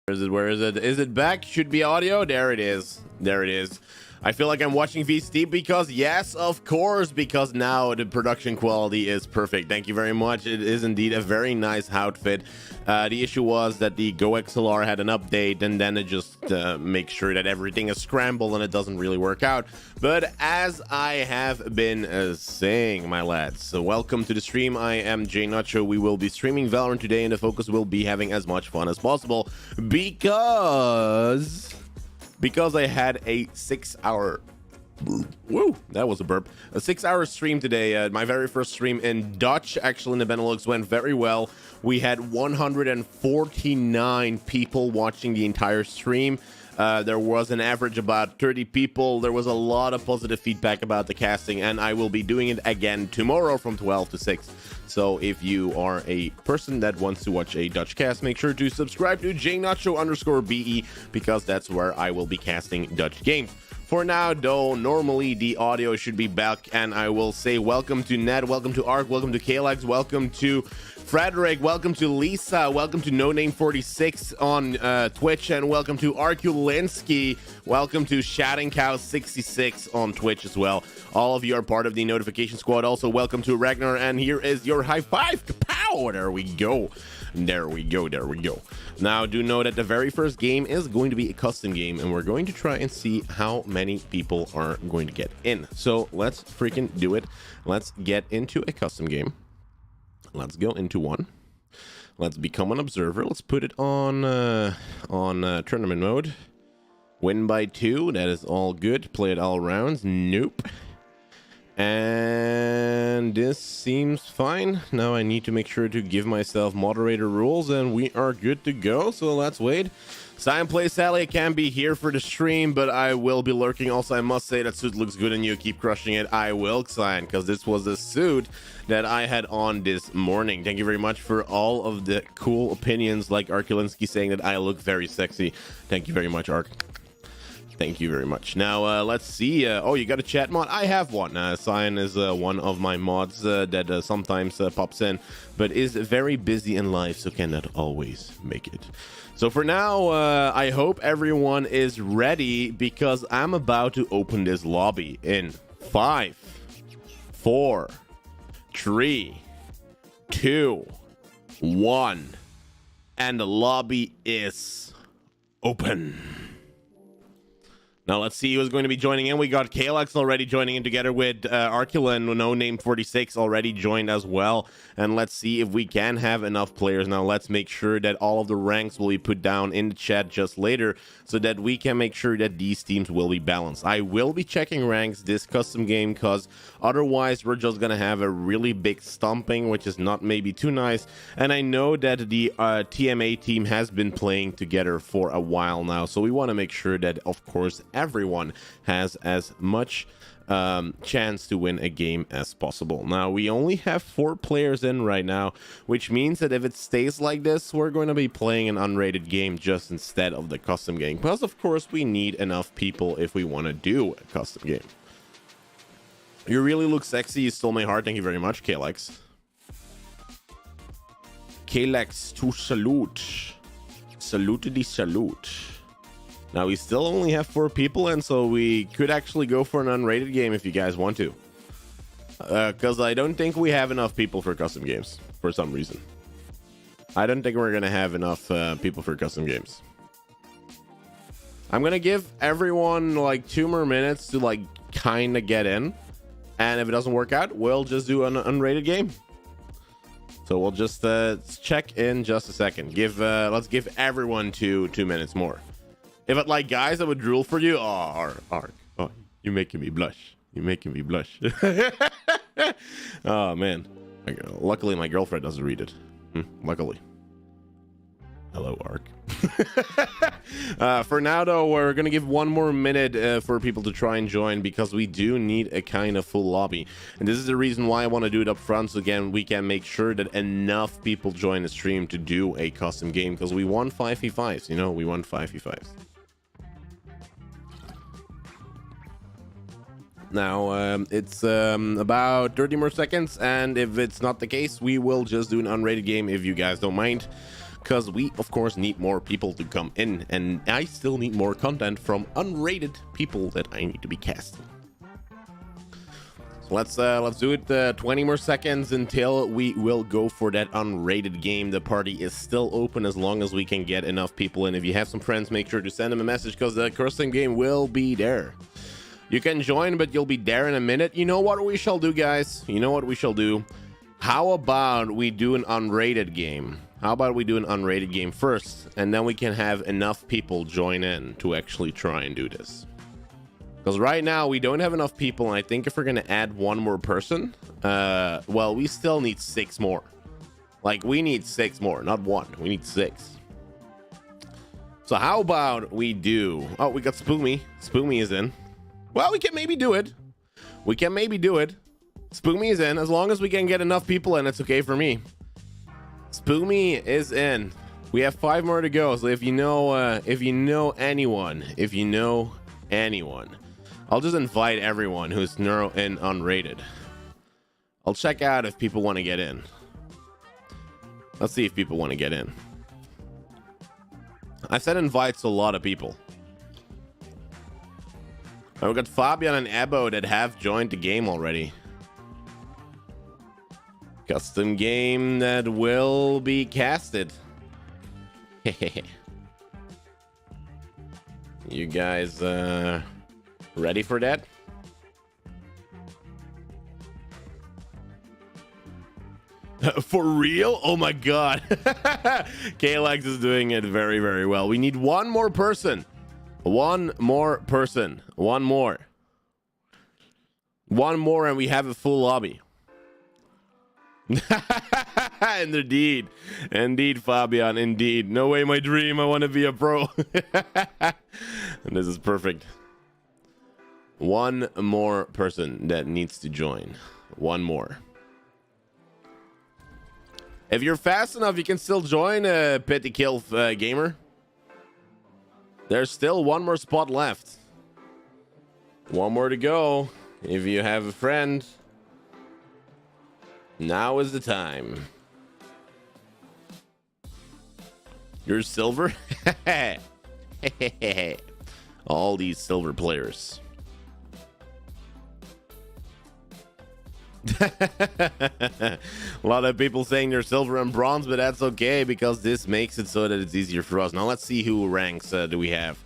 Where is it? Is it back? Should be audio. There it is. There it is. I feel like I'm watching VST because yes, of course, because now the production quality is perfect. Thank you very much. It is indeed a very nice outfit. The issue was that the Go XLR had an update, and then it just makes sure that everything is scrambled and it doesn't really work out. But as I have been saying, my lads, so welcome to the stream. I am JNacho. We will be streaming Valorant today, and the focus will be having as much fun as possible because I had a 6-hour woo, that was a burp. A 6-hour stream today. My very first stream in Dutch, actually in the Benelux, went very well. We had 149 people watching the entire stream. There was an average about 30 people. There was a lot of positive feedback about the casting, and I will be doing it again tomorrow from 12 to 6. So if you are a person that wants to watch a Dutch cast, make sure to subscribe to JNacho_BE because that's where I will be casting Dutch games. For now, though, normally the audio should be back, and I will say welcome to Ned, welcome to Ark, welcome to Kalex, welcome to Frederick, welcome to Lisa, welcome to NoName46 on Twitch, and welcome to Arkulinski, welcome to ShattingCow66 on Twitch as well. All of you are part of the notification squad. Also, welcome to Ragnar, and here is your high five. Kapow! There we go. There we go. There we go. Now, do know that the very first game is going to be a custom game, and we're going to try and see how many people are going to get in. So let's freaking do it. Let's get into a custom game. Let's go into one. Let's become an observer. Let's put it on tournament mode. Win by 2. That is all good. Play it all rounds. Nope. And this seems fine. Now I need to make sure to give myself moderator rules, and we are good to go. So let's wait. Sign play Sally. I can't be here for the stream, but I will be lurking. Also, I must say that suit looks good on you. Keep crushing it. I will sign because this was the suit that I had on this morning. Thank you very much for all of the cool opinions, like Arkulinski saying that I look very sexy. Thank you very much, Ark. Thank you very much. Now, let's see. Oh, you got a chat mod? I have one. Cyan is one of my mods that sometimes pops in, but is very busy in life, so cannot always make it. So for now, I hope everyone is ready because I'm about to open this lobby in 5, 4, 3, 2, 1, and the lobby is open. Now let's see who's going to be joining in. We got Kalex already joining in together with Arcula and NoName46 already joined as well. And let's see if we can have enough players. Now let's make sure that all of the ranks will be put down in the chat just later so that we can make sure that these teams will be balanced. I will be checking ranks this custom game because otherwise we're just going to have a really big stomping, which is not maybe too nice. And I know that the TMA team has been playing together for a while now. So we want to make sure that, of course, everyone has as much chance to win a game as possible. Now we only have 4 players in right now, which means that if it stays like this, we're going to be playing an unrated game just instead of the custom game, because of course we need enough people if we want to do a custom game. You really look sexy. You stole my heart. Thank you very much, Kalex. Kalex to salute. Salute the salute. Now we still only have 4 people, and so we could actually go for an unrated game if you guys want to. Because I don't think we have enough people for custom games for some reason. I don't think we're gonna have enough people for custom games. I'm gonna give everyone like 2 more minutes to like kind of get in, and if it doesn't work out, we'll just do an unrated game. So we'll just check in just a second. Let's give everyone 2 minutes more. If it like guys, I would drool for you. Oh, Ark. Oh, you're making me blush. You're making me blush. Oh man. Luckily, my girlfriend doesn't read it. Luckily. Hello, Ark. For now, though, we're gonna give 1 more minute for people to try and join because we do need a kind of full lobby, and this is the reason why I want to do it up front. So again, we can make sure that enough people join the stream to do a custom game because we want 5v5s. You know, we want 5v5s. Now it's about 30 more seconds, and if it's not the case, we will just do an unrated game if you guys don't mind, because we of course need more people to come in, and I still need more content from unrated people that I need to be casting. So let's do it 20 more seconds until we will go for that unrated game. The party is still open as long as we can get enough people in. If you have some friends, make sure to send them a message because the custom game will be there. You can join, but you'll be there in a minute. You know what we shall do, guys? You know what we shall do? How about we do an unrated game? How about we do an unrated game first, and then we can have enough people join in to actually try and do this. Because right now we don't have enough people, and I think if we're gonna add one more person, well, we still need 6 more. Like, we need 6 more, not 1. We need 6. So how about we do... Oh, we got Spoomy. Spoomy is in. Well, we can maybe do it. We can maybe do it. Spoomy is in. As long as we can get enough people in, it's okay for me. Spoomy is in. We have 5 more to go. So if you know anyone, I'll just invite everyone who's neuro and unrated. I'll check out if people want to get in. Let's see if people want to get in. I sent invites to a lot of people. We've got Fabian and Ebo that have joined the game already. Custom game that will be casted. You guys ready for that? For real? Oh my god. Kalex is doing it very, very well. We need one more person. One more, and we have a full lobby. Indeed, Fabian, indeed. No way, my dream. I want to be a pro. And this is perfect. One more person that needs to join. One more. If you're fast enough, you can still join Petty Kill Gamer. There's still one more spot left. One more to go. If you have a friend, now is the time. You're silver? All these silver players. A lot of people saying they're silver and bronze, but that's okay because this makes it so that it's easier for us. Now let's see who ranks do we have.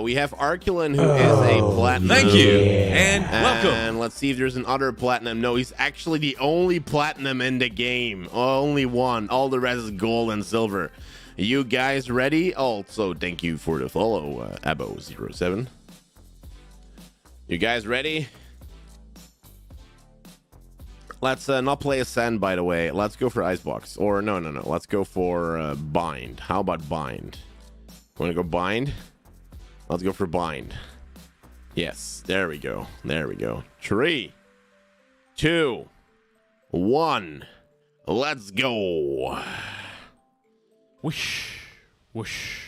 We have Arculin, who is a platinum. Thank you, and welcome. And let's see if there's another platinum. No, he's actually the only platinum in the game. Only one. All the rest is gold and silver. You guys ready? Also, thank you for the follow, Abo07. You guys ready? Let's not play Ascend, by the way. Let's go for Icebox. Or, no. Let's go for Bind. How about Bind? Want to go Bind? Let's go for Bind. Yes, there we go. 3, 2, 1. Let's go. Whoosh, whoosh.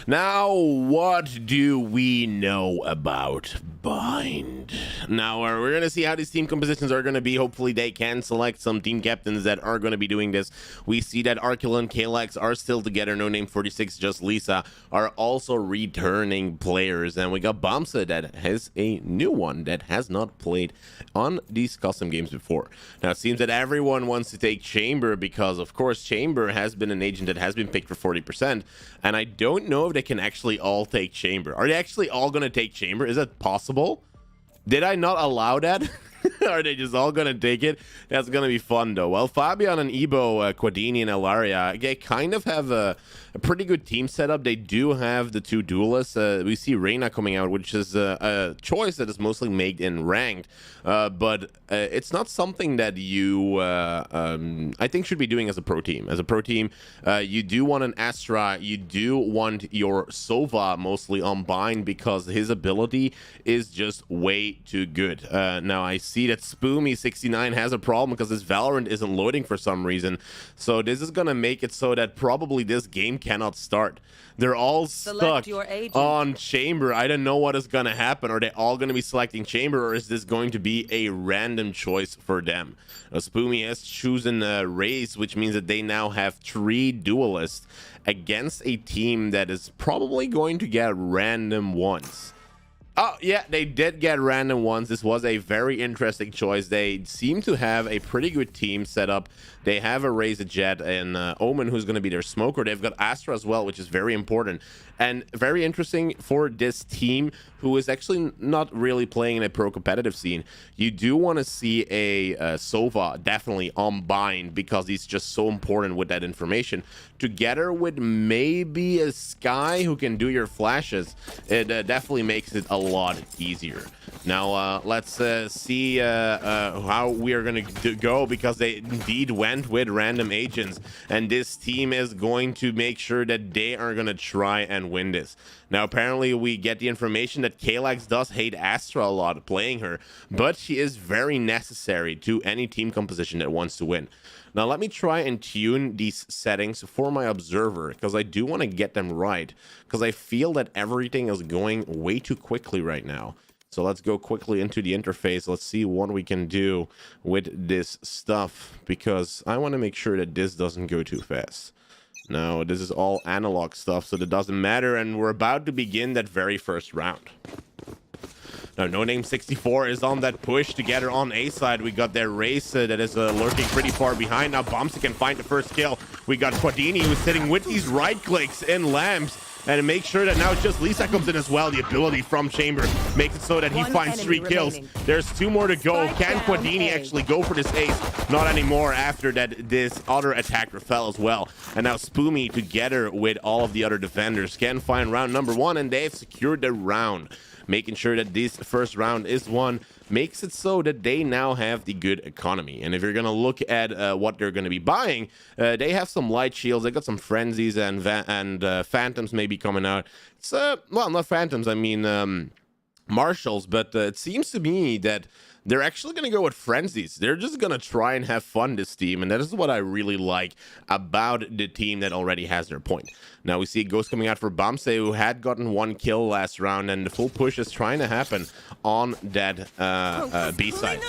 Now, what do we know about Bind? Now, we're going to see how these team compositions are going to be. Hopefully, they can select some team captains that are going to be doing this. We see that Arculin and Kalex are still together. No Name 46, just Lisa, are also returning players. And we got Bamsa that has a new one that has not played on these custom games before. Now, it seems that everyone wants to take Chamber because, of course, Chamber has been an agent that has been picked for 40%. And I don't know if they can actually all take Chamber. Are they actually all going to take Chamber? Is that possible? Did I not allow that? Are they just all going to take it? That's going to be fun, though. Well, Fabian and Ebo, Quadini and Ilaria, they kind of have a pretty good team setup. They do have the 2 duelists. We see Reyna coming out, which is a choice that is mostly made in ranked. But it's not something that you, I think, should be doing as a pro team. As a pro team, you do want an Astra. You do want your Sova mostly on Bind because his ability is just way too good. Now, I see that Spoomy69 has a problem because this Valorant isn't loading for some reason. So this is gonna make it so that probably this game cannot start. They're all stuck on Chamber. I don't know what is gonna happen. Are they all gonna be selecting Chamber, or is this going to be a random choice for them? Spoomy has chosen Raze, which means that they now have 3 duelists against a team that is probably going to get random ones. Oh, yeah, they did get random ones. This was a very interesting choice. They seem to have a pretty good team set up. They have a Raze, a Jet, and Omen, who's going to be their smoker. They've got Astra as well, which is very important. And very interesting for this team, who is actually not really playing in a pro-competitive scene. You do want to see a Sova definitely on bind, because he's just so important with that information. Together with maybe a Sky who can do your flashes, it definitely makes it a lot easier. Now let's see how we are going to go, because they indeed went with random agents, and this team is going to make sure that they are going to try and win this. Now apparently we get the information that Kalax does hate Astra a lot playing her, but she is very necessary to any team composition that wants to win. Now let me try and tune these settings for my observer, because I do want to get them right, because I feel that everything is going way too quickly right now. So let's go quickly into the interface. Let's see what we can do with this stuff, because I want to make sure that this doesn't go too fast. Now, this is all analog stuff, so that doesn't matter, and we're about to begin that very first round. Now, No Name 64 is on that push together on A side. We got their Race that is lurking pretty far behind. Now, Bombsy can find the first kill. We got Quadini, who's sitting with these right clicks in lamps. And make sure that now it's just Lisa comes in as well. The ability from Chamber makes it so that he finds 3 kills. There's 2 more to go. Can Quadini actually go for this ace? Not anymore, after that this other attacker fell as well. And now Spoomy, together with all of the other defenders, can find round number 1, and they've secured the round. Making sure that this first round is won makes it so that they now have the good economy. And if you're going to look at what they're going to be buying, they have some light shields. They got some frenzies and phantoms maybe coming out. It's well, not phantoms, I mean marshals, but it seems to me that they're actually going to go with frenzies. They're just going to try and have fun, this team, and that is what I really like about the team that already has their point. Now we see Ghost coming out for Bamse, who had gotten 1 kill last round, and the full push is trying to happen on that B side.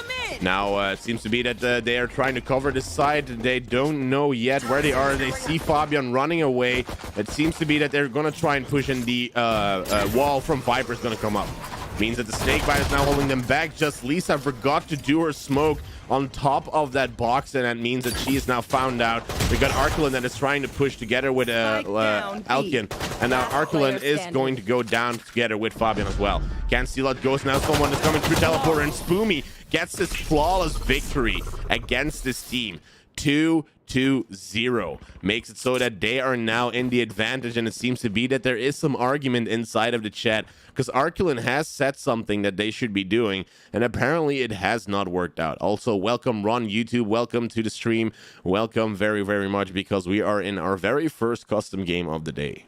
Now it seems to be that they are trying to cover this side. They don't know yet where they are. They see Fabian running away. It seems to be that they're going to try and push in the wall from Viper is going to come up. Means that the Snakebite is now holding them back. Just Lisa forgot to do her smoke on top of that box, and that means that she is now found out. We got Arculin that is trying to push together with Alkian, and now Arculin is going to go down together with Fabian as well. Can't steal out Ghost. Now someone is coming through teleporter, and Spoomy gets this flawless victory against this team. 2-0 makes it so that they are now in the advantage, and it seems to be that there is some argument inside of the chat, because Arculin has said something that they should be doing, and apparently it has not worked out. Also, welcome Ron YouTube, welcome to the stream, welcome very, very much, because we are in our very first custom game of the day.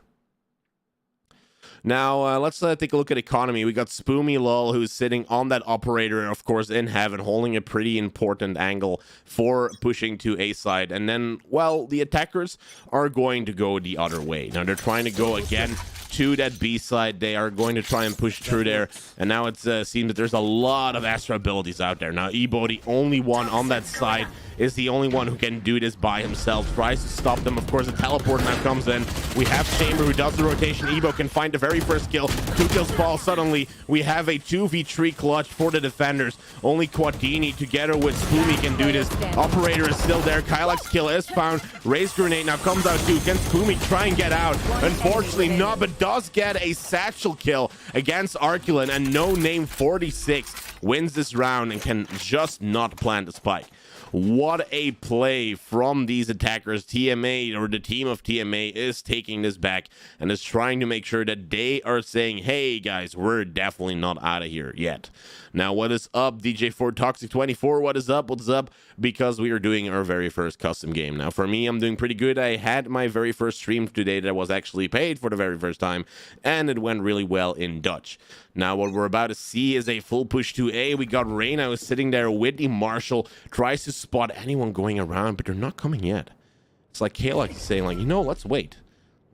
Now, let's take a look at economy. We got Spoomy Lol, who's sitting on that operator, of course, in heaven, holding a pretty important angle for pushing to A side. And then, well, the attackers are going to go the other way. Now, they're trying to go again to that B side. They are going to try and push through there. And now it's seen that there's a lot of Astra abilities out there. Now, Ebo, the only one on that side, is the only one who can do this by himself. Tries to stop them. Of course, the teleport now comes in. We have Chamber, who does the rotation. Ebo can find the very first kill. 2 kills fall. Suddenly, we have a 2v3 clutch for the defenders. Only Quadini together with Spoomy can do this. Operator is still there. Kylax's kill is found. Raise grenade now comes out too. Can Spoomy try and get out? Unfortunately not, but does get a satchel kill against Arculin, and No Name 46 wins this round and can just not plant the spike. What a play from these attackers. TMA, or the team of TMA, is taking this back and is trying to make sure that they are saying, hey guys, we're definitely not out of here yet. Now, what is up, DJ4 Toxic 24? What is up? What's up? Because we are doing our very first custom game. Now, for me, I'm doing pretty good. I had my very first stream today that was actually paid for the very first time, and it went really well in Dutch. Now, what we're about to see is a full push to to A. We got Reyna who's sitting there with the Marshall, tries to spot anyone going around, but they're not coming yet. It's like Kayla is saying, like, let's wait.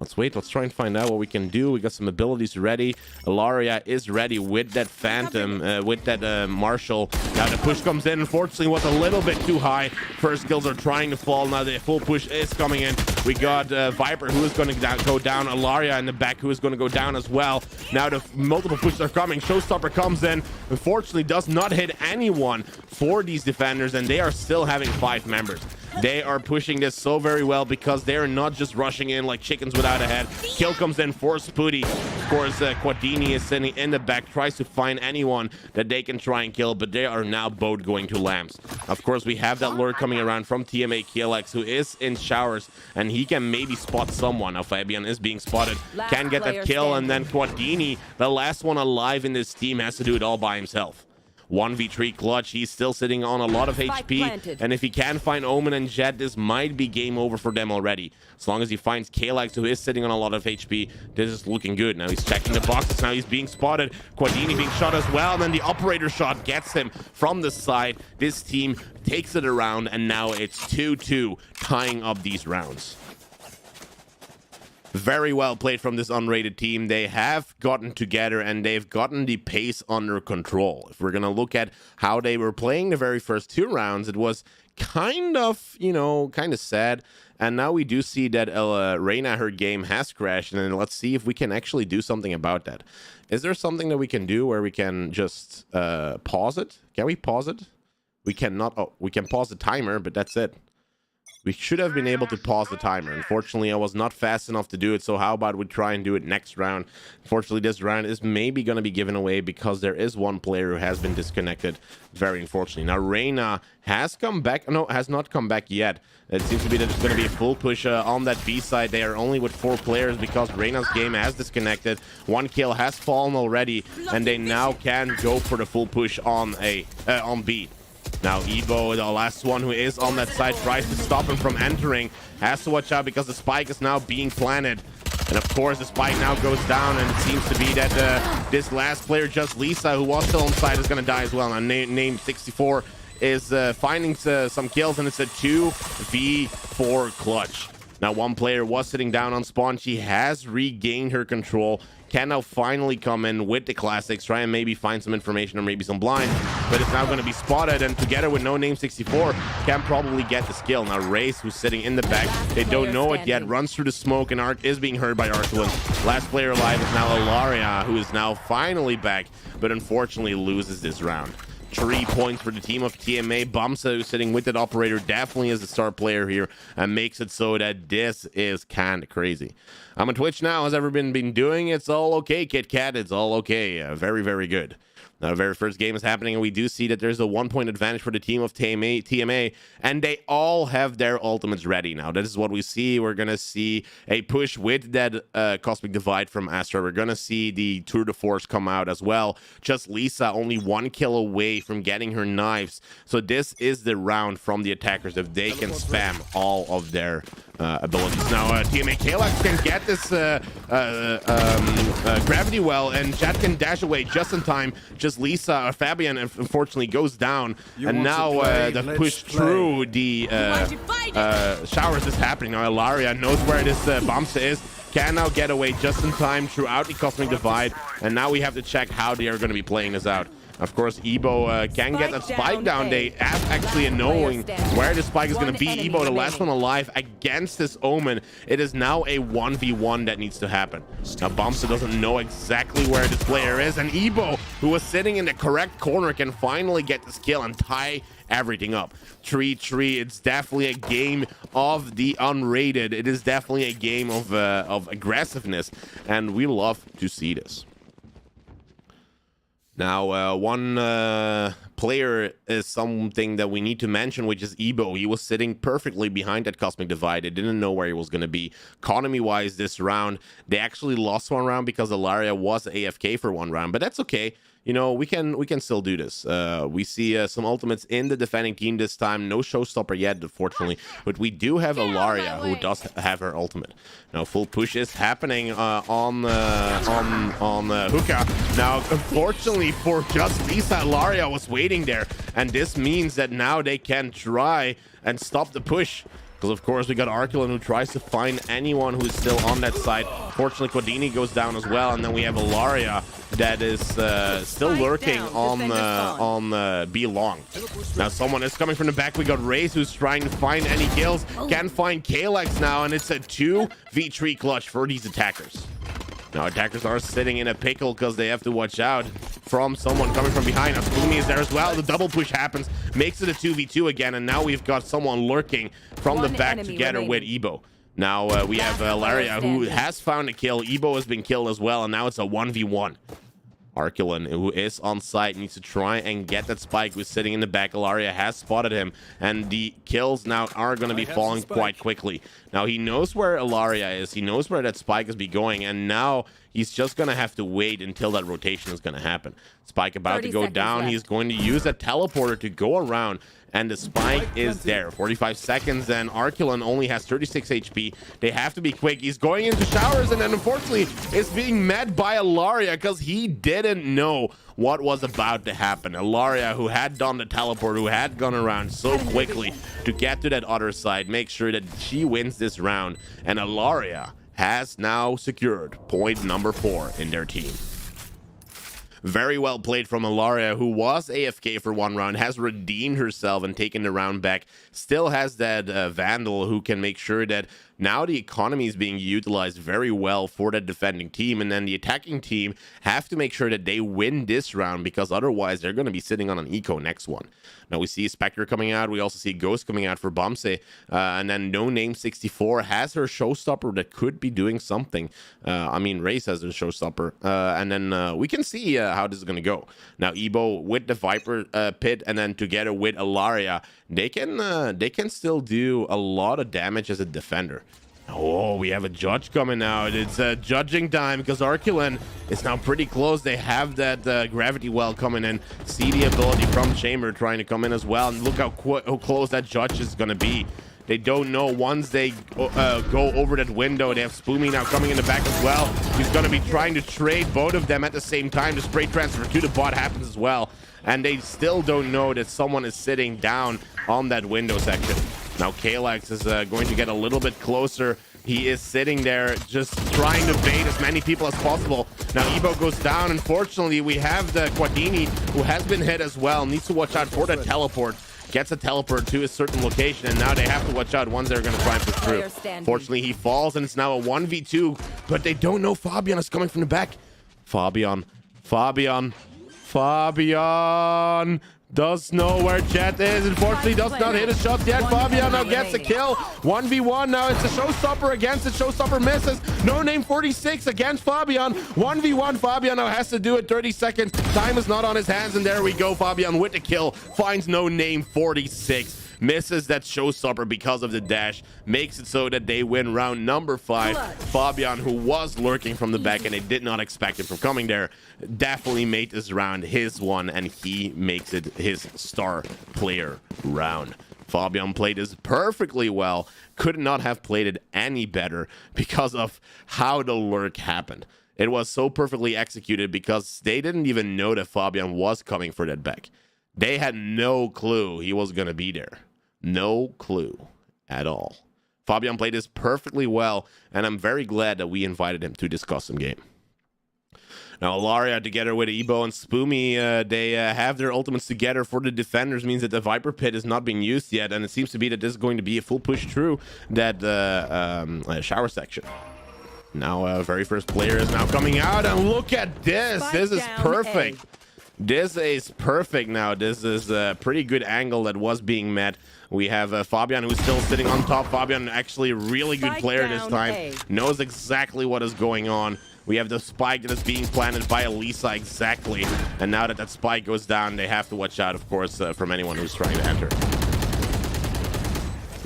Let's wait. Let's try and find out what we can do. We got some abilities ready. Ilaria is ready with that Phantom, with that Marshall. Now the push comes in. Unfortunately, was a little bit too high. First kills are trying to fall. Now the full push is coming in. We got Viper, who is going to go down. Ilaria in the back, who is going to go down as well. Now the multiple pushes are coming. Showstopper comes in. Unfortunately, does not hit anyone for these defenders, and they are still having 5 members. They are pushing this so very well because they're not just rushing in like chickens without a head. Kill comes in for Spooty. Of course, Quadini is sitting in the back, tries to find anyone that they can try and kill, but they are now both going to lamps. Of course, we have that lure coming around from TMA KLX, who is in showers, and he can maybe spot someone. Now Fabian is being spotted, can get that kill, and then Quadini, the last one alive in this team, has to do it all by himself. 1v3 clutch. He's still sitting on a lot of HP, and if he can find Omen and Jet, this might be game over for them already. As long as he finds Kalax, who is sitting on a lot of HP, this is looking good. Now he's checking the boxes. Now he's being spotted. Quadini being shot as well, and then the operator shot gets him from the side. This team takes it around, and now it's 2-2, tying up these rounds. Very well played from this unrated team. They have gotten together and they've gotten the pace under control. If we're going to look at how they were playing the very first 2 rounds, it was kind of, kind of sad. And now we do see that Reyna, her game has crashed, and let's see if we can actually do something about that. Is there something that we can do where we can just pause it? Can we pause it? We cannot. Oh, we can pause the timer, but that's it. We should have been able to pause the timer. Unfortunately, I was not fast enough to do it, so how about we try and do it next round? Unfortunately, this round is maybe going to be given away because there is one player who has been disconnected, very unfortunately. Now, Reyna has come back. No, has not come back yet. It seems to be that it's going to be a full push on that B side. They are only with 4 players because Reyna's game has disconnected. 1 kill has fallen already, and they now can go for the full push on B. Now Evo, the last one who is on that side, tries to stop him from entering. Has to watch out because the spike is now being planted. And of course, the spike now goes down, and it seems to be that this last player, just Lisa, who was still on side, is going to die as well. Now, name 64 is finding some kills, and it's a 2v4 clutch. Now, one player was sitting down on spawn. She has regained her control. Can now finally come in with the classics, try and maybe find some information or maybe some blind, but it's now going to be spotted, and together with no name 64 can probably get the skill. Now Race, who's sitting in the back, they don't know it yet, runs through the smoke, and Arc is being heard by Arthwin. Last player alive is now Ilaria, who is now finally back, but unfortunately loses this round. 3 points for the team of TMA. Bumsa, who's sitting with that operator, definitely is the star player here and makes it so that this is kind of crazy. I'm on Twitch now. Has ever been doing? It's all okay, Kit Kat. It's all okay. Very, very good. Now, the very first game is happening, and we do see that there's a 1-point advantage for the team of TMA, and they all have their ultimates ready now. This is what we see. We're going to see a push with that Cosmic Divide from Astra. We're going to see the Tour de Force come out as well. Just Lisa, only 1 kill away from getting her knives. So this is the round from the attackers if they can spam all of their abilities. Now, TMA Kalax can get this gravity well, and Jet can dash away just in time. Just Lisa, Fabian, unfortunately, goes down. And now the push through the showers is happening. Now, Ilaria knows where this Bumsa is. Can now get away just in time throughout the Cosmic Divide. And now we have to check how they are going to be playing this out. Of course, Ebo can get that spike down. They have actually knowing where the spike is going to be. Ebo, the last one alive against this Omen. It is now a 1v1 that needs to happen. Now, Bumsa doesn't know exactly where this player is. And Ebo, who was sitting in the correct corner, can finally get this kill and tie everything up. 3-3. It's definitely a game of the unrated. It is definitely a game of aggressiveness. And we love to see this. Now, one player is something that we need to mention, which is Ebo. He was sitting perfectly behind that Cosmic Divide. They didn't know where he was going to be. Economy-wise, this round, they actually lost 1 round because Ilaria was AFK for 1 round. But that's okay. you know, we can still do this. We see some ultimates in the defending team this time. No showstopper yet, unfortunately, but we do have Ilaria who does have her ultimate. Now full push is happening on Hookah. Now unfortunately for just Lisa, Ilaria was waiting there, and this means that now they can try and stop the push. Because of course we got Arculin who tries to find anyone who's still on that side. Fortunately, Quadini goes down as well, and then we have Ilaria that is still lurking on B long. Now someone is coming from the back. We got Raze who's trying to find any kills. Can't find Kalex now, and it's a 2v3 clutch for these attackers. Now attackers are sitting in a pickle because they have to watch out from someone coming from behind. Now Spoomy is there as well. The double push happens, makes it a 2v2 again, and now we've got someone lurking from the back together with Ebo. Now we have Ilaria who has found a kill. Ebo has been killed as well, and now it's a 1v1. Arculin, who is on site, needs to try and get that Spike who's sitting in the back. Ilaria has spotted him, and the kills now are going to be falling quite quickly. Now he knows where Ilaria is. He knows where that Spike is be going, and now he's just going to have to wait until that rotation is going to happen. Spike about to go down. Left. He's going to use a teleporter to go around, and the Spike is there. 45 seconds, and Arculin only has 36 HP. They have to be quick. He's going into showers, and then unfortunately is being met by Ilaria because he didn't know what was about to happen. Ilaria, who had done the teleport, who had gone around so quickly to get to that other side, make sure that she wins this round, and Ilaria has now secured point number 4 in their team. Very well played from Ilaria, who was AFK for one round, has redeemed herself and taken the round back. Still has that Vandal who can make sure that now the economy is being utilized very well for the defending team, and then the attacking team have to make sure that they win this round, because otherwise they're going to be sitting on an eco next one. Now we see Spectre coming out. We also see Ghost coming out for Bumse, and then No Name 64 has her showstopper that could be doing something. I mean, Race has her showstopper, and then we can see how this is going to go. Now Ebo with the Viper pit, and then together with Ilaria, they can still do a lot of damage as a defender. Oh, we have a judge coming out. It's judging time because Arculin is now pretty close. They have that gravity well coming in. See the ability from Chamber trying to come in as well. And look how close that judge is going to be. They don't know. Once they go over that window, they have Spoomy now coming in the back as well. He's going to be trying to trade both of them at the same time. The spray transfer to the bot happens as well. And they still don't know that someone is sitting down on that window section. Now Kalex is going to get a little bit closer. He is sitting there just trying to bait as many people as possible. Now Ebo goes down. Unfortunately, we have the Quadini who has been hit as well. Needs to watch out for the teleport. Gets a teleport to a certain location, and now they have to watch out once they're going to try and push through. Fortunately, he falls, and it's now a 1v2, but they don't know Fabian is coming from the back. Fabian does know where Jet is. Unfortunately, does not hit a shot yet. Fabian now gets a kill. 1v1 now. It's a showstopper against it. Showstopper misses. No Name 46 against Fabian. 1v1. Fabian now has to do it. 30 seconds. Time is not on his hands, and there we go. Fabian with the kill. Finds No Name 46. Misses that showstopper because of the dash. Makes it so that they win round number 5. Fabian, who was lurking from the back and they did not expect him from coming there, definitely made this round his one, and he makes it his star player round. Fabian played this perfectly well. Could not have played it any better because of how the lurk happened. It was so perfectly executed because they didn't even know that Fabian was coming for that back. They had no clue he was going to be there. No clue at all. Fabian played this perfectly well, and I'm very glad that we invited him to this custom game. Now, Ilaria, together with Ebo and Spoomy, they have their ultimates together for the defenders, means that the Viper Pit is not being used yet, and it seems to be that this is going to be a full push through that shower section. Now, very first player is now coming out, and look at this. This is perfect. This is perfect now. This is a pretty good angle that was being met. We have Fabian, who's still sitting on top. Fabian, actually a really good player this time. Knows exactly what is going on. We have the spike that is being planted by Elisa exactly. And now that that spike goes down, they have to watch out, of course, from anyone who's trying to enter.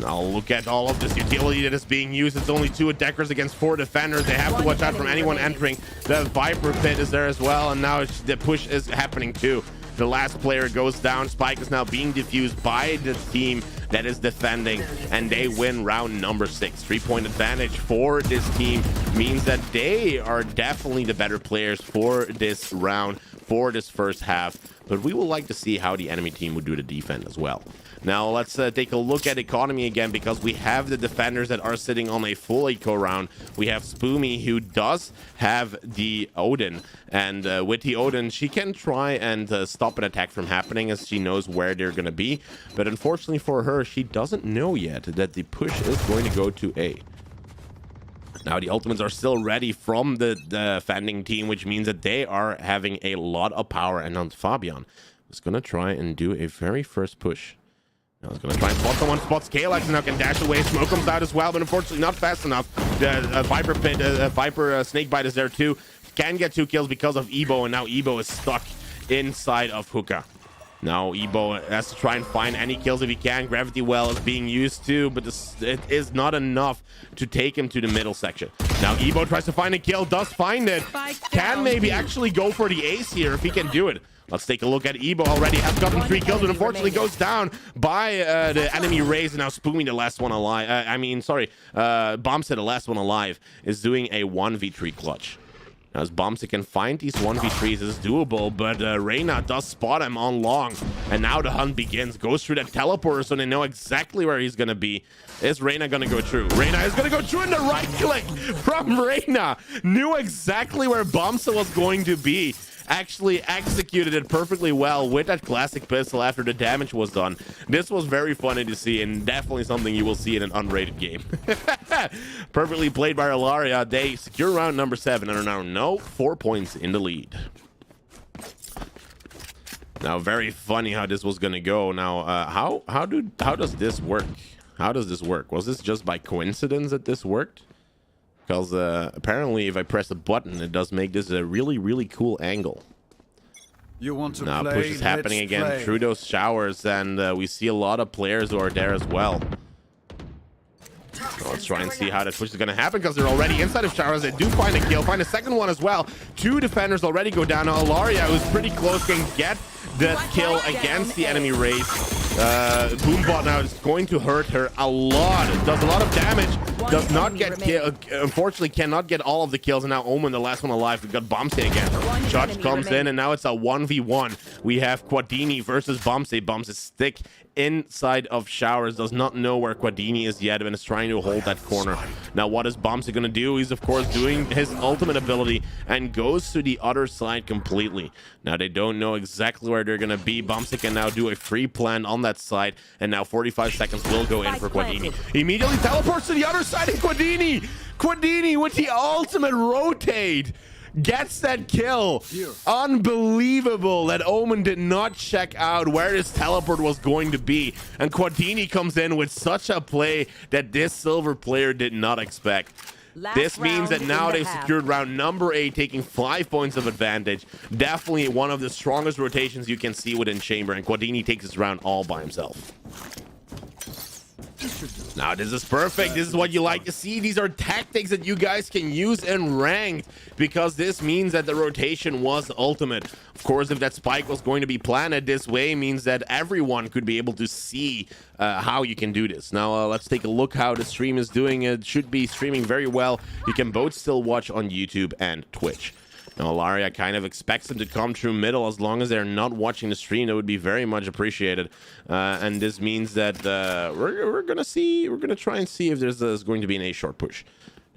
Now look at all of this utility that is being used. It's only 2 attackers against 4 defenders. They have to watch out from anyone entering. The Viper pit is there as well, and now the push is happening too. The last player goes down. Spike is now being diffused by the team that is defending, and they win round number 6. 3-point advantage for this team means that they are definitely the better players for this round, for this first half. But we will like to see how the enemy team would do the defense as well. Now let's take a look at economy again, because we have the defenders that are sitting on a full eco round. We have Spoomy, who does have the Odin, and with the Odin she can try and stop an attack from happening, as she knows where they're gonna be. But unfortunately for her, she doesn't know yet that the push is going to go to A. Now the ultimates are still ready from the defending team, which means that they are having a lot of power. And on Fabian is going to try and do a very first push. Now he's going to try and spot someone, spots Kalex, now can dash away. Smoke comes out as well, but unfortunately not fast enough. The Viper pit, Viper Snakebite is there too. Can get 2 kills because of Ebo, and now Ebo is stuck inside of Hookah. Now Ebo has to try and find any kills if he can. Gravity Well is being used too, but it is not enough to take him to the middle section. Now Ebo tries to find a kill, does find it. Can maybe actually go for the ace here if he can do it. Let's take a look at Ebo. Already has gotten 3 kills, but unfortunately goes down by the enemy Raze. And now Spoomy, the last one alive. Bombset, the last one alive, is doing a 1v3 clutch. Now, as Bombset can find these 1v3s, is doable, but Reyna does spot him on long. And now the hunt begins. Goes through that teleporter, so they know exactly where he's going to be. Is Reyna going to go through? Reyna is going to go through, in the right click from Reyna. Knew exactly where Bombset was going to be. Actually executed it perfectly well with that classic pistol after the damage was done. This was very funny to see, and definitely something you will see in an unrated game. Perfectly played by Ilaria. They secure round number 7 and are now 4 points in the lead. Now, very funny how this was gonna go. Now, how does this work? How does this work? Was this just by coincidence that this worked? Because apparently if I press a button, it does make this a really, really cool angle. You want to now play? Push is happening again play. through those showers, and we see a lot of players who are there as well. So let's try and see how that push is going to happen, because they're already inside of showers. They do find a kill, find a second one as well. 2 defenders already go down. Now Ilaria, who's pretty close, can get the kill against the enemy Raze. Boombot now is going to hurt her a lot. It does a lot of damage. Does not get unfortunately cannot get all of the kills. And now Omen, the last one alive, we've got Bombsay again. Judge comes in, and now it's a 1v1. We have Quadini versus Bombsay. Bombsay stick inside of showers, does not know where Quadini is yet, and is trying to hold that corner. Now what is Bombsay gonna do? He's of course doing his ultimate ability and goes to the other side completely. Now they don't know exactly where they're gonna be. Bombsay can now do a free plan on that side, and now 45 seconds will go in for Quadini. Immediately teleports to the other side, and Quadini with the ultimate rotate gets that kill. Unbelievable that Omen did not check out where his teleport was going to be, and Quadini comes in with such a play that this silver player did not expect. This means that now they've secured round number 8, taking 5 points of advantage. Definitely one of the strongest rotations you can see within Chamber, and Quadini takes this round all by himself. Now this is perfect. This is what you like to see. These are tactics that you guys can use in ranked, because this means that the rotation was ultimate. Of course, if that spike was going to be planted this way, means that everyone could be able to see how you can do this. Now let's take a look how the stream is doing. It should be streaming very well. You can both still watch on YouTube and Twitch. Now, Ilaria kind of expects them to come through middle. As long as they're not watching the stream, that would be very much appreciated. And this means that we're gonna try and see if there's going to be an A short push.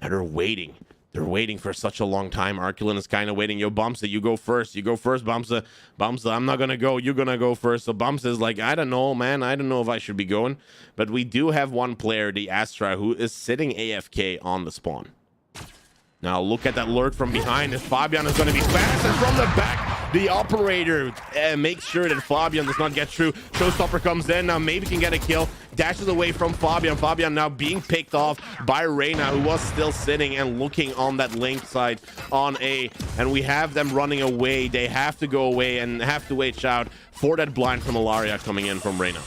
Now they're waiting. They're waiting for such a long time. Arculin is kind of waiting. Yo, Bumsa, you go first. You go first, Bumsa. Bumsa, I'm not gonna go. You're gonna go first. So Bumsa is like, I don't know, man. I don't know if I should be going. But we do have one player, the Astra, who is sitting AFK on the spawn. Now look at that lurk from behind. If Fabian is going to be fast, and from the back, the operator makes sure that Fabian does not get through. Showstopper comes in. Now maybe can get a kill. Dashes away from Fabian. Fabian now being picked off by Reyna, who was still sitting and looking on that link side on A. And we have them running away. They have to go away and have to wait out for that blind from Ilaria coming in from Reyna.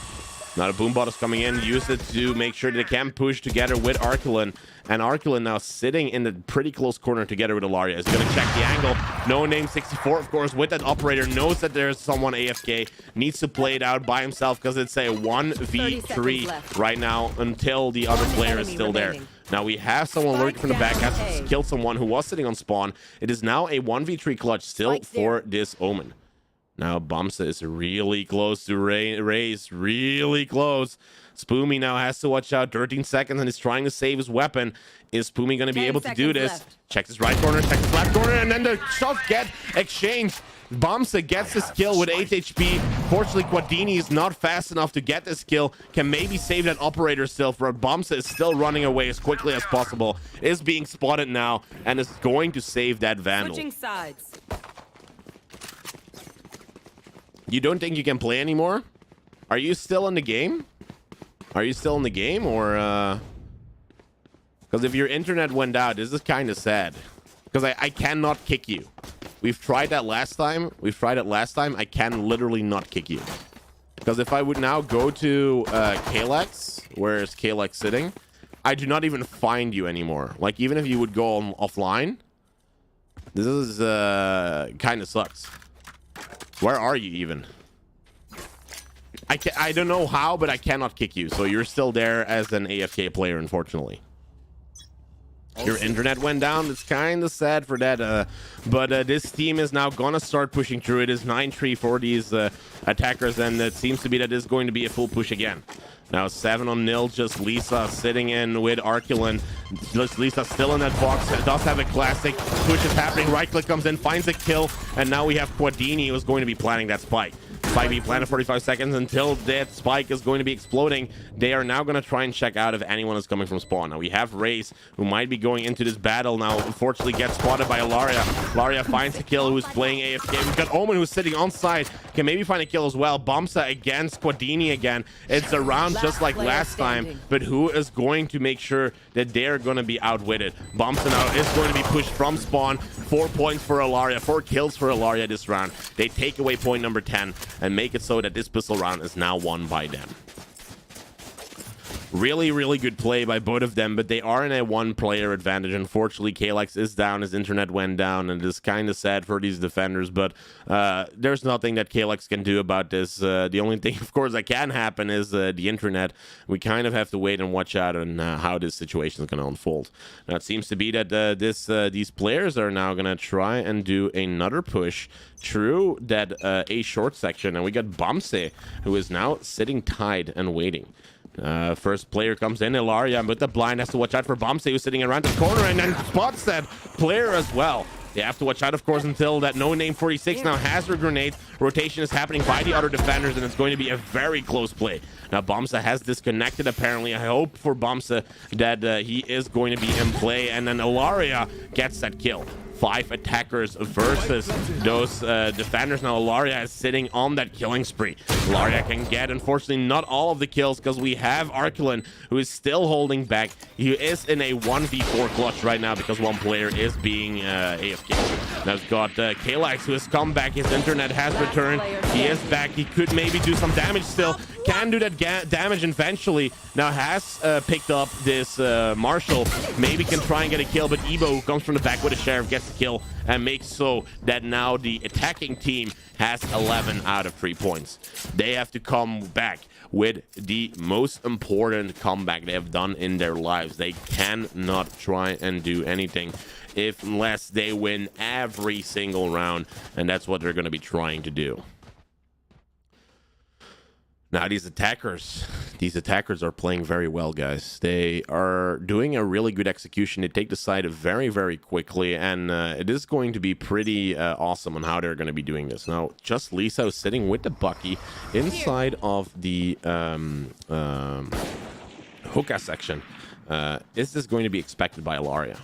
Now the Boombot is coming in, use it to make sure they can push together with Arkelin. And Arkelin now sitting in the pretty close corner together with Ilaria. Is going to check the angle. No name 64, of course, with that operator. Knows that there's someone AFK. Needs to play it out by himself because it's a 1v3 right now until the other player is still there. Now we have someone lurking from the back. Has killed someone who was sitting on spawn. It is now a 1v3 clutch still for this Omen. Now Bamsa is really close to Raze, really close. Spoomy now has to watch out. 13 seconds and is trying to save his weapon. Is Spoomy going to be able to do this? Left. Checks his right corner, checks his left corner, and then the shots get exchanged. Bamsa gets his kill with 8 HP. Fortunately, Quadini is not fast enough to get this kill. Can maybe save that operator still. For Bamsa is still running away as quickly as possible. Is being spotted now and is going to save that Vandal. Switching sides. You don't think you can play anymore? Are you still in the game? Are you still in the game or because if your internet went out, this is kind of sad. Because I cannot kick you. We've tried that last time. I can literally not kick you. Because if I would now go to Kalex, where is Kalex sitting? I do not even find you anymore. Like, even if you would go offline, this is kind of sucks. Where are you even? I don't know how, but I cannot kick you. So you're still there as an AFK player, unfortunately. Your internet went down. It's kind of sad for that. But this team is now going to start pushing through. It is 9-3 for these attackers, and it seems to be that it's going to be a full push again. Now 7 on nil, just Lisa sitting in with Arkelin. Just Lisa still in that box. Does have a classic. Push is happening. Right click comes in, finds a kill, and now we have Quadini who's going to be planning that spike. Spike being planted 45 seconds until that spike is going to be exploding. They are now going to try and check out if anyone is coming from spawn. Now we have Raze who might be going into this battle now. Unfortunately gets spotted by Ilaria. Ilaria finds a kill who's playing AFK. We've got Omen who's sitting on side. Can maybe find a kill as well. Bamsa against Quadini again. It's a round just like last time, but who is going to make sure that they're going to be outwitted? Bamsa now is going to be pushed from spawn. 4 points for Ilaria. 4 kills for Ilaria this round. They take away point number 10 and make it so that this pistol round is now won by them. Really, really good play by both of them, but they are in a one-player advantage. Unfortunately, Kalex is down. His internet went down, and it is kind of sad for these defenders, but there's nothing that Kalex can do about this. The only thing, of course, that can happen is the internet. We kind of have to wait and watch out on how this situation is going to unfold. Now, it seems to be that these players are now going to try and do another push through that A short section, and we got Bamse, who is now sitting tied and waiting. First player comes in, Ilaria, but the blind has to watch out for Bamse, who's sitting around the corner and then spots that player as well. They have to watch out, of course, until that no-name 46 now has her grenade. Rotation is happening by the other defenders, and it's going to be a very close play. Now, Bamsa has disconnected, apparently. I hope for Bamsa that he is going to be in play, and then Ilaria gets that kill. 5 attackers versus those defenders. Now Ilaria is sitting on that killing spree. Ilaria can get, unfortunately, not all of the kills because we have Arkelin who is still holding back. He is in a 1v4 clutch right now because one player is being AFK. Now it's got Kalex who has come back. His internet has returned. He is back. He could maybe do some damage still. Can do that damage eventually. Now has picked up this Marshall. Maybe can try and get a kill, but Ebo, who comes from the back with a Sheriff, gets the kill and makes so that now the attacking team has 11 out of 3 points. They have to come back with the most important comeback they have done in their lives. They cannot try and do anything unless they win every single round, and that's what they're going to be trying to do. Now, these attackers are playing very well, guys. They are doing a really good execution. They take the side very, very quickly, and it is going to be pretty awesome on how they're going to be doing this. Now, just Lisa is sitting with the Bucky inside of the hookah section. Is this going to be expected by Ilaria?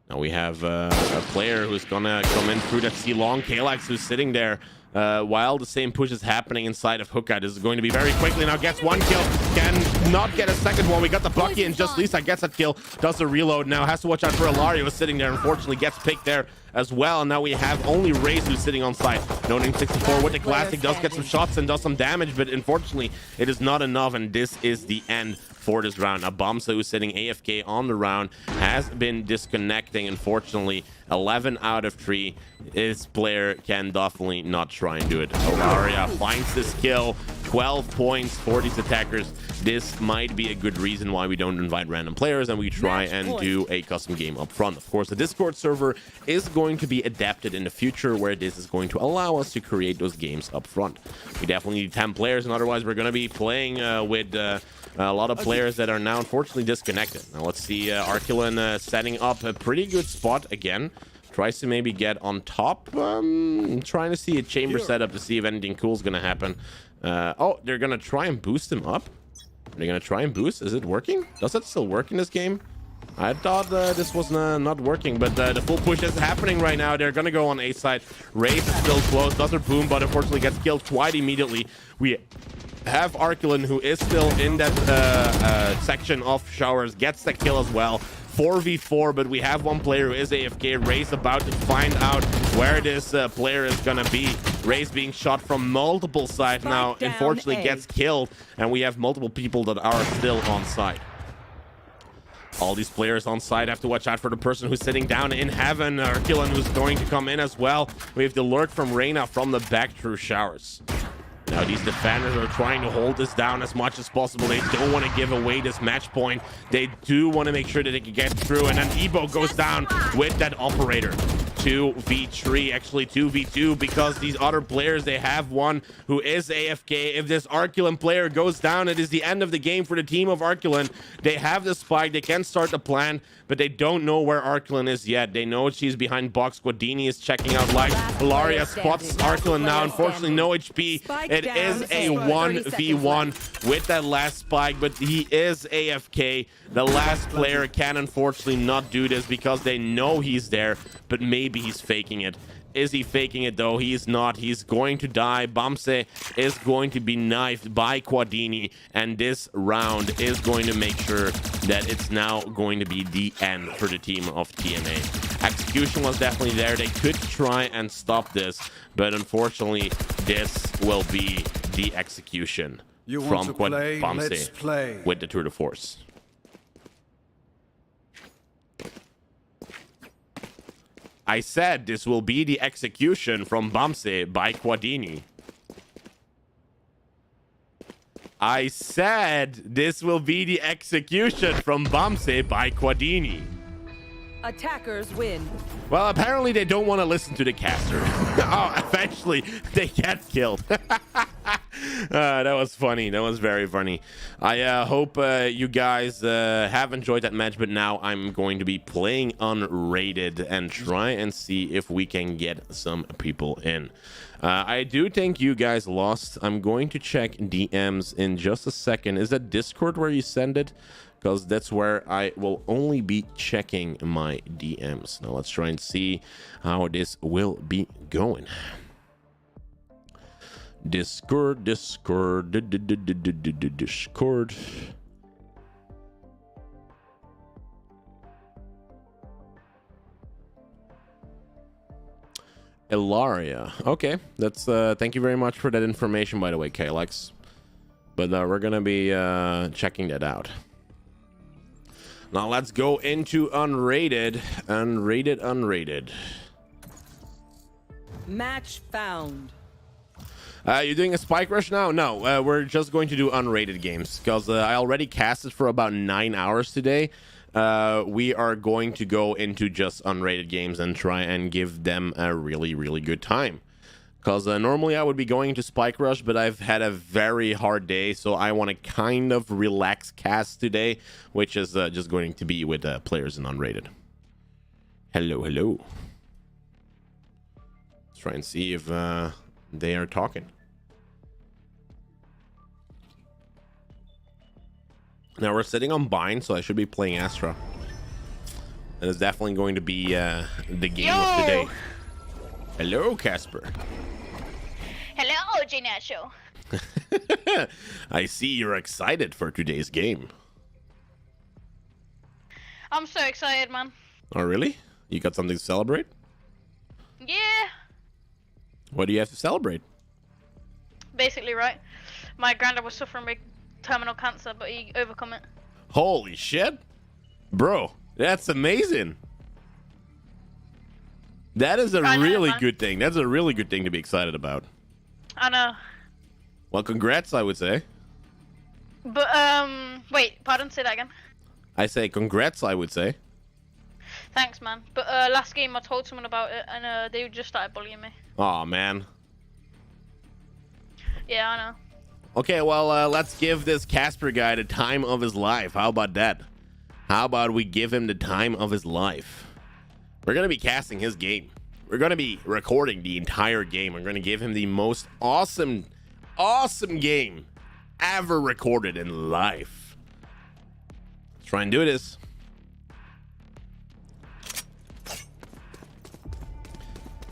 Now, we have a player who's going to come in through that C-long. Kalex, who's sitting there. While the same push is happening inside of Hookah. This is going to be very quickly. Now gets one kill. Can not get a second one. We got the Bucky and just Lisa gets that kill. Does the reload now. Has to watch out for Ilaria, who's sitting there. Unfortunately gets picked there as well. And now we have only Raze who's sitting on site. No Name 64 with the classic does get some shots and does some damage, but unfortunately it is not enough, and this is the end for this round. Now Bamsa, who's sitting AFK on the round, has been disconnecting. Unfortunately, 11 out of 3. This player can definitely not try and do it. Ilaria finds this kill. 12 points for these attackers. This might be a good reason why we don't invite random players and we try and do a custom game up front. Of course, the Discord server is going to be adapted in the future, where this is going to allow us to create those games up front. We definitely need 10 players, and otherwise we're going to be playing with a lot of players that are now unfortunately disconnected. Now let's see Arculin setting up a pretty good spot again. Tries to maybe get on top. Trying to see a chamber setup to see if anything cool is going to happen. Oh, they're going to try and boost him up. They're going to try and boost. Is it working? Does that still work in this game? I thought this was not working, but the full push is happening right now. They're going to go on A side. Raze is still close. Does her boom, but unfortunately gets killed quite immediately. We have Arculin, who is still in that section of showers, gets the kill as well. 4v4, but we have one player who is AFK. Raze about to find out where this player is gonna be. Raze being shot from multiple sides now, unfortunately gets killed, and we have multiple people that are still on site. All these players on site have to watch out for the person who's sitting down in heaven. Arculin, who's going to come in as well. We have the lurk from Reyna from the back through showers. Now these defenders are trying to hold this down as much as possible. They don't want to give away this match point. They do want to make sure that they can get through. And then Ebo goes down with that operator. 2v3, actually 2v2, because these other players, they have one who is AFK. If this Arculin player goes down, it is the end of the game for the team of Arculin. They have the spike, they can start the plan, but they don't know where Arculin is yet. They know she's behind box. Guadini is checking out light. Ilaria spots Arculin now. Unfortunately, no HP. It is a 1v1 with that last spike, but he is AFK. The last player can unfortunately not do this because they know he's there, but maybe he's faking it. Is he faking it though? He is not. He's going to die. Bamse is going to be knifed by Guadini, and this round is going to make sure that it's now going to be the end for the team of TMA. Execution was definitely there. They could try and stop this, but unfortunately, this will be the execution from Bamse with the tour de force. I said this will be the execution from Bamse by Guadini. I said this will be the execution from Bamse by Guadini. Attackers win. Well, apparently they don't want to listen to the caster. Oh, eventually they get killed. That was funny. That was very funny. I hope you guys have enjoyed that match, but now I'm going to be playing unrated and try and see if we can get some people in. I do think you guys lost. I'm going to check DMs in just a second. Is that Discord where you send it? Because that's where I will only be checking my DMs. Now let's try and see how this will be going. Discord. Ilaria. Okay, that's thank you very much for that information, by the way, Kalex. But we're gonna be checking that out. Now let's go into unrated. Unrated. Match found. You're doing a spike rush now? No, we're just going to do unrated games because I already casted for about 9 hours today. We are going to go into just unrated games and try and give them a really good time. Because normally I would be going to spike rush, but I've had a very hard day, so I want to kind of relax cast today, which is just going to be with players in unrated. Hello. Let's try and see if they are talking. Now we're sitting on bind, so I should be playing Astra. That is definitely going to be the game of today. Hello, Casper. Hello, JNacho. I see you're excited for today's game. I'm so excited, man. Oh, really? You got something to celebrate? Yeah, What do you have to celebrate? basically right. My granddad was suffering with terminal cancer, but he overcome it. Holy shit. Bro, that's amazing. That is a I know, really man. good thing. That's a really good thing to be excited about. I know. Well, congrats, I would say. But wait, pardon, say that again. I say congrats, I would say. Thanks, man. But last game I told someone about it, and they just started bullying me. Aw, man. Yeah, I know. Okay, well, let's give this Casper guy the time of his life. How about that? How about we give him the time of his life? We're going to be casting his game. We're going to be recording the entire game. We're going to give him the most awesome game ever recorded in life. Let's try and do this.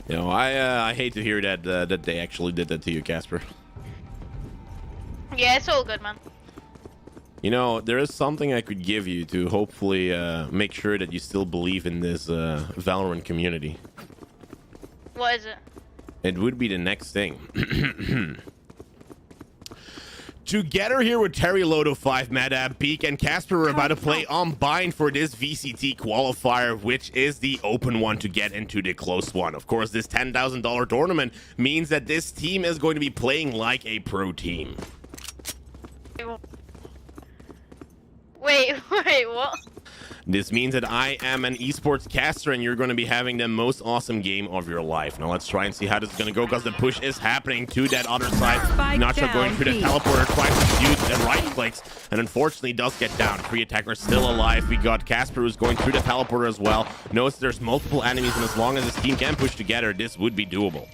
You know, I hate to hear that that they actually did that to you, Casper. Yeah, it's all good, man. You know, there is something I could give you to hopefully make sure that you still believe in this Valorant community. What is it? It would be the next thing. Together here with Terry Lodo 5, Madab, Peak, and Casper, we're about to play Unbind for this VCT qualifier, which is the open one to get into the close one. Of course, this $10,000 tournament means that this team is going to be playing like a pro team. Wait, what? This means that I am an esports caster and you're going to be having the most awesome game of your life. Now let's try and see how this is going to go, because the push is happening to that other side. Nacho going through the teleporter, tries to use the right clicks, and unfortunately does get down. 3 attackers still alive. We got Casper who's going through the teleporter as well. Notice there's multiple enemies, and as long as this team can push together, this would be doable.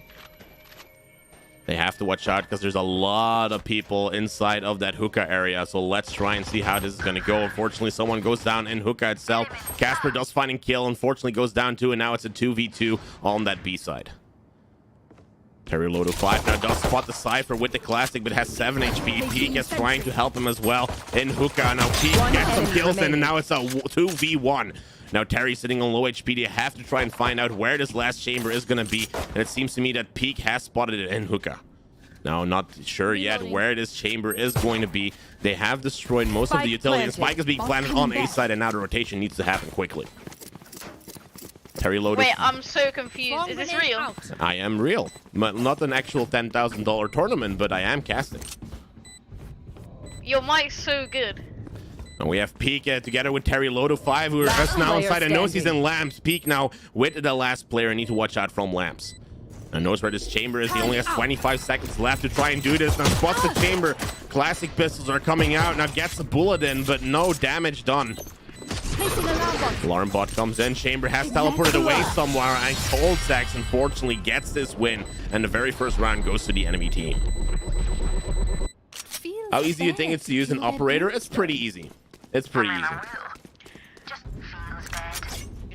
They have to watch out because there's a lot of people inside of that hookah area. So let's try and see how this is going to go. Unfortunately, someone goes down in hookah itself. Casper does find and kill. Unfortunately, goes down too. And now it's a 2v2 on that B side. Terry Lodo 5 now does spot the Cypher with the classic, but has 7 HP. Peak is trying to help him as well in hookah. Now Peak gets some kills in, and now it's a 2v1. Now Terry's sitting on low HP. They have to try and find out where this last chamber is going to be. And it seems to me that Peak has spotted it in hookah. Now, not sure yet where this chamber is going to be. They have destroyed most of the utility. And Spike is being planted on A side, and now the rotation needs to happen quickly. Terry Lodo. Wait, I'm so confused. Is this real? I am real. But not an actual $10,000 tournament, but I am casting. Your mic's so good. And we have Peak together with Terry Lodo 5, who are just now inside. And knows he's in Lamps. Peak now with the last player. Need to watch out from Lamps. And knows where this chamber is. He only has 25 seconds left to try and do this. Now spots the chamber. Classic pistols are coming out. Now gets a bullet in, but no damage done. Alarm bot comes in. Chamber has teleported away somewhere. And Cold Sax unfortunately gets this win. And the very first round goes to the enemy team. How easy do you think it's to use an operator? It's pretty easy. It's pretty easy.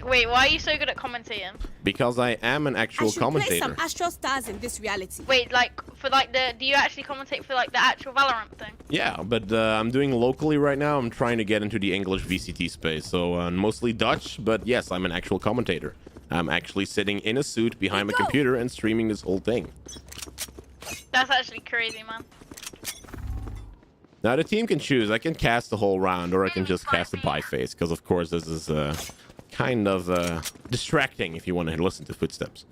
Wait, why are you so good at commentating? Because I am an actual commentator. Play some Astral Stars in this reality. Wait, like for like do you actually commentate for like the actual Valorant thing? Yeah, but I'm doing locally right now. I'm trying to get into the English VCT space, so mostly Dutch. But yes, I'm an actual commentator. I'm actually sitting in a suit behind my computer and streaming this whole thing. That's actually crazy, man. Now the team can choose. I can cast the whole round, or I can just cast a buy phase, because of course this is kind of distracting if you want to listen to footsteps.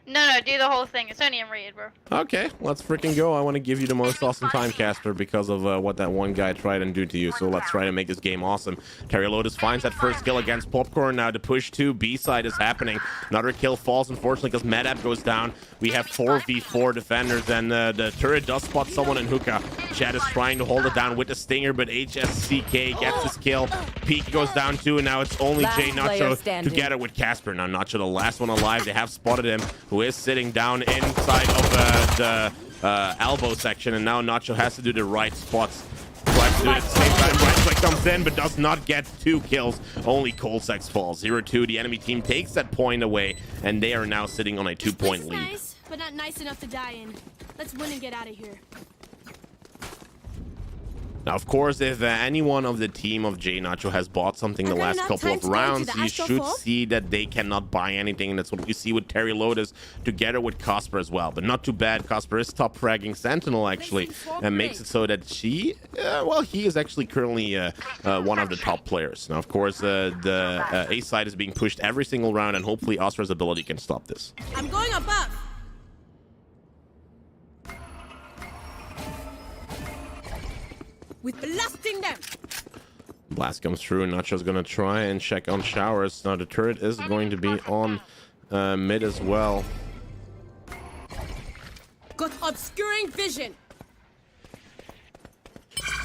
No, do the whole thing. It's only unrated, bro. Okay, let's freaking go. I want to give you the most awesome time, Casper, because of what that one guy tried and do to you. So let's try to make this game awesome. Terry Lotus finds that first kill against Popcorn. Now the push to B side is happening. Another kill falls, unfortunately, because Medap goes down. We have 4v4 defenders, and the turret does spot someone in hookah. Chad is trying to hold it down with the stinger, but HSCK gets his kill. Peak goes down too, and now it's only JNacho together with Casper. Now Nacho, the last one alive. They have spotted him, who is sitting down inside of the elbow section, and now Nacho has to do the right spots. Tries to do it at the same time. Right click comes in, but does not get 2 kills. Only Colsex falls. 0-2. The enemy team takes that point away, and they are now sitting on a 2-point lead. Nice, but not nice enough to die in. Let's win and get out of here. Now, of course, if anyone of the team of JNacho has bought something the last couple of rounds, you should see that they cannot buy anything. And that's what we see with Terry Lotus together with Casper as well. But not too bad. Casper is top fragging Sentinel, actually, and makes it so that he is actually currently one of the top players. Now, of course, the A side is being pushed every single round, and hopefully Astra's ability can stop this. I'm going above. With blasting them. Blast comes through, and Nacho's gonna try and check on showers. Now the turret is going to be on mid as well. Got obscuring vision.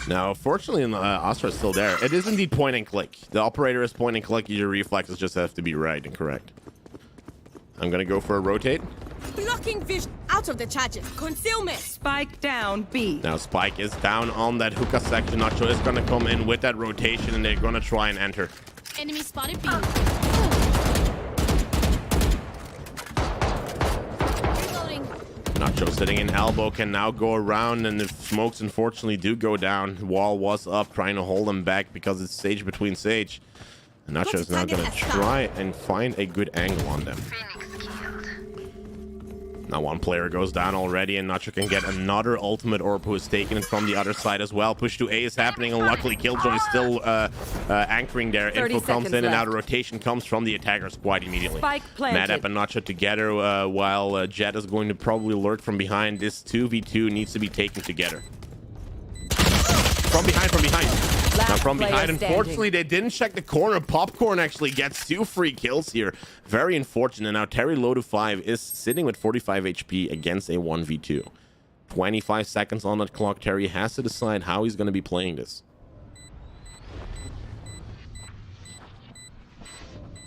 Now, fortunately, Astra is still there. It is indeed point and click. The operator is point and click. Your reflexes just have to be right and correct. I'm gonna go for a rotate. Blocking vision. Out of the charges. Concealment. Spike down B. Now Spike is down on that hookah section. Nacho is gonna come in with that rotation, and they're gonna try and enter. Enemy spotted B. Reloading. Nacho sitting in elbow can now go around, and the smokes unfortunately do go down. Wall was up, trying to hold them back because it's Sage between Sage. And Nacho is now gonna try and find a good angle on them. Now one player goes down already, and Nacho can get another ultimate orb who is taking it from the other side as well. Push to A is happening, and luckily Killjoy is still anchoring there. Info comes in, and now the rotation comes from the attackers quite immediately. Spike planted. Madap and Nacho together, while Jet is going to probably lurk from behind. This 2v2 needs to be taken together. From behind, from behind. Now from behind, unfortunately, they didn't check the corner. Popcorn actually gets 2 free kills here. Very unfortunate. Now Terry low to 5 is sitting with 45 HP against a 1v2. 25 seconds on that clock. Terry has to decide how he's going to be playing this.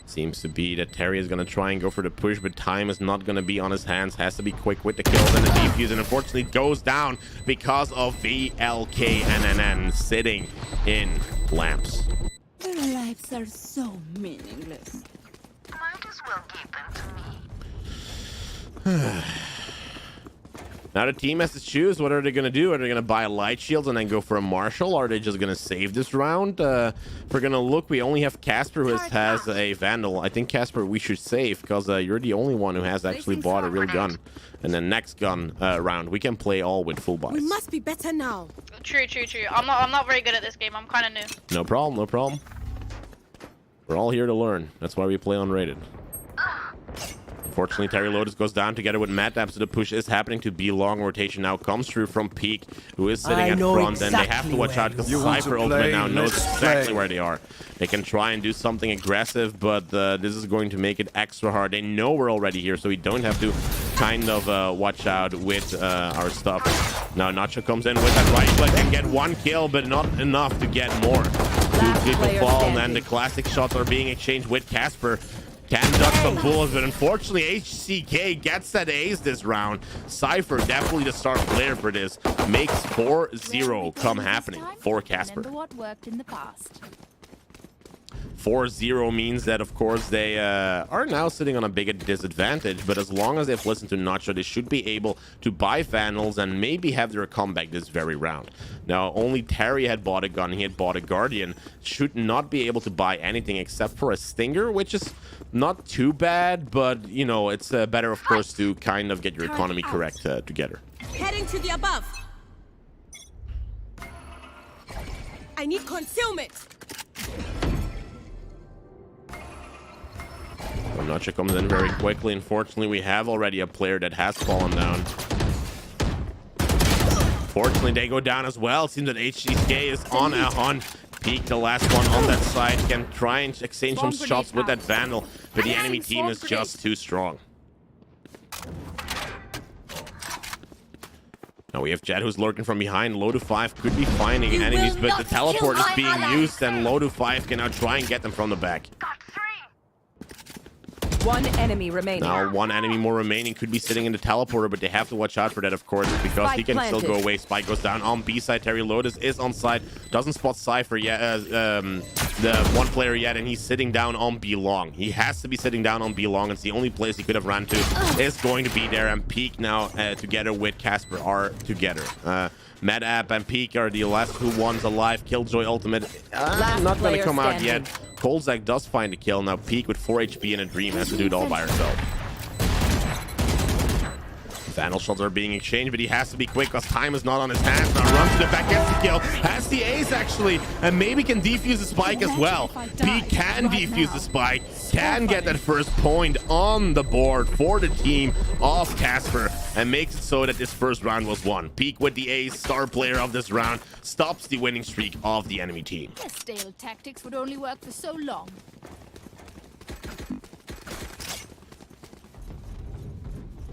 Seems to be that Terry is going to try and go for the push, but time is not going to be on his hands. Has to be quick with the kills and the defuse, and unfortunately goes down because of VLKNNN sitting in lamps. Their lives are so meaningless. Might as well give them to me. Now the team has to choose. What are they going to do? Are they going to buy light shields and then go for a Marshall? Or are they just going to save this round? If we're going to look, we only have Casper who has a Vandal. I think, Casper, we should save because you're the only one who has actually bought a real gun. And then next gun round, we can play all with full buys. We must be better now. True. I'm not very good at this game. I'm kind of new. No problem, no problem. We're all here to learn. That's why we play unrated. Unfortunately, Terry Lotus goes down together with Matt Dab, so the push is happening to B. Long rotation now comes through from Peak, who is sitting at front, and they have to watch out because Cypher Ultimate now knows exactly where they are. They can try and do something aggressive, but this is going to make it extra hard. They know we're already here, so we don't have to kind of watch out with our stuff. Now Nacho comes in with that right click and get 1 kill, but not enough to get more. 2 people fall, and then the classic shots are being exchanged with Casper. Can duck some bullets, but unfortunately HCK gets that ace this round. Cypher, definitely the star player for this, makes 4-0 come happening for Casper. Remember what worked in the past. 4-0 means that, of course, they are now sitting on a bigger disadvantage, but as long as they've listened to Nacho, they should be able to buy Vandals and maybe have their comeback this very round. Now, only Terry had bought a gun, he had bought a Guardian, should not be able to buy anything except for a Stinger, which is not too bad, but, you know, it's better, of course, to kind of get your economy correct together. Heading to the above. I need concealment. Nacho comes in very quickly. Unfortunately, we have already a player that has fallen down. Fortunately, they go down as well. It seems that HCK is on a hunt. Peak, the last one on that side, can try and exchange some shots with that Vandal, but the enemy team is just too strong. Now we have Jet who's lurking from behind. Low to 5 could be finding enemies, but the teleport is being used, and Low to 5 can now try and get them from the back. 1 enemy remaining. Now 1 enemy more remaining, could be sitting in the teleporter, but they have to watch out for that, of course, because he can still go away. Spike goes down on B side. Terry Lotus is on side, doesn't spot Cypher yet. the one player yet, and he's sitting down on B long. He has to be sitting down on B long. It's the only place he could have run to is going to be there. And Peak now together with Casper are together. MedApp and Peak are the last two ones alive. Killjoy ultimate not going to come out yet. Kolzak does find a kill. Now Peak with 4 HP and a Dream has to do it all by herself. Vandal shots are being exchanged, but he has to be quick because time is not on his hands. Now runs to the back, gets the kill, has the ace actually, and maybe can defuse the spike as well. Peak can defuse the spike, can get that first point on the board for the team of Casper, and makes it so that this first round was won. Peak with the ace, star player of this round, stops the winning streak of the enemy team. Their stale tactics would only work for so long.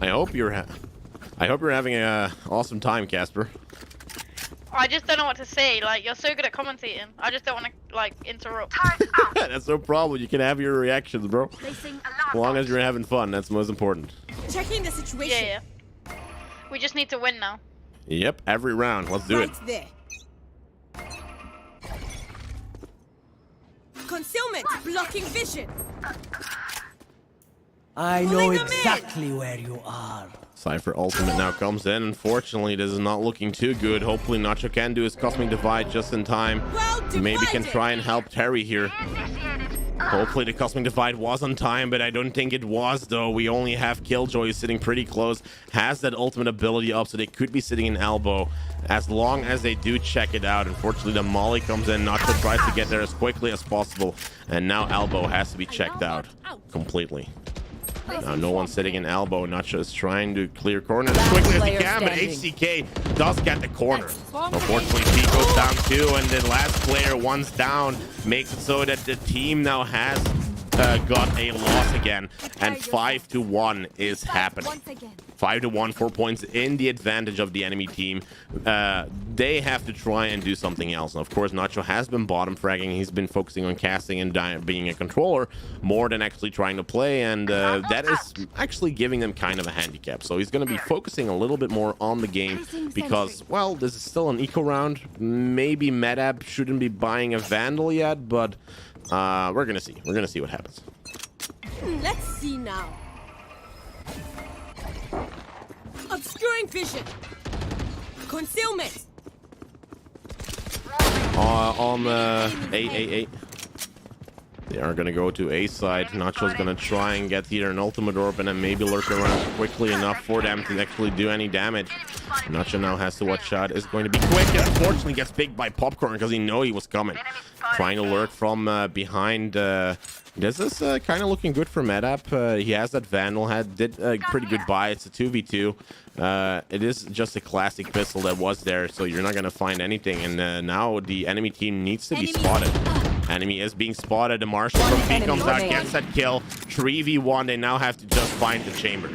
I hope you're having a awesome time, Casper. I just don't know what to say. Like, you're so good at commentating. I just don't want to, like, interrupt. That's no problem. You can have your reactions, bro. As long as you're having fun, that's most important. Checking the situation. Yeah. We just need to win now. Yep, every round. Let's do it. There. Concealment, blocking vision. I know exactly where you are. Cypher ultimate now comes in. Unfortunately, this is not looking too good. Hopefully, Nacho can do his Cosmic Divide just in time. Maybe can try and help Terry here. Hopefully, the Cosmic Divide was on time, but I don't think it was, though. We only have Killjoy sitting pretty close. Has that ultimate ability up, so they could be sitting in elbow. As long as they do check it out. Unfortunately, the Molly comes in. Nacho tries to get there as quickly as possible. And now elbow has to be checked out completely. Now no one's sitting in elbow. Nacho is trying to clear corners as quickly as he can, but HCK does get the corner. Unfortunately, P goes down too, and the last player, once down, makes it so that the team now has got a loss again, and 5-1 is happening. 5-1, 4 points in the advantage of the enemy team. They have to try and do something else. And of course, Nacho has been bottom fragging. He's been focusing on casting and being a controller more than actually trying to play, and that is actually giving them kind of a handicap. So he's going to be focusing a little bit more on the game because, well, this is still an eco round. Maybe MedApp shouldn't be buying a Vandal yet, but we're gonna see. We're gonna see what happens. Let's see now. Obscuring vision. Concealment. On 8. They are gonna go to A side. Nacho's gonna try and get here an ultimate orb and then maybe lurk around quickly enough for them to actually do any damage. Nacho now has to watch out. Is going to be quick, and unfortunately gets picked by Popcorn because he knew he was coming. Trying to lurk from behind. This is kind of looking good for MedApp. He has that Vandal. Did a pretty good buy. It's a 2v2. It is just a classic pistol that was there, so you're not going to find anything. And now the enemy team needs to be spotted. Enemy is being spotted. The Marshal from B comes out, gets that kill. 3v1. They now have to just find the chamber.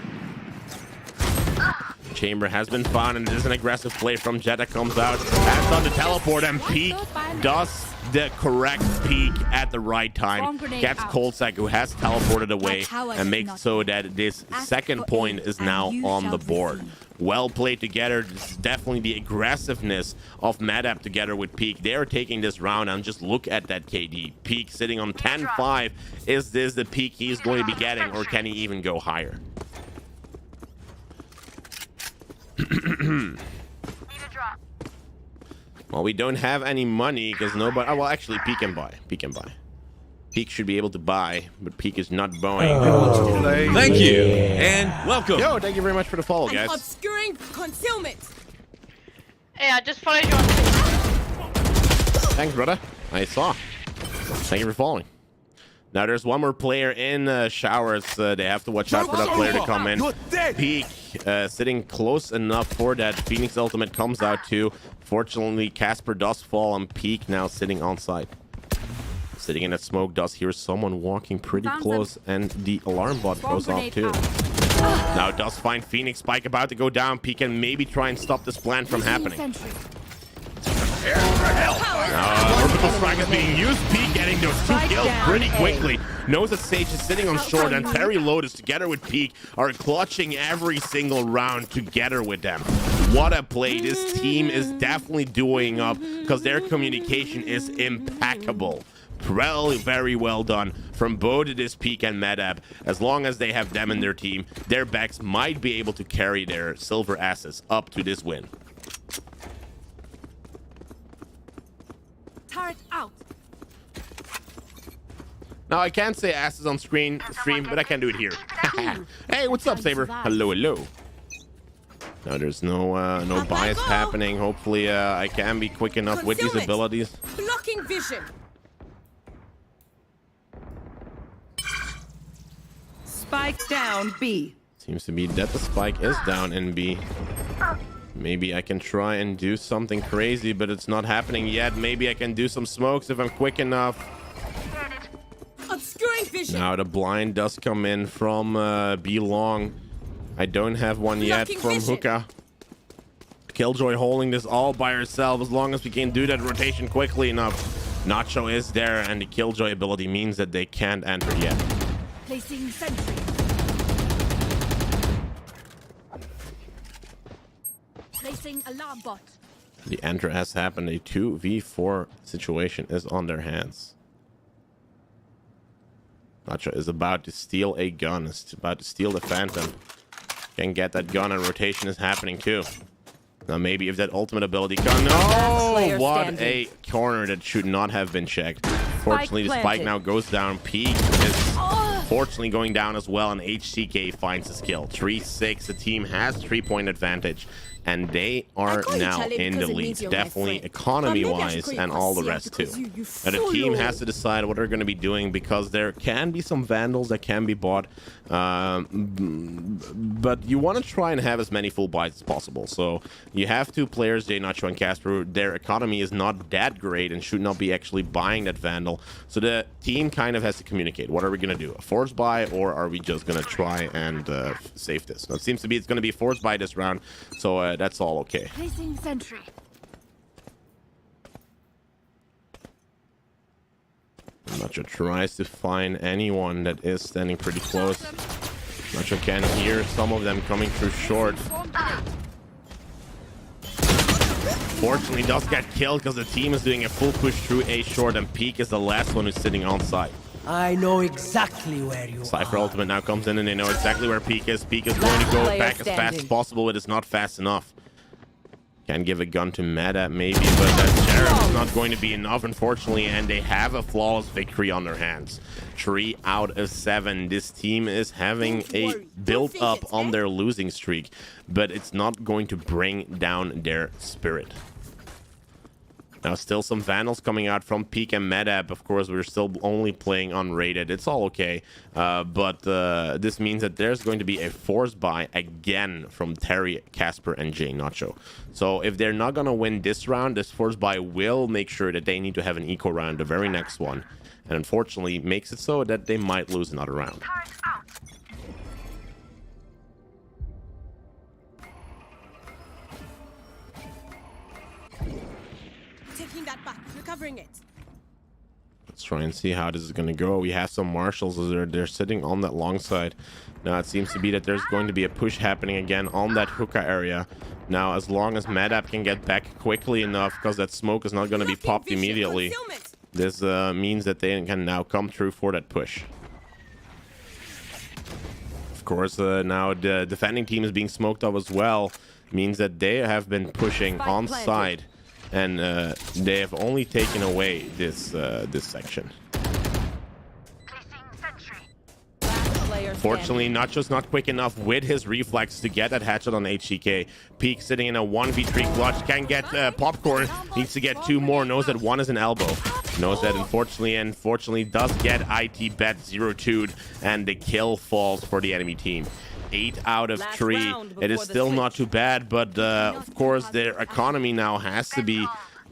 Chamber has been found, and there's an aggressive play from Jet that comes out. Has done the teleport, and Peak does the correct peek at the right time. Gets Kolzak, who has teleported away, and makes it so that this second point is now on the board. Well played together. This is definitely the aggressiveness of MedApp together with Peak. They're taking this round, and just look at that KD. Peak sitting on 10-5. Is this the peak he's going to be getting, or can he even go higher? Well, we don't have any money because nobody. Oh, well, actually, Peak can buy. Peak can buy. Peak should be able to buy, but Peak is not buying. Thank you and welcome. Yo, thank you very much for the follow, guys. Obscuring concealment. Hey, I just followed you on. Thanks, brother. I saw. Thank you for following. Now there's one more player in showers. They have to watch out for that player to come in. Peak sitting close enough for that. Phoenix ultimate comes out too. Fortunately, Casper does fall on Peak, now sitting on site. Sitting in that smoke, does hear someone walking pretty close, and the alarm bot goes off too. Now does find Phoenix Spike about to go down. Peak can maybe try and stop this plan from happening. Orbital strike is being used. Peak getting those 2 kills pretty quickly. Knows that Sage is sitting on short, and Terry Lotus together with Peak are clutching every single round together with them. What a play. This team is definitely doing up because their communication is impeccable. Very well done from both this Peak and Medap. As long as they have them in their team, their backs might be able to carry their silver asses up to this win. Turret out. Now, I can't say asses on stream, but I can do it here. Hey, what's up, Saber? Hello, hello. No, there's no bias happening. Hopefully, I can be quick enough with these abilities. Blocking vision. Spike down B. Seems to be that the spike is down in B. Maybe I can try and do something crazy, but it's not happening yet. Maybe I can do some smokes if I'm quick enough. Obscuring vision. Now the blind does come in from B long. I don't have one yet from Hookah. Killjoy holding this all by herself. As long as we can do that rotation quickly enough. Nacho is there, and the Killjoy ability means that they can't enter yet. Placing sentry. Placing alarm bot. The enter has happened. A 2v4 situation is on their hands. Nacho is about to steal a gun. Is about to steal the Phantom. Can get that gun, and rotation is happening too. Now maybe if that ultimate ability comes. No! What a corner that should not have been checked. Fortunately, the spike now goes down. Peak is fortunately going down as well, and HCK finds his kill. 3-6. The team has 3-point advantage, and they are now in the lead. Definitely economy-wise and all the rest too. And the team has to decide what they're going to be doing, because there can be some Vandals that can be bought. But you want to try and have as many full buys as possible. So you have two players, JNacho and Casper. Their economy is not that great and should not be actually buying that Vandal. So the team kind of has to communicate. What are we going to do? A force buy, or are we just going to try and save this? Now, it seems to be it's going to be a force buy this round. So that's all okay. Placing sentry. Nacho tries to find anyone that is standing pretty close. Nacho can hear some of them coming through short. Fortunately, does get killed because the team is doing a full push through A short, and Peak is the last one who's sitting on site. I know exactly where you Cypher are. ultimate now comes in, and they know exactly where Peak is. Peak is going to go back as fast as possible, but it's not fast enough. Can give a gun to Medap maybe, but that Sheriff is not going to be enough, unfortunately, and they have a flawless victory on their hands. 3 out of 7. This team is having a build-up on their losing streak, but it's not going to bring down their spirit. Now, still some Vandals coming out from Peak and Medap. Of course, we're still only playing unrated. It's all okay. But this means that there's going to be a force buy again from Terry, Casper, and JNacho. So if they're not going to win this round, this force buy will make sure that they need to have an eco round, the very next one. And unfortunately, makes it so that they might lose another round. Taking that back, recovering it. Let's try and see how this is going to go. We have some marshals as they're sitting on that long side. Now it seems to be that there's going to be a push happening again on that hookah area. Now, as long as Medap can get back quickly enough, because that smoke is not going to be popped immediately, this means that they can now come through for that push. Of course, now the defending team is being smoked up as well. Means that they have been pushing on side. And they have only taken away this this section. Fortunately, Nacho's not quick enough with his reflex to get that headshot on HCK. Peak sitting in a 1v3 clutch. Can get popcorn. Needs to get 2 more. Knows that 1 is an elbow. Knows that unfortunately does get IT bet 0-2'd. And the kill falls for the enemy team. 8 out of 3. It is still not too bad, but of course their economy now has to be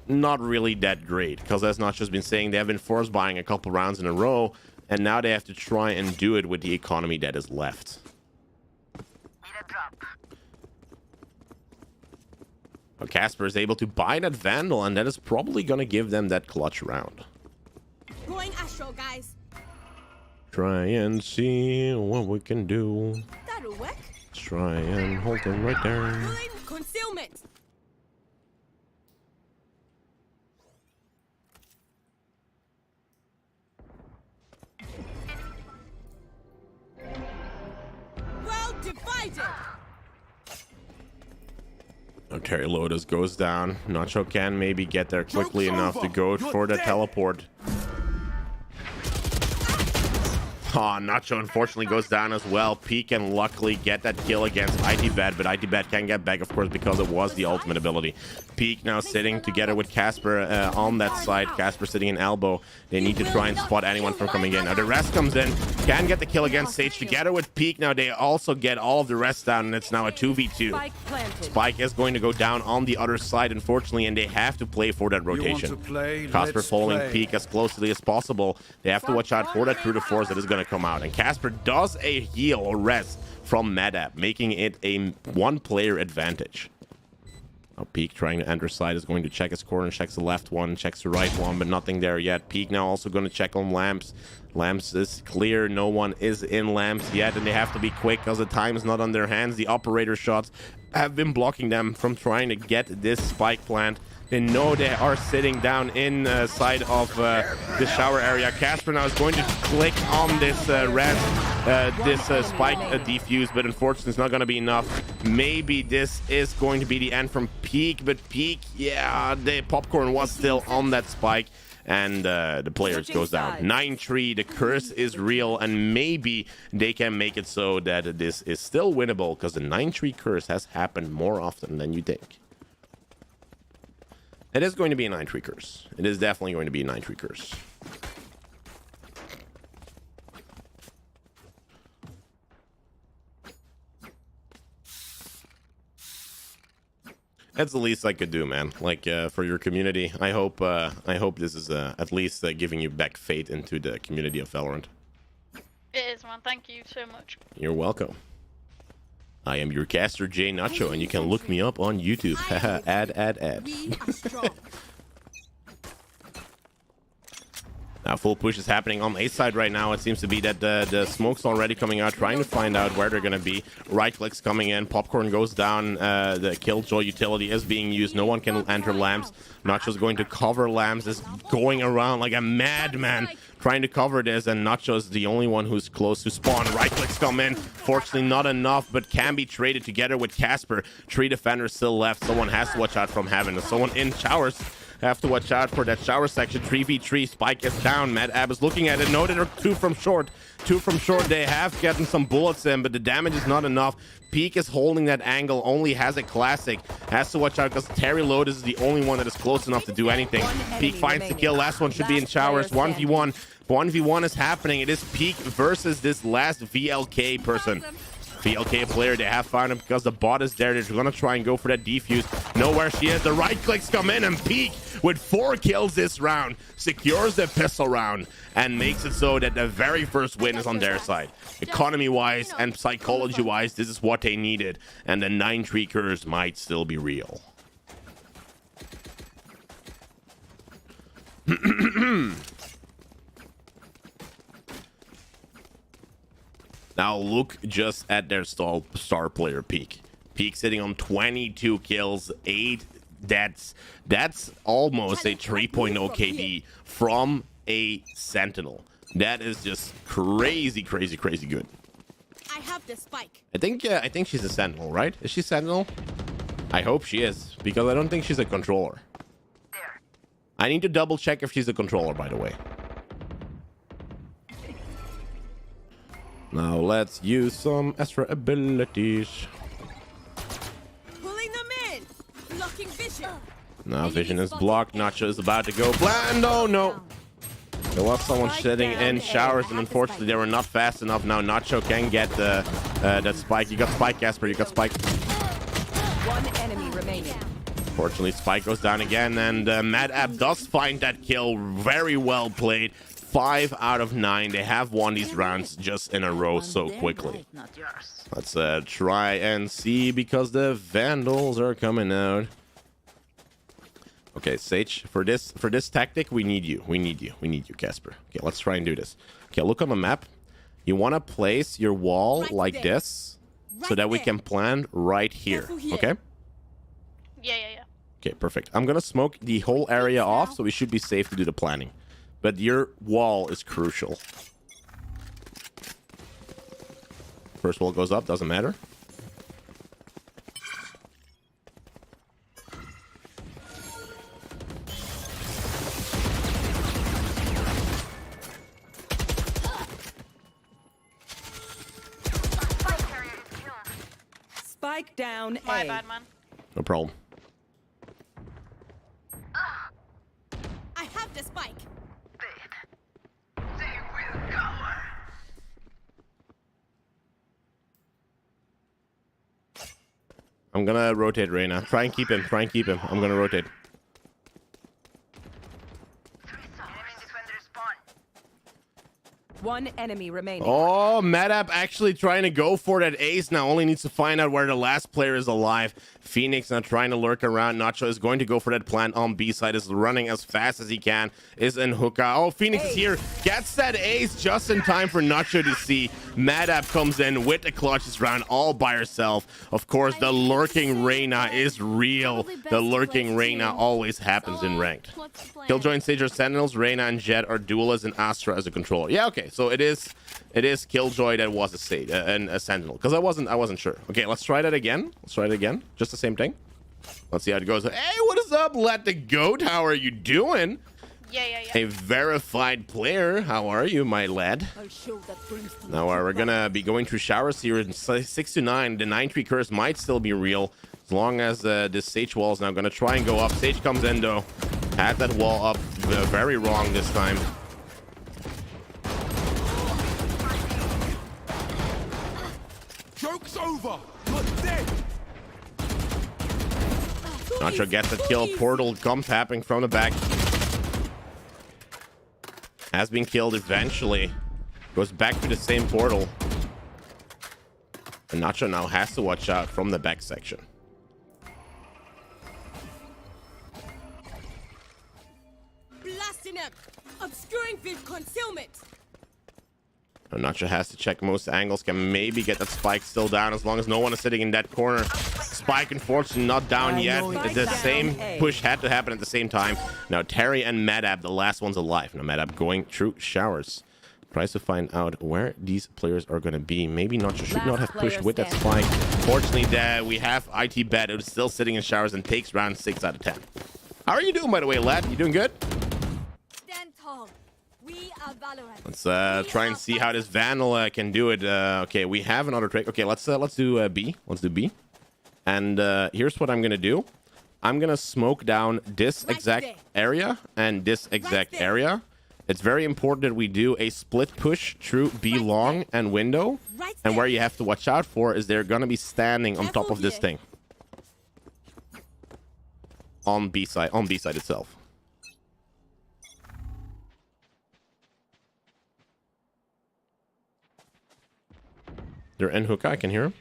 not really that great, because as Nacho's been saying, they have been force buying a couple rounds in a row, and now they have to try and do it with the economy that is left. But Casper is able to buy that Vandal, and that is probably going to give them that clutch round. Going Astro, guys. Try and see what we can do. That'll work. Try and hold them right there. Pulling concealment. Oh, Terry Lotus goes down. Nacho can maybe get there quickly enough to go for the teleport. Oh, Nacho unfortunately goes down as well. Peek can luckily get that kill against ITBet, but ITBet can get back, of course, because it was the ultimate ability. Peek now sitting together with Casper on that side. Casper sitting in elbow. They need to try and spot anyone from coming in. Now the rest comes in, can get the kill against Sage together with Peek. Now they also get all of the rest down, and it's now a 2v2. Spike is going to go down on the other side, unfortunately, and they have to play for that rotation. Casper following Peek as closely as possible. They have to watch out for that through the force that is going to come out, and Casper does a heal or rest from Madap, making it a one-player advantage. Now Peek trying to enter side is going to check his corner, checks the left one, checks the right one, but nothing there yet. Peek now also going to check on Lamps. Lamps is clear, no one is in Lamps yet, and they have to be quick because the time is not on their hands. The operator shots have been blocking them from trying to get this spike plant. They know they are sitting down inside of the shower area. Casper now is going to click on this spike defuse, but unfortunately it's not going to be enough. Maybe this is going to be the end from Peek, but Peek, yeah, the popcorn was still on that spike, and the players goes down. 9-3, the curse is real, and maybe they can make it so that this is still winnable, because the 9-3 curse has happened more often than you think. It is going to be a 9-3 curse. It is definitely going to be a 9-3 curse. That's the least I could do, man. Like, for your community, I hope this is at least giving you back faith into the community of Valorant. It is, man. Thank you so much. You're welcome. I am your caster, JNacho, and you can look me up on YouTube. Ad. Now full push is happening on A side right now. It seems to be that the smoke's already coming out, trying to find out where they're going to be. Right clicks coming in. Popcorn goes down. The Killjoy utility is being used. No one can enter Lamps. Nacho's going to cover Lamps. Is going around like a madman, trying to cover this, and Nacho's the only one who's close to spawn. Right clicks come in. Fortunately, not enough, but can be traded together with Casper. 3 defenders still left. Someone has to watch out from heaven. Someone in showers. Have to watch out for that shower section. 3v3. Spike is down. Mad Ab is looking at it. No, they're 2 from short. 2 from short. They have gotten some bullets in, but the damage is not enough. Peek is holding that angle. Only has a classic. Has to watch out because Terry Lotus is the only one that is close enough to do anything. Peek finds the kill. Last one should be in showers. 1v1. 1v1 is happening. It is Peek versus this last VLK person. VLK player, they have found him because the bot is there. They're gonna try and go for that defuse. Know where she is. The right clicks come in, and Peek with 4 kills this round secures the pistol round and makes it so that the very first win is on their side. Economy wise and psychology wise, this is what they needed, and the 9-3 curse might still be real. Now look just at their star player Peek. Peek sitting on 22 kills, 8 deaths. That's almost a 3.0 KD from a Sentinel. That is just crazy good. I have the spike. I think she's a Sentinel, right? Is she Sentinel? I hope she is, because I don't think she's a controller. I need to double check if she's a controller, by the way. Now let's use some extra abilities. Pulling them in. Blocking vision. Now vision is blocked. Nacho is about to go bland. Oh no. There was someone sitting in showers, and unfortunately they were not fast enough. Now Nacho can get that spike. You got spike, Casper. You got spike. 1 enemy remaining. Fortunately, spike goes down again, and Mad Ab does find that kill. Very well played. 5 out of 9. They have won these rounds just in a row so quickly. Let's try and see, because the Vandals are coming out. Okay, Sage, for this tactic, we need you. We need you, Casper. Okay, let's try and do this. Okay, look on the map. You want to place your wall like this, so that we can plan right here. Okay? Yeah. Okay, perfect. I'm gonna smoke the whole area off, so we should be safe to do the planning. But your wall is crucial. First wall goes up, doesn't matter. Spike down My A. bad, man. No problem. I have the spike. They will cower. I'm gonna rotate Reyna. Try and keep him. Try and keep him. I'm gonna rotate. Enemy defender spawn. One enemy remaining. Oh, Madap actually trying to go for that ace now. Only needs to find out where the last player is alive. Phoenix now trying to lurk around. Nacho is going to go for that plant on B side. Is running as fast as he can. Is in hookah. Oh, Phoenix is here. Gets that ace just in time for Nacho to see. Madap comes in with the clutches round all by herself. Of course, the lurking Reyna is real. The lurking Reyna always happens in ranked. Killjoy, Sage are Sentinels. Reyna and Jet are duelists, and Astra as a controller. Yeah, okay. So it is Killjoy that was a Sage and a Sentinel, because I wasn't sure. Okay, let's try that again. Let's try it again. Just the same thing. Let's see how it goes. Hey, what is up, Let the Goat? How are you doing? Yeah. A verified player. How are you, my lad? I'll show that brimstone. Now we're gonna be going through showers here in 6 to 9. The 9-3 curse might still be real as long as this Sage wall is now gonna try and go up. Sage comes in though. Had that wall up very wrong this time. Joke's over. You're dead. Nacho gets the kill. Portal comes tapping from the back. Has been killed eventually. Goes back to the same portal. And Nacho now has to watch out from the back section. Blasting him. Obscuring field concealment. And Nacho has to check most angles. Can maybe get that spike still down as long as no one is sitting in that corner. Spike unfortunately not down yet. The same push had to happen at the same time. Now Terry and Madab, the last one's alive. Now Madab going through showers. Tries to find out where these players are going to be. Maybe Nacho should not have pushed with that spike. Fortunately, we have IT Bet who's still sitting in showers and takes round 6 out of 10. How are you doing, by the way, lad? You doing good? Stand tall. We are Valorant. Let's try and see how this Vandal can do it. Okay, we have another trick. Okay, let's do B. Let's do B. And here's what I'm gonna do. I'm gonna smoke down this exact area and this exact area. It's very important that we do a split push through B long and window. And where you have to watch out for is they're gonna be standing on top of this thing. On B side itself. They're in hookah, I can hear him.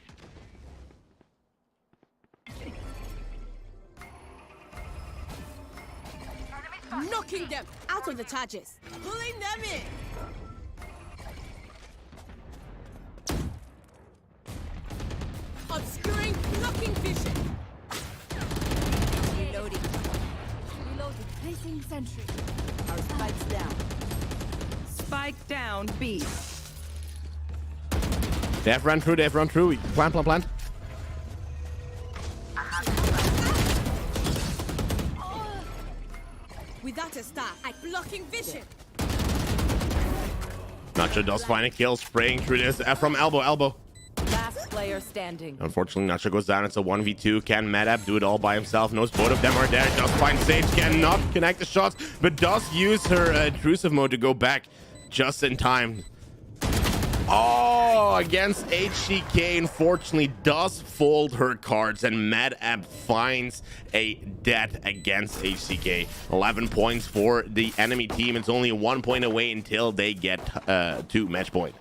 Knocking them out of the charges. Pulling them in. Obscuring, blocking vision. Reloading. Reloading. Placing sentry. Our spike's down. Spike down B. They have run through. Plant. Without a star, I'm blocking vision. Nacho does find a kill, spraying through this from elbow. Last player standing. Unfortunately, Nacho goes down. It's a 1v2. Can Madap do it all by himself? Knows both of them are there. Does find Sage. Cannot connect the shots, but does use her intrusive mode to go back just in time. Oh, against HCK, unfortunately, does fold her cards, and Madap finds a death against HCK. 11 points for the enemy team. It's only 1 point away until they get to match point.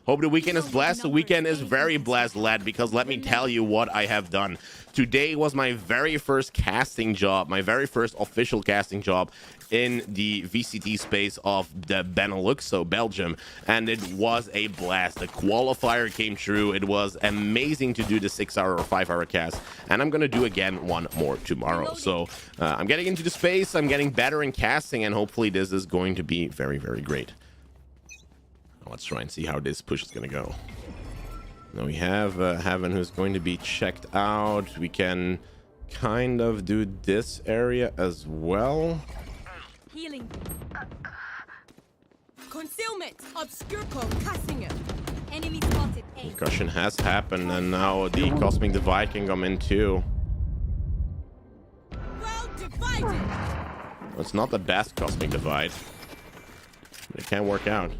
Hope the weekend is blessed. The weekend is very blessed, lad, because let me tell you what I have done. Today was my very first casting job, my very first official casting job in the VCT space of the Benelux, so Belgium, and it was a blast. The qualifier came true. It was amazing to do the 6-hour or 5-hour cast, and I'm gonna do again one more tomorrow. So I'm getting into the space, I'm getting better in casting, and hopefully this is going to be very, very great. Let's try and see how this push is gonna go. Now we have Heaven, who's going to be checked out. We can kind of do this area as well. Healing. Concealment. Obscure code. Casting it. Enemy spotted. A. Concussion has happened, and now the Cosmic Divide can come in too. Well divided. It's not the best Cosmic Divide. It can't work out.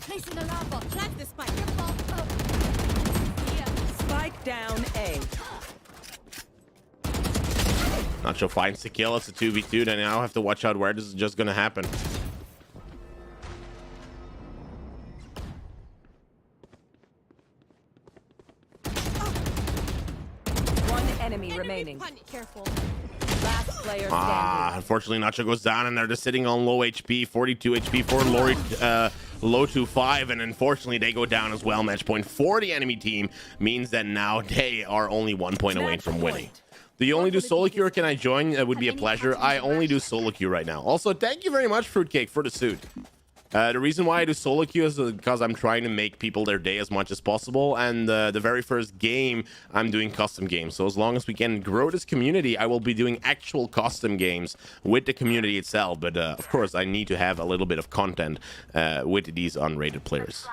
Placing alarm bot. Plant the spike. Careful. Spike down A. Nacho finds the kill. It's a 2v2. They now have to watch out where this is just gonna happen. One enemy remaining. Careful. Last player standing. Unfortunately, Nacho goes down, and they're just sitting on low HP, 42 HP for Lori, low to 5, and unfortunately, they go down as well. Match point for the enemy team means that now they are only 1 point away from winning. Do you only do solo queue, or can I join? It would be a pleasure. I only do solo queue right now. Also, thank you very much, Fruitcake, for the suit. The reason why I do solo queue is because I'm trying to make people their day as much as possible, and the very first game I'm doing custom games. So as long as we can grow this community, I will be doing actual custom games with the community itself. But of course, I need to have a little bit of content with these unrated players.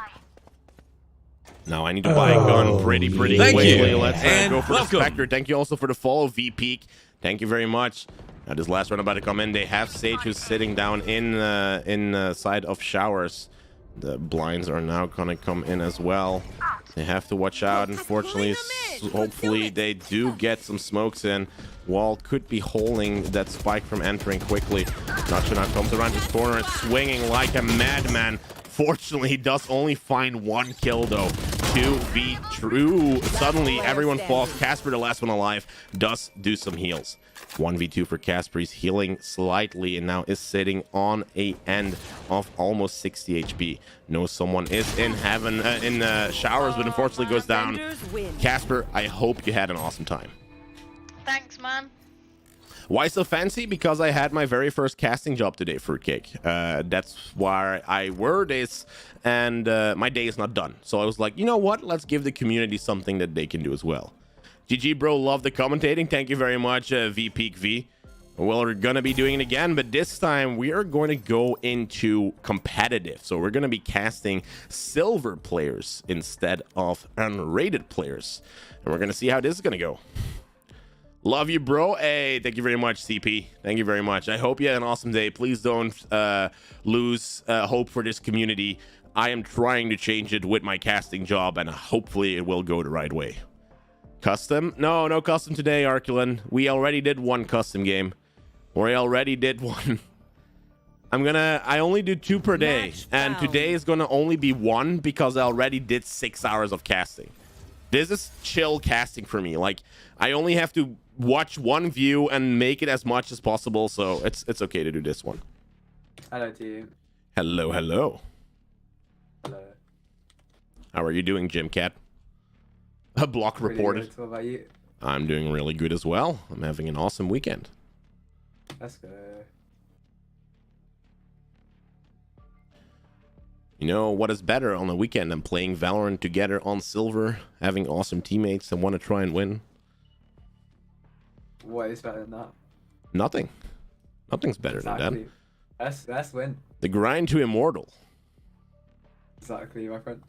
Now I need to buy a gun pretty Thank quickly. you. Let's And go for welcome. the Spectre. Thank you also for the follow, V-Peak. Thank you very much. Now this last round about to come in. They have Sage who's sitting down in side of showers. The blinds are now gonna come in as well. They have to watch out. Unfortunately, hopefully they do get some smokes in. Wall could be holding that spike from entering quickly. Nacho now comes around his corner, swinging like a madman. Fortunately, he does only find 1 kill though. 2v2. Suddenly, everyone falls. Casper, the last one alive, does do some heals. 1v2 for Casper. He's healing slightly and now is sitting on a end of almost 60 HP. Knows someone is in heaven, in showers, but unfortunately goes down. Defenders win. Casper, I hope you had an awesome time. Thanks, man. Why so fancy? Because I had my very first casting job today, Fruitcake. That's why I wear this, and my day is not done. So I was like, you know what? Let's give the community something that they can do as well. GG, bro. Love the commentating. Thank you very much, V-Peak-V. Well, we're going to be doing it again, but this time we are going to go into competitive. So we're going to be casting silver players instead of unrated players. And we're going to see how this is going to go. Love you, bro. Hey, thank you very much, CP. Thank you very much. I hope you had an awesome day. Please don't lose hope for this community. I am trying to change it with my casting job, and hopefully it will go the right way. Custom? No custom today, Arculin. We already did 1 custom game. We already did 1. I only do 2 per day, and today is gonna only be 1 because I already did 6 hours of casting. This is chill casting for me. Like, I only have to watch 1 view and make it as much as possible, so it's okay to do this one. Hello, team. Hello. Hello. How are you doing, Jim Cat? A block reported. Really good. What about you? I'm doing really good as well. I'm having an awesome weekend. Let's go. You know what is better on the weekend than playing Valorant together on silver, having awesome teammates that want to try and win? What is better than that? Nothing. Nothing's better than Exactly. Let's win. that. The grind to immortal. Exactly, my friend.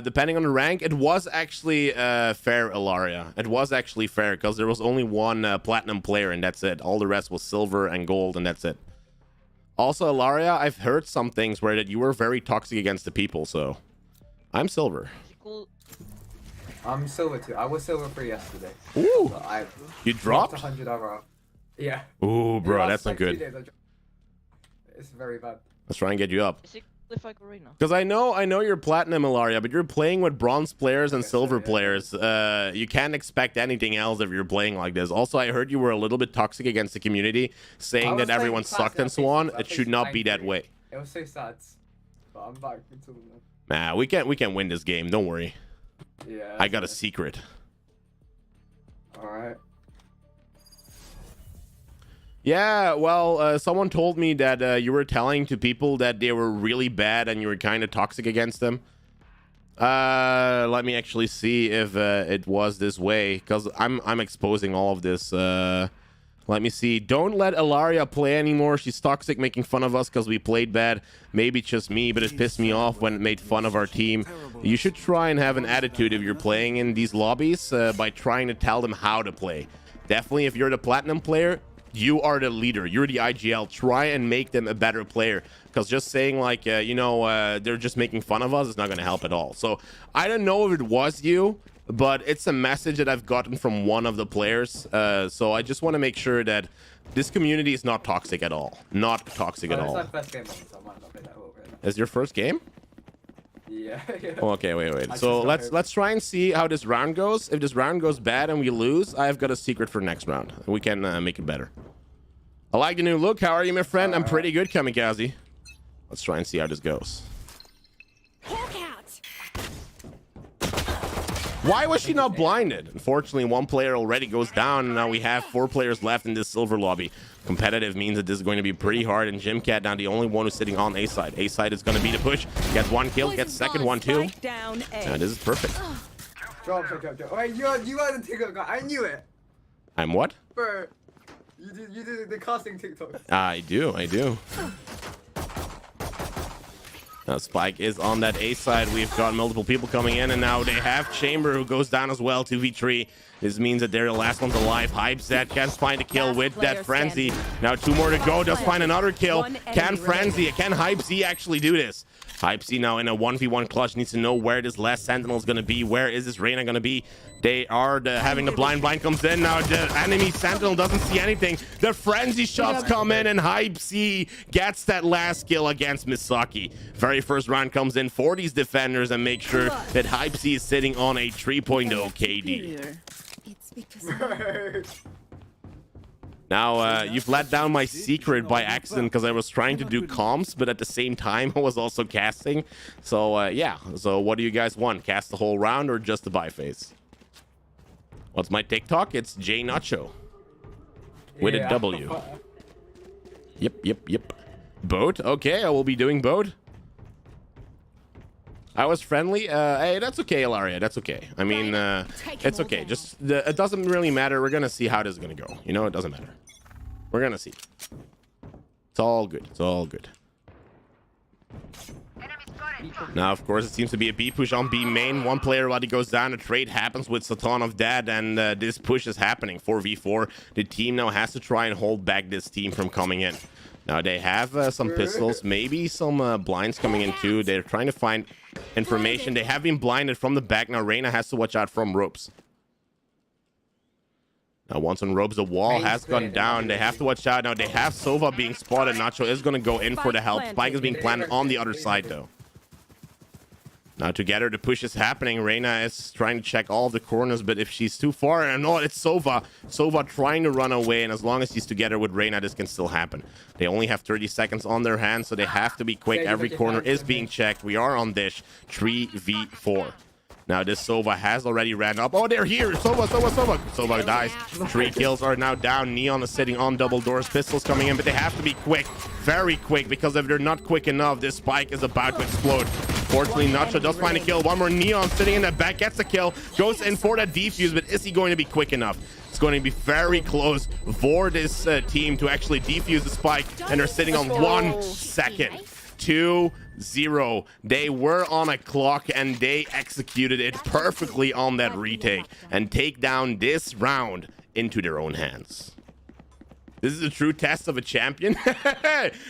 Depending on the rank, it was actually fair, Ilaria. It was actually fair because there was only 1 platinum player and that's it. All the rest was silver and gold and that's it. Also, Ilaria, I've heard some things where that you were very toxic against the people, so I'm silver. I'm silver too. I was silver 3 yesterday. Ooh, But you dropped? 100 overall. Yeah. Ooh, bro, Last, that's not like, 2 good. days, it's very bad. Let's try and get you up. Because I know you're platinum, Ilaria, but you're playing with bronze players and silver players. You can't expect anything else if you're playing like this. Also, I heard you were a little bit toxic against the community, saying that everyone sucked and so on. It should not be that way. It was so sad. But I'm back until then. Nah, we can win this game. Don't worry. Yeah. I got a secret. Alright. Yeah, well, someone told me that you were telling to people that they were really bad and you were kind of toxic against them. Let me actually see if it was this way, because I'm exposing all of this Let me see. Don't let Ilaria play anymore. She's toxic, making fun of us because we played bad. Maybe it's just me, but it pissed me off when it made fun of our team. You should try and have an attitude if you're playing in these lobbies by trying to tell them how to play. Definitely, if you're the platinum player, you are the leader. You're the IGL. Try and make them a better player. Because just saying like, they're just making fun of us is not going to help at all. So I don't know if it was you, but it's a message that I've gotten from one of the players. So I just want to make sure that this community is not toxic at all. Not toxic at all. It's my first game, so I might not play that well, really. Is your first game? Yeah. Oh, okay, wait. So let's try and see how this round goes. If this round goes bad and we lose, I've got a secret for next round. We can make it better. I like the new look. How are you, my friend? I'm pretty good, Kamikaze. Let's try and see how this goes. Why was she not blinded? Unfortunately, one player already goes down, and now we have 4 players left in this silver lobby. Competitive means that this is going to be pretty hard, and Jimcat now the only one who's sitting on A side. A side is going to be the push. Gets 1 kill, gets second one too. Now this is perfect. Drop. Wait, you are the TikTok guy. I knew it. I'm what? Bro, you did the casting TikTok. I do. Now Spike is on that A side. We've got multiple people coming in, and now they have Chamber who goes down as well, 2v3. This means that they're the last ones alive. Hypeset can't find a kill with that Frenzy. Now 2 more to go. Does find another kill. Can Frenzy, can Hype Z actually do this? Hype Z now in a 1v1 clutch needs to know where this last Sentinel is going to be. Where is this Reyna going to be? They are having the blind comes in. Now the enemy Sentinel doesn't see anything. The Frenzy shots come in, and Hype Z gets that last kill against Misaki. Very first round comes in for these defenders and make sure that Hype Z is sitting on a 3.0 KD. It's because Now, you've let down my secret by accident because I was trying to do comms, but at the same time, I was also casting. So, yeah. So, what do you guys want? Cast the whole round or just the buy phase? What's my TikTok? It's JNacho. With a W. Yep. Boat? Okay, I will be doing boat. I was friendly. Hey, that's okay, Ilaria. That's okay. I mean, it's okay. Just it doesn't really matter. We're gonna see how this is gonna go. You know, it doesn't matter. We're gonna see. It's all good. It's all good. Now, of course, it seems to be a B push on B main. One player already goes down. A trade happens with Satan of Dad, and this push is happening. 4v4. The team now has to try and hold back this team from coming in. Now, they have some pistols, maybe some blinds coming in too. They're trying to find information. They have been blinded from the back. Now, Reyna has to watch out from ropes. Now, once on ropes, the wall has gone down. They have to watch out. Now, they have Sova being spotted. Nacho is going to go in for the help. Spike is being planted on the other side, though. Now, together, the push is happening. Reyna is trying to check all of the corners, but if she's too far, and no, it's Sova. Sova trying to run away, and as long as he's together with Reyna, this can still happen. They only have 30 seconds on their hands, so they have to be quick. Every corner is being checked. We are on dish 3v4. Now, this Sova has already ran up. Oh, they're here. Sova. Sova dies. 3 kills are now down. Neon is sitting on double doors. Pistols coming in, but they have to be quick. Very quick, because if they're not quick enough, this Spike is about to explode. Fortunately, Nacho does find a kill. One more Neon sitting in the back, gets a kill, goes in for that defuse, but is he going to be quick enough? It's going to be very close for this team to actually defuse the Spike, and they're sitting on 1 second. 2-0. They were on a clock, and they executed it perfectly on that retake and take down this round into their own hands. This is a true test of a champion.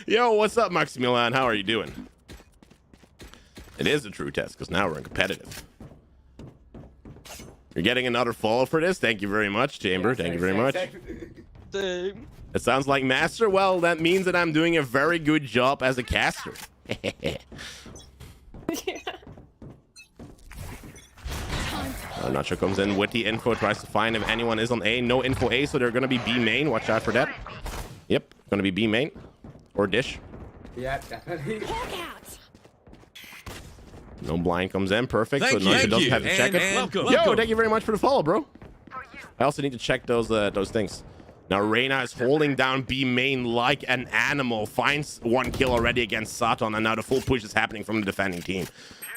Yo, what's up, Maximilian? How are you doing? It is a true test because now we're in competitive. You're getting another follow for this. Thank you very much, Chamber. Thank you very much. It sounds like Master. Well, that means that I'm doing a very good job as a caster. Nacho comes in with the info, tries to find if anyone is on A. No info A, so they're going to be B main. Watch out for that. Yep, going to be B main or dish. Yeah, definitely. No blind comes in. Perfect. So Nacho doesn't have to check it. Welcome. Yo, thank you very much for the follow, bro. I also need to check those things. Now Reyna is holding down B main like an animal. Finds 1 kill already against Satan, and now the full push is happening from the defending team.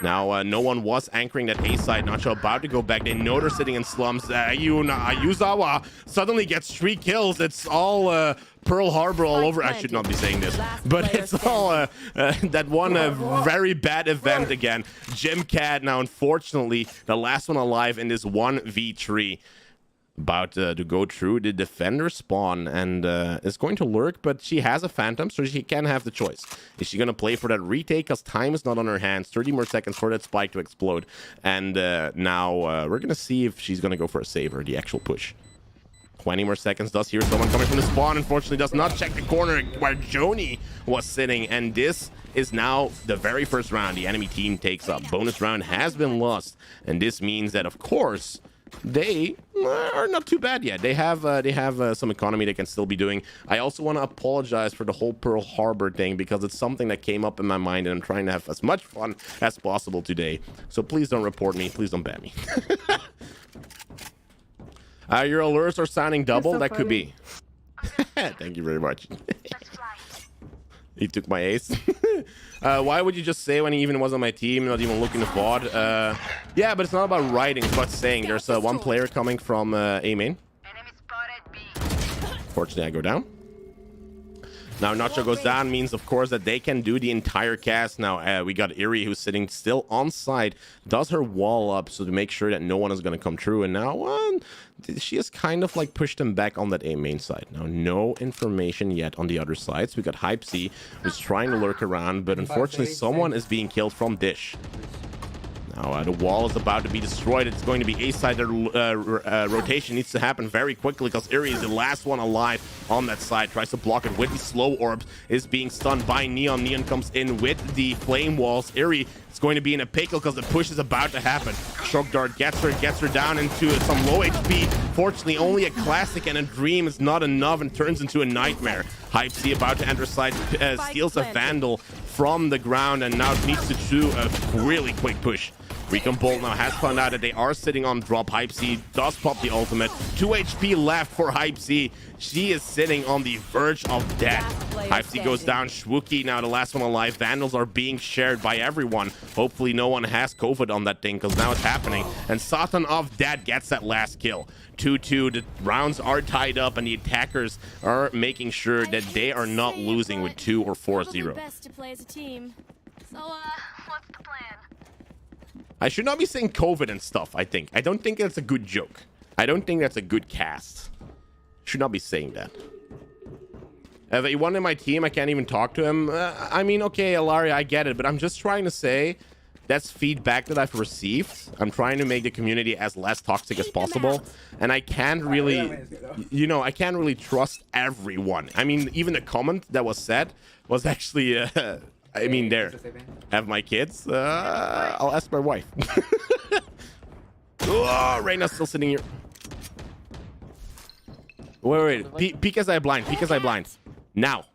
Now, no one was anchoring that A side. Nacho about to go back. They know they're sitting in slums. Yuzawa suddenly gets 3 kills. It's all Pearl Harbor all over. I should not be saying this, but it's all that one very bad event again. Jimcat now, unfortunately, the last one alive in this 1v3. About to go through the defender spawn and is going to lurk, but she has a phantom, so she can have the choice. Is she going to play for that retake? Because time is not on her hands. 30 more seconds for that spike to explode. And now we're going to see if she's going to go for a save or the actual push. 20 more seconds. Does hear someone coming from the spawn. Unfortunately, does not check the corner where Joni was sitting. And this is now the very first round the enemy team takes up. Bonus round has been lost. And this means that, of course, they are not too bad yet. They have some economy they can still be doing. I also want to apologize for the whole Pearl Harbor thing because it's something that came up in my mind and I'm trying to have as much fun as possible today. So please don't report me. Please don't ban me. Your alerts are sounding double. So that could be. Thank you very much. He took my ace. Why would you just say when he even was on my team, not even looking to VOD? Yeah, but it's not about writing, it's about saying. There's one player coming from A main. Fortunately, I go down. Now, Nacho goes down means, of course, that they can do the entire cast. Now, we got Iri, who's sitting still on side, does her wall up so to make sure that no one is going to come through. And now, she has kind of like pushed them back on that A main side. Now, no information yet on the other sides. We got Hype C, who's trying to lurk around, but unfortunately, someone is being killed from Dish. Now, the wall is about to be destroyed. It's going to be A-side. Rotation needs to happen very quickly because Iri is the last one alive on that side. Tries to block it with the slow orbs. Is being stunned by Neon. Neon comes in with the flame walls. Iri is going to be in a pickle because the push is about to happen. Shock Dart gets her down into some low HP. Fortunately, only a classic and a dream is not enough and turns into a nightmare. Hype C about to enter side, steals a Vandal from the ground and now needs to do a really quick push. Recon Bolt now has found out that they are sitting on drop. Hype C does pop the ultimate. 2 HP left for Hype C. She is sitting on the verge of death. Hype C goes down. Shwookie now the last one alive. Vandals are being shared by everyone. Hopefully no one has COVID on that thing because now it's happening. And Satan of Dead gets that last kill. 2-2. The rounds are tied up and the attackers are making sure that they are not losing with 2 or 4-0. Best to play as a team. So, what's the plan? I should not be saying COVID and stuff, I think. I don't think that's a good joke. I don't think that's a good cast. Should not be saying that. If you want in my team, I can't even talk to him. I mean, okay, Ilaria, I get it, but I'm just trying to say that's feedback that I've received. I'm trying to make the community as less toxic as possible. And I can't really, you know, I can't really trust everyone. I mean, even the comment that was said was actually... I mean, there. Have my kids? I'll ask my wife. Oh, Reyna's still sitting here. Wait. Peek as I blind. Peek as I blind. Now.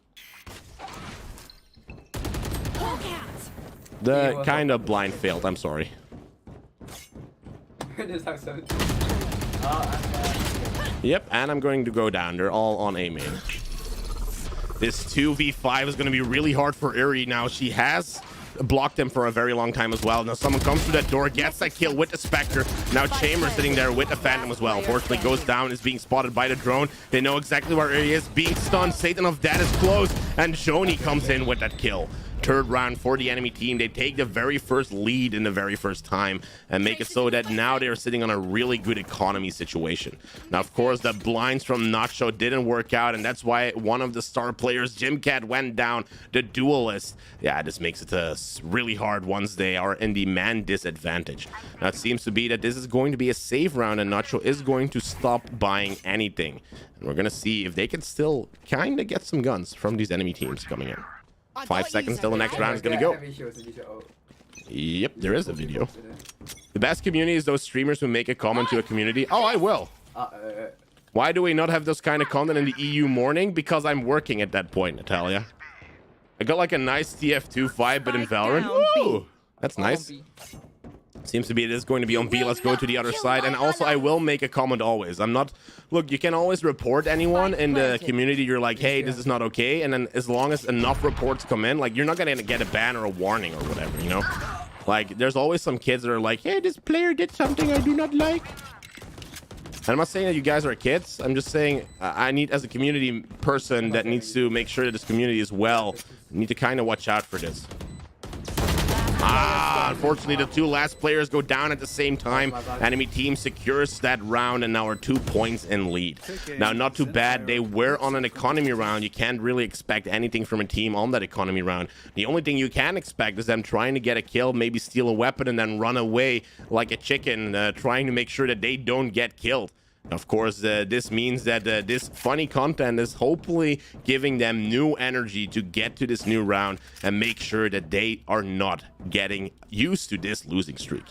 The kind of blind failed. I'm sorry. Yep, and I'm going to go down. They're all on A main. This 2v5 is going to be really hard for Iri now. She has blocked him for a very long time as well. Now someone comes through that door, gets that kill with the Spectre. Now Chamber sitting there with the Phantom as well. Unfortunately goes down, is being spotted by the drone. They know exactly where Iri is. Being stunned, Satan of Death is close, and Joni comes in with that kill. Third round for the enemy team. They take the very first lead in the very first time and make it so that now they're sitting on a really good economy situation. Now, of course, the blinds from Nacho didn't work out, and that's why one of the star players, Jimcat, went down, the duelist. Yeah, this makes it really hard once they are in the man disadvantage. Now, it seems to be that this is going to be a save round, and Nacho is going to stop buying anything. And we're going to see if they can still kind of get some guns from these enemy teams coming in. 5 seconds till the next round is gonna go. Yep, there is a video. The best community is those streamers who make a comment to a community. Oh, I will. Why do we not have those kind of content in the EU morning? Because I'm working at that point, Natalia. I got like a nice TF2 vibe, but in Valorant. Woo! That's nice. Seems to be it is going to be on B. Let's go to the other side. And also, I will make a comment always. I'm not... Look, you can always report anyone in the community. You're like, hey, this is not okay. And then as long as enough reports come in, like, you're not going to get a ban or a warning or whatever, you know? Like, there's always some kids that are like, hey, this player did something I do not like. And I'm not saying that you guys are kids. I'm just saying I need, as a community person that needs to make sure that this community is well, need to kind of watch out for this. Unfortunately, the two last players go down at the same time. Enemy team secures that round and now are 2 points in lead. Now, not too bad. They were on an economy round. You can't really expect anything from a team on that economy round. The only thing you can expect is them trying to get a kill, maybe steal a weapon, and then run away like a chicken, trying to make sure that they don't get killed. Of course, this means that this funny content is hopefully giving them new energy to get to this new round and make sure that they are not getting used to this losing streak.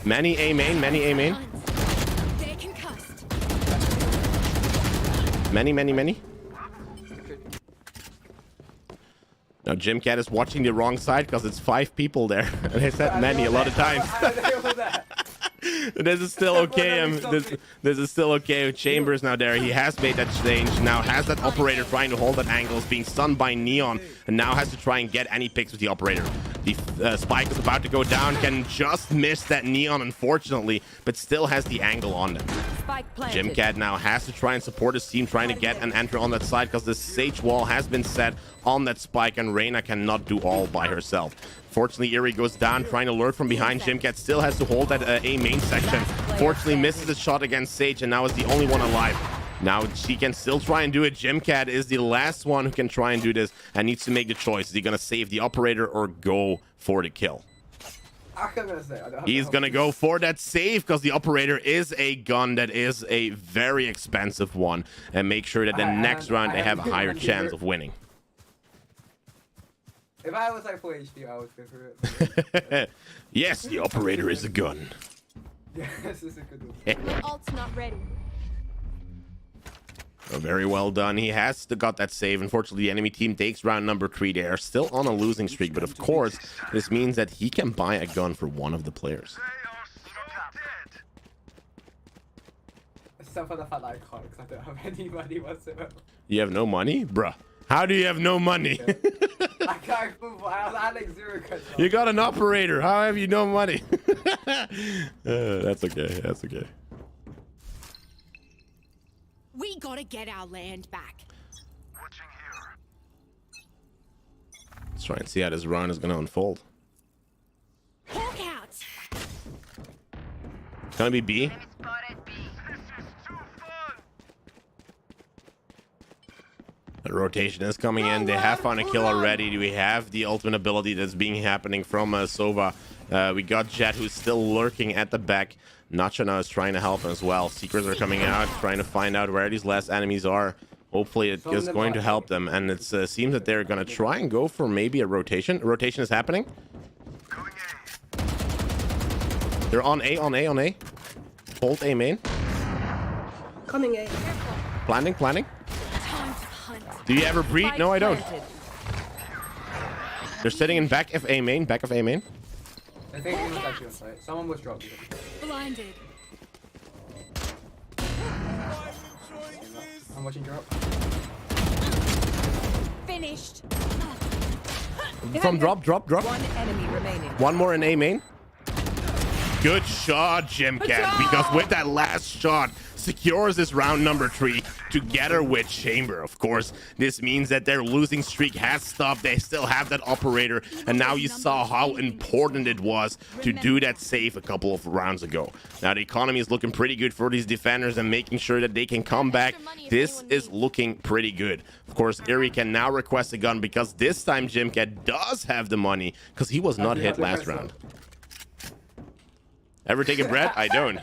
Many A main, many A main. Many. Now, Jimcat is watching the wrong side because it's 5 people there. And I said many a lot of times. This is still okay. This is still okay. Chambers now there. He has made that change. Now has that operator trying to hold that angle. Is being stunned by Neon. And now has to try and get any picks with the operator. The spike is about to go down. Can just miss that Neon, unfortunately. But still has the angle on them. Jimcat now has to try and support his team, trying to get an enter on that side because the Sage wall has been set on that spike, and Reyna cannot do all by herself. Fortunately, Eerie goes down, trying to lure from behind. Jimcat still has to hold that A main section. Fortunately, misses the shot against Sage, and now is the only one alive. Now she can still try and do it. Jimcat is the last one who can try and do this and needs to make the choice. Is he going to save the operator or go for the kill? He's gonna go for that save because the operator is a gun that is a very expensive one, and make sure that the next round they have a higher chance of winning. If I was like full HD, I would go for it. Yes, the operator is a gun. Yes, this is a good one. Ult's not ready. Oh, very well done. He has got that save. Unfortunately, the enemy team takes round number 3. They are still on a losing streak, but of course, this means that he can buy a gun for one of the players. Except for the fact that I can't, because I don't have any money whatsoever. You have no money? Bruh. How do you have no money? I can't move. I had like 0 control. You got an operator. How have you no money? That's okay. That's okay. We gotta get our land back. Watching here. Let's try and see how this round is going to unfold. Hawk out. It's going to be B. Enemy spotted B. This is too fun. The rotation is coming in. They have found a kill already. We have the ultimate ability that's being happening from Sova. We got Jet, who's still lurking at the back. Nacho now is trying to help him as well. Seekers are coming out, trying to find out where these last enemies are. Hopefully it is going to help them. And it seems that they're going to try and go for maybe a rotation. Rotation is happening. They're on A, on A, on A. Hold A main. Coming A. Planning. Do you ever breed? No, I don't. They're sitting in back of A main. Back of A main. I think he was actually on site. Someone was dropped. Blinded. I'm watching drop. Finished. From drop. One enemy remaining. One more in A main. Good shot, Jimcat, because with that last shot, secures this round number 3 together with Chamber. Of course, this means that their losing streak has stopped. They still have that operator, and now you saw how important it was to do that save a couple of rounds ago. Now the economy is looking pretty good for these defenders and making sure that they can come back. This is looking pretty good. Of course, Eerie can now request a gun because this time Jimcat does have the money because he was not hit last round. Ever take a breath? I don't.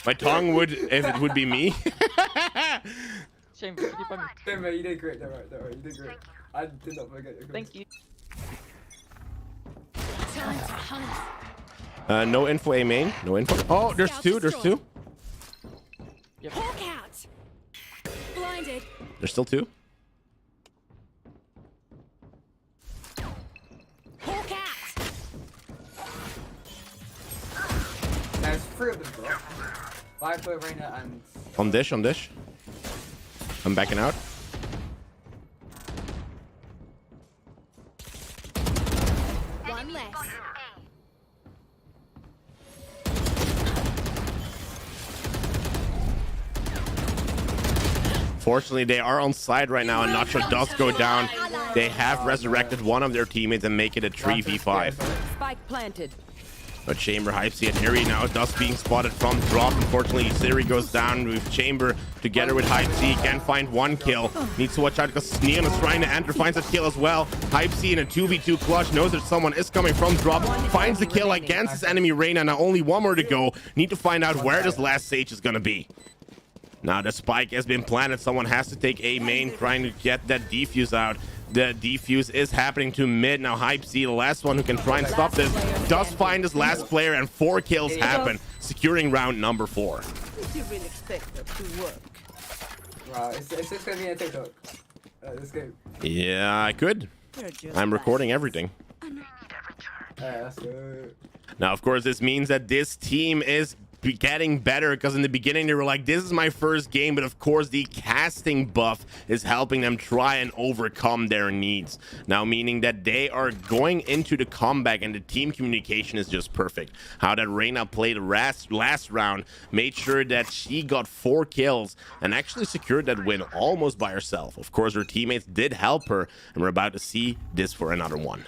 My tongue would if it would be me. Chamber, you did great. Don't worry, you did great. I did not forget your Thank you. Time to hunt. No info A main. No info. Oh, there's two. Hawk out. Blinded. There's still 2. There's 3 of them, bro. Viper, Reyna, and... On dish, on dish. I'm backing out. One less. Fortunately, they are on side right now, and Nacho does go down. They have resurrected one of their teammates and make it a 3v5. Spike planted. But Chamber hypes the Eri now. Dust being spotted from drop. Unfortunately, Siri goes down with Chamber together with Hype C. Can find 1 kill. Needs to watch out because Neon is trying to enter. Finds a kill as well. Hype C in a 2v2 clutch. Knows that someone is coming from drop. Finds the kill against his enemy Reyna. Now only 1 more to go. Need to find out where this last stage is going to be. Now the spike has been planted. Someone has to take A main, trying to get that defuse out. The defuse is happening to mid. Now Hype C, the last one who can try and stop this, does find his last player, and 4 kills happen, securing round number 4. Did you really expect that to work? Wow, it's just gonna be a TikTok. This game. Yeah, I could. I'm recording everything. That's good. Now, of course, this means that this team is getting better, because in the beginning they were like, this is my first game, but of course the casting buff is helping them try and overcome their needs. Now, meaning that they are going into the comeback and the team communication is just perfect. How that Reyna played last round, made sure that she got 4 kills and actually secured that win almost by herself. Of course, her teammates did help her, and we're about to see this for another one.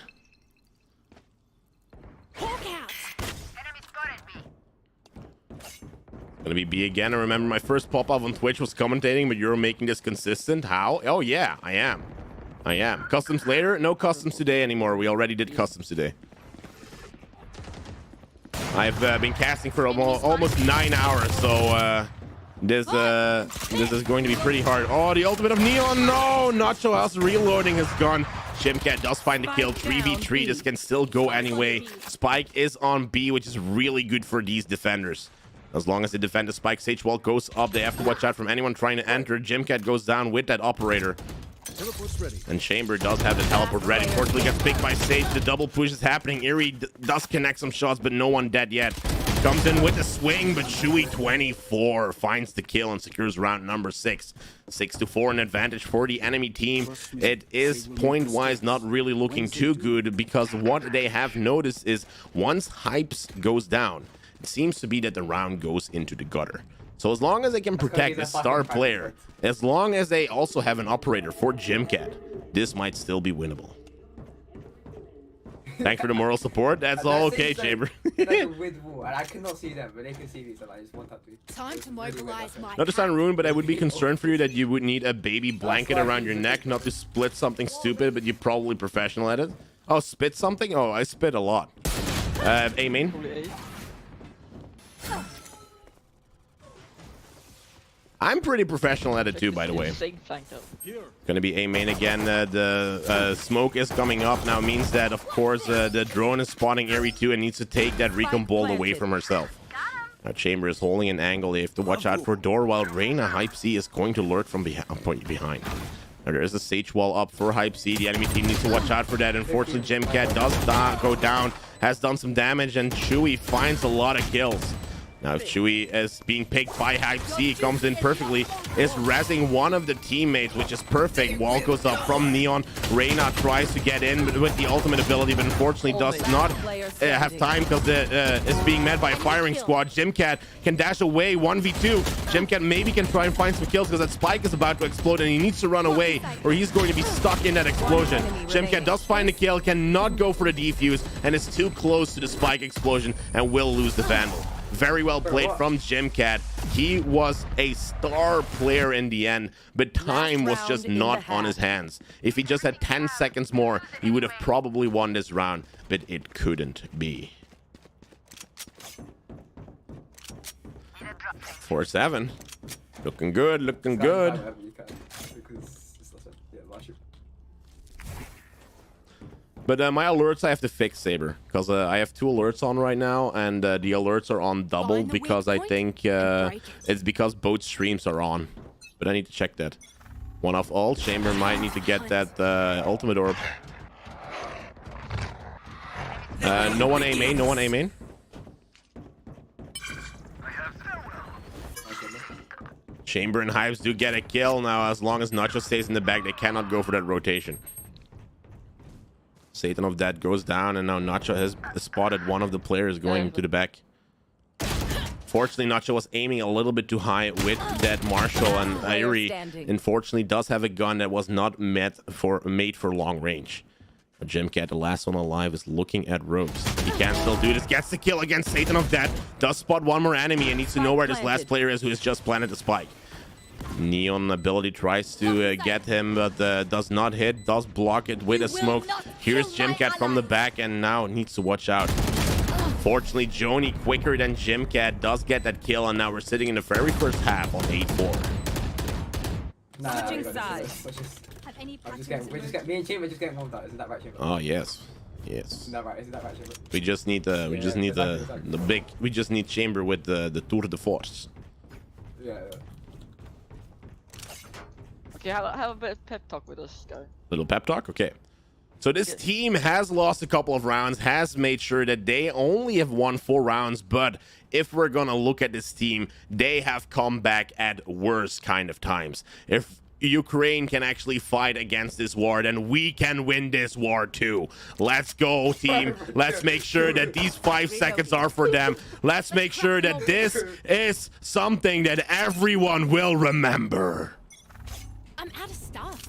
Gonna be B again. I remember my first pop-up on Twitch was commentating, but you're making this consistent. How? Oh yeah, I am. Customs later? No customs today anymore. We already did customs today. I've been casting for almost 9 hours, so this is going to be pretty hard. Oh, the ultimate of Neon. No, Nacho House reloading is gone. Jimcat does find the kill. 3v3. This can still go anyway. Spike is on B, which is really good for these defenders. As long as they defend the spike, Sage wall goes up. They have to watch out from anyone trying to enter. Jimcat goes down with that operator. And Chamber does have the teleport ready. Unfortunately, gets picked by Sage. The double push is happening. Eri does connect some shots, but no one dead yet. Comes in with the swing, but Chewy 24 finds the kill and secures round number 6. 6-4, an advantage for the enemy team. It is point-wise not really looking too good, because what they have noticed is once Hypes goes down, it seems to be that the round goes into the gutter. So as long as they can protect the star player, as long as they also have an operator for Jimcat, this might still be winnable. Thanks for the moral support. That's all okay, Chamber. I cannot see them, but they can see me, so I just want that to. Time to mobilize my. Not to sound rude, but I would be concerned for you that you would need a baby blanket around your neck, not to split something stupid, but you're probably professional at it. Oh, spit something? Oh, I spit a lot. A main. I'm pretty professional at it too, by the way. Gonna be A main again. The smoke is coming up now, means that of course the drone is spotting Eri 2 and needs to take that recon bolt away from herself. Now Chamber is holding an angle. They have to watch out for door, while Reyna Hype C is going to lurk from behind. Now, there is a Sage wall up for Hype C. The enemy team needs to watch out for that. Unfortunately, Jimcat does go down, has done some damage, and Chewy finds a lot of kills. Now, if Chewy is being picked by Hype C, comes in perfectly, is rezzing one of the teammates, which is perfect. Wall goes up from Neon. Reyna tries to get in with the ultimate ability, but unfortunately does not have time, because it's being met by a firing squad. Jimcat can dash away 1v2. Jimcat maybe can try and find some kills, because that spike is about to explode and he needs to run away, or he's going to be stuck in that explosion. Jimcat does find the kill, cannot go for the defuse, and is too close to the spike explosion and will lose the Vandal. Very well played from Jimcat. He was a star player in the end, but time was just not on his hands. If he just had 10 seconds more, he would have probably won this round, but it couldn't be. 4-7. Looking good, looking good. But my alerts I have to fix, Saber, because I have 2 alerts on right now, and the alerts are on double, because I think it's because both streams are on. But I need to check that. One off ult. Chamber might need to get that ultimate orb. No one A main. No one A main. Chamber and Hypes do get a kill now. As long as Nacho stays in the back, they cannot go for that rotation. Satan of that goes down, and now Nacho has spotted one of the players going to the back. Fortunately, Nacho was aiming a little bit too high with that Marshall, and Irie unfortunately does have a gun that was not made for long range. But Jimcat, the last one alive, is looking at ropes. He can still do this. Gets the kill against Satan of Death. Does spot one more enemy and needs to know where this last player is who has just planted the spike. Neon ability tries to get him, but does not hit. Does block it with a smoke. Here's Jimcat from the back and now needs to watch out. Fortunately, Joni quicker than Jimcat does get that kill, and now we're sitting in the very first half on 8-4. Switching sides. Me and Chamber just getting warmed up. Isn't that right, Chamber? Oh yes, yes. Isn't that right? Chamber? We just need we just need Chamber with the tour de force. Yeah. Okay, have a bit of pep talk with us, guys. Little pep talk, okay. So this team has lost a couple of rounds, has made sure that they only have won 4 rounds, but if we're gonna look at this team, they have come back at worse kind of times. If Ukraine can actually fight against this war, then we can win this war too. Let's go, team. Let's make sure that these 5 seconds are for them. Let's make sure that this is something that everyone will remember. I'm out of stuff.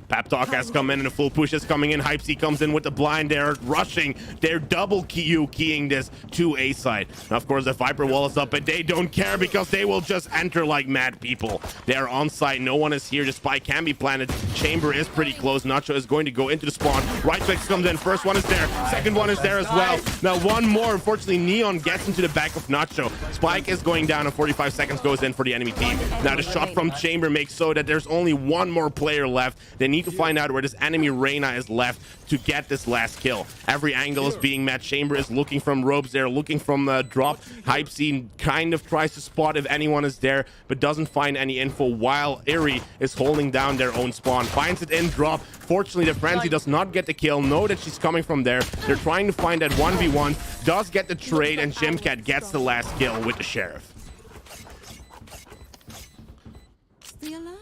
Pep Talk has come in and a full push is coming in. Hypesy comes in with the blind. They're rushing. They're double keying this to A side. Now, of course, the Viper wall is up, but they don't care because they will just enter like mad people. They are on site. No one is here. The spike can be planted. Chamber is pretty close. Nacho is going to go into the spawn. Right click comes in. First one is there. Second one is there as well. Now, one more. Unfortunately, Neon gets into the back of Nacho. Spike is going down, and 45 seconds goes in for the enemy team. Now, the shot from Chamber makes so that there's only one more player left. They need to find out where this enemy Reyna is left to get this last kill. Every angle is being met. Chamber is looking from ropes. They're looking from drop. Hype scene kind of tries to spot if anyone is there, but doesn't find any info, while Irie is holding down their own spawn. Finds it in drop. Fortunately, the Frenzy does not get the kill. Know that she's coming from there. They're trying to find that 1v1. Does get the trade, and Jimcat gets the last kill with the Sheriff.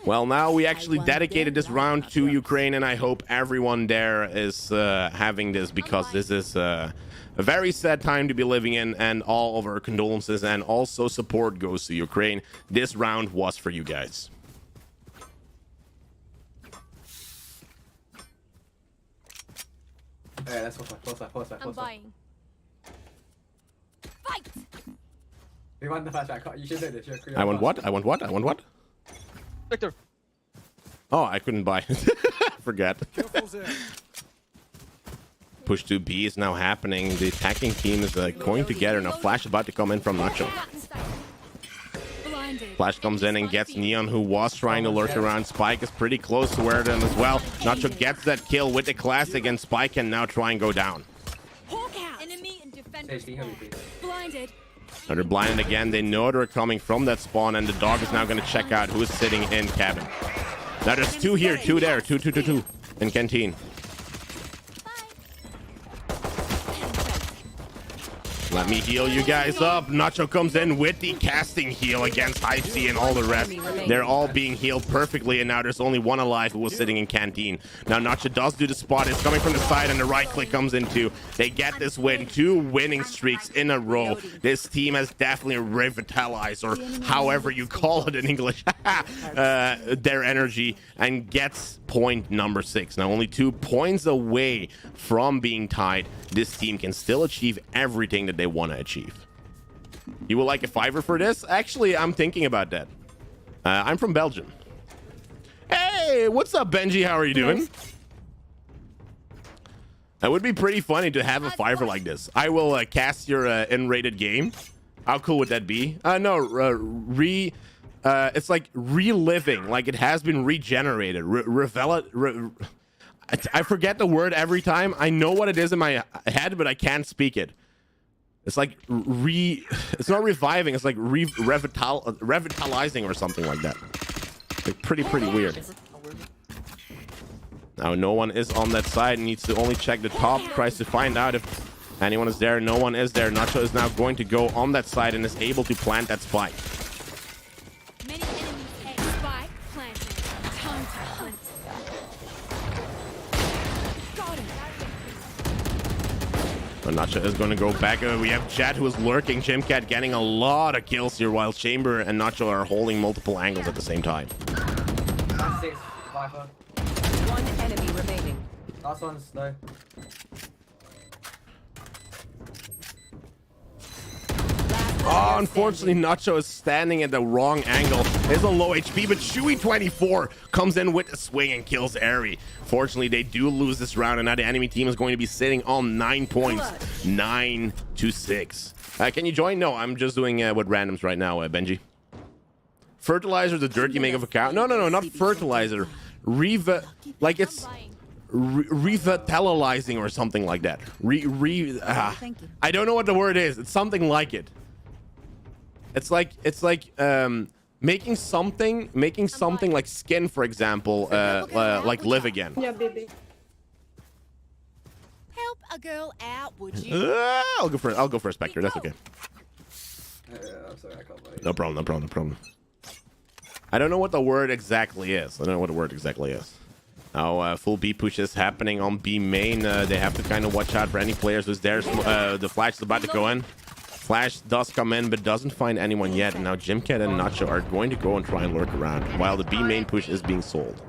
Well, now we actually dedicated this round to Ukraine, and I hope everyone there is having this, because this is a very sad time to be living in, and all of our condolences and also support goes to Ukraine. This round was for you guys. Yeah, that's close. I'm buying. Fight! We won the flashback. You should do this. I want what? I want what? I want what? Victor. Oh, I couldn't buy. Forget. Push to B is now happening. The attacking team is going together. Now Flash about to come in from Nacho. Flash comes in and gets Neon, who was trying to lurk around. Spike is pretty close to where them as well. Nacho gets that kill with the classic, and Spike can now try and go down. Enemy and defender blinded. Now they're blinded again. They know they're coming from that spawn, and the dog is now going to check out who's sitting in cabin. Now there's 2 here, 2 there, 2 in canteen. Let me heal you guys up. Nacho comes in with the casting heal against Hypesy and all the rest. They're all being healed perfectly, and now there's only one alive who was sitting in canteen. Now Nacho does do the spot. It's coming from the side, and the right click comes into. They get this win. 2 winning streaks in a row. This team has definitely revitalized, or however you call it in English, their energy, and gets point number 6. Now only 2 points away from being tied. This team can still achieve everything that they want to achieve. You will like a $5 for this? Actually, I'm thinking about that. I'm from Belgium. Hey, what's up, Benji? How are you doing? That would be pretty funny to have a $5 like this. I will cast your unrated game. How cool would that be? No, it's like reliving, like it has been regenerated. I forget the word every time. I know what it is in my head, but I can't speak it. It's like it's not reviving. It's like revitalizing or something like that. Like pretty weird. Now no one is on that side. Needs to only check the top. Tries to find out if anyone is there. No one is there. Nacho is now going to go on that side and is able to plant that spike. Many enemies at spike planted. Time to hunt. Got him. So Nacho is going to go back. We have Jet who is lurking. Jimcat getting a lot of kills here while Chamber and Nacho are holding multiple angles at the same time. Last 6, Viper. One enemy remaining. Last one's low. Oh, unfortunately, Nacho is standing at the wrong angle. It's a low HP, but Chewy24 comes in with a swing and kills Airy. Fortunately, they do lose this round, and now the enemy team is going to be sitting on 9 points, 9-6. Can you join? No, I'm just doing with randoms right now, Benji. Fertilizer, the dirty make of account. No, not fertilizer. Like it's revitalizing or something like that. I don't know what the word is. It's something like it. It's like making something like skin, for example, like live again. Yeah, baby. Help a girl out, would you? I'll go for a Spectre. That's okay. I'm sorry, I can't wait. No problem. I don't know what the word exactly is. Now, full B push is happening on B main. They have to kind of watch out for any players who's there. The flash is about to go in. Flash does come in, but doesn't find anyone yet. And now Jimcat and Nacho are going to go and try and lurk around while the B main push is being sold.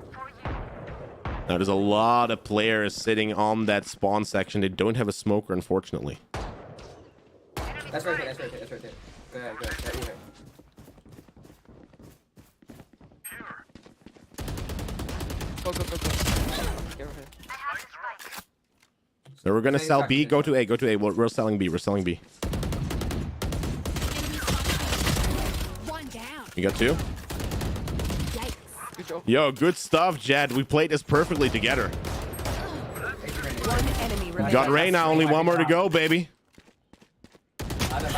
Now, there's a lot of players sitting on that spawn section. They don't have a smoker, unfortunately. That's right there. Go ahead. Go. Get over here. So we're gonna sell B. Go to A. We're selling B. One down. You got 2? Yikes. Good job. Yo, good stuff, Jed. We played this perfectly together. One enemy remaining. Got Reyna. Only one more to go, baby.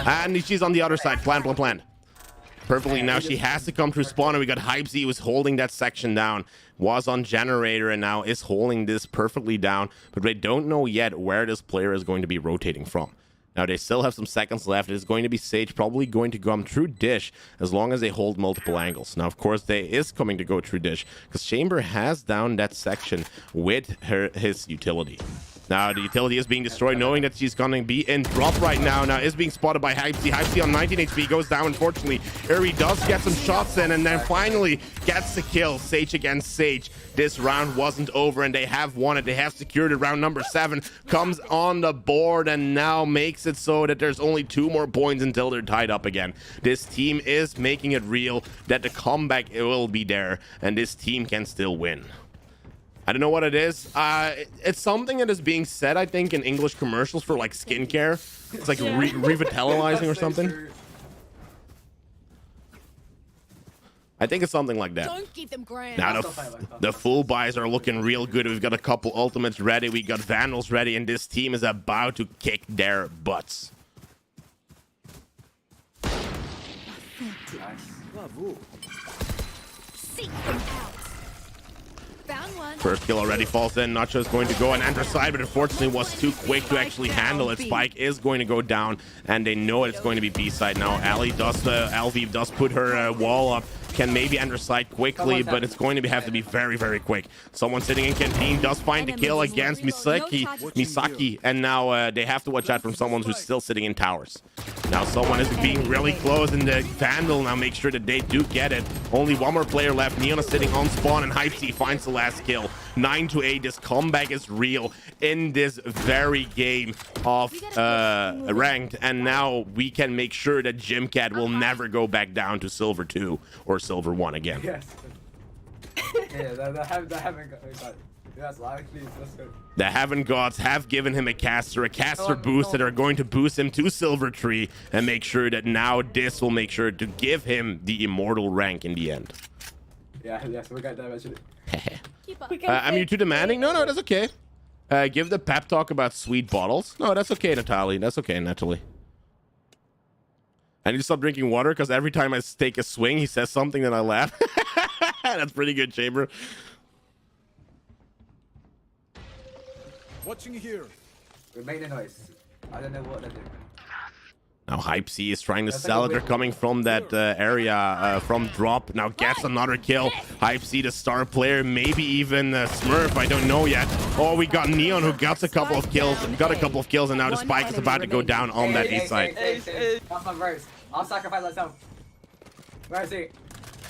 And she's on the other side. Plan. Perfectly. Now she has to come through spawn, and we got Hype Z was holding that section down. Was on generator and now is holding this perfectly down, but they don't know yet where this player is going to be rotating from. Now they still have some seconds left. It is going to be Sage, probably going to come through Dish as long as they hold multiple angles. Now, of course, they is coming to go through Dish because Chamber has down that section with his utility. Now the utility is being destroyed, knowing that she's gonna be in drop right now. Now is being spotted by Hype Z. Hype Z on 19 HP goes down, unfortunately. Uri does get some shots in and then finally gets the kill. Sage against Sage. This round wasn't over and they have won it. They have secured it. Round number 7 comes on the board and now makes it so that there's only 2 more points until they're tied up again. This team is making it real that the comeback will be there and this team can still win. I don't know what it is. It's something that is being said, I think, in English commercials for like skincare. It's like revitalizing or something. I think it's something like that. Don't give them grand. Now the full buys are looking real good. We've got a couple ultimates ready. We got Vandals ready, and this team is about to kick their butts. Seek them out. Found one. First kill already falls in. Nacho is going to go and enter side, but unfortunately was too quick to actually handle it. Spike is going to go down, and they know it's going to be B side now. Alvi does put her wall up. Can maybe enter side quickly, but it's going to have to be very, very quick. Someone sitting in canteen does find the kill against Misaki, and now they have to watch out from someone who's still sitting in towers. Now someone is being really close, and the Vandal now make sure that they do get it. Only one more player left. Neon is sitting on spawn, and Hype Z finds the last kill. 9-8. This comeback is real in this very game of ranked, and now we can make sure that Jimcat will never go back down to Silver 2 or Silver 1 again. Yes. Yeah, that haven't got that's actually that's good. The Heaven Gods have given him a caster boost that are going to boost him to Silver 3 and make sure that now this will make sure to give him the immortal rank in the end. Yeah, yes, we got that actually. Am you too demanding? No, that's okay. Give the pep talk about sweet bottles. No, that's okay, Natalie. That's okay, Natalie. I need to stop drinking water because every time I take a swing, he says something and I laugh. That's pretty good, Chamber. Watching here. We make the noise. I don't know what they're doing. Now Hype C is trying to That's sell like it. a They're win. coming from that area from drop. Now gets another kill. Hype C, the star player, maybe even Smurf. I don't know yet. Oh, we got Neon who got a couple of kills. Got a couple of kills, and now the spike is about to go down on that A side. That's my verse. I'll sacrifice myself. Where is he?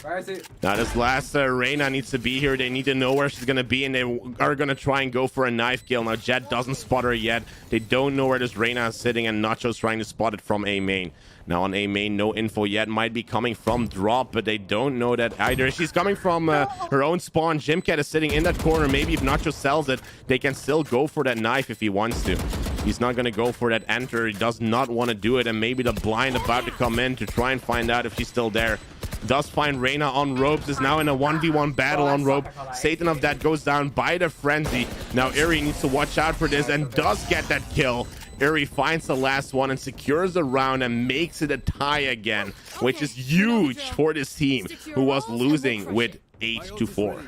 Where is he? Now this last Reyna needs to be here. They need to know where she's gonna be, and they are gonna try and go for a knife kill. Now Jet doesn't spot her yet. They don't know where this Reyna is sitting, and Nacho's trying to spot it from A main. Now on A main, no info yet. Might be coming from drop, but they don't know that either. She's coming from her own spawn. Jimcat is sitting in that corner. Maybe if Nacho sells it, they can still go for that knife if he wants to. He's not gonna go for that enter. He does not want to do it, and maybe the blind about to come in to try and find out if she's still there. Does find Reyna on ropes, is now in a 1v1 battle on rope. Satan of that goes down by the frenzy. Now Eri needs to watch out for this and does get that kill. Eri finds the last one and secures the round and makes it a tie again, which is huge for this team who was losing with 8-4.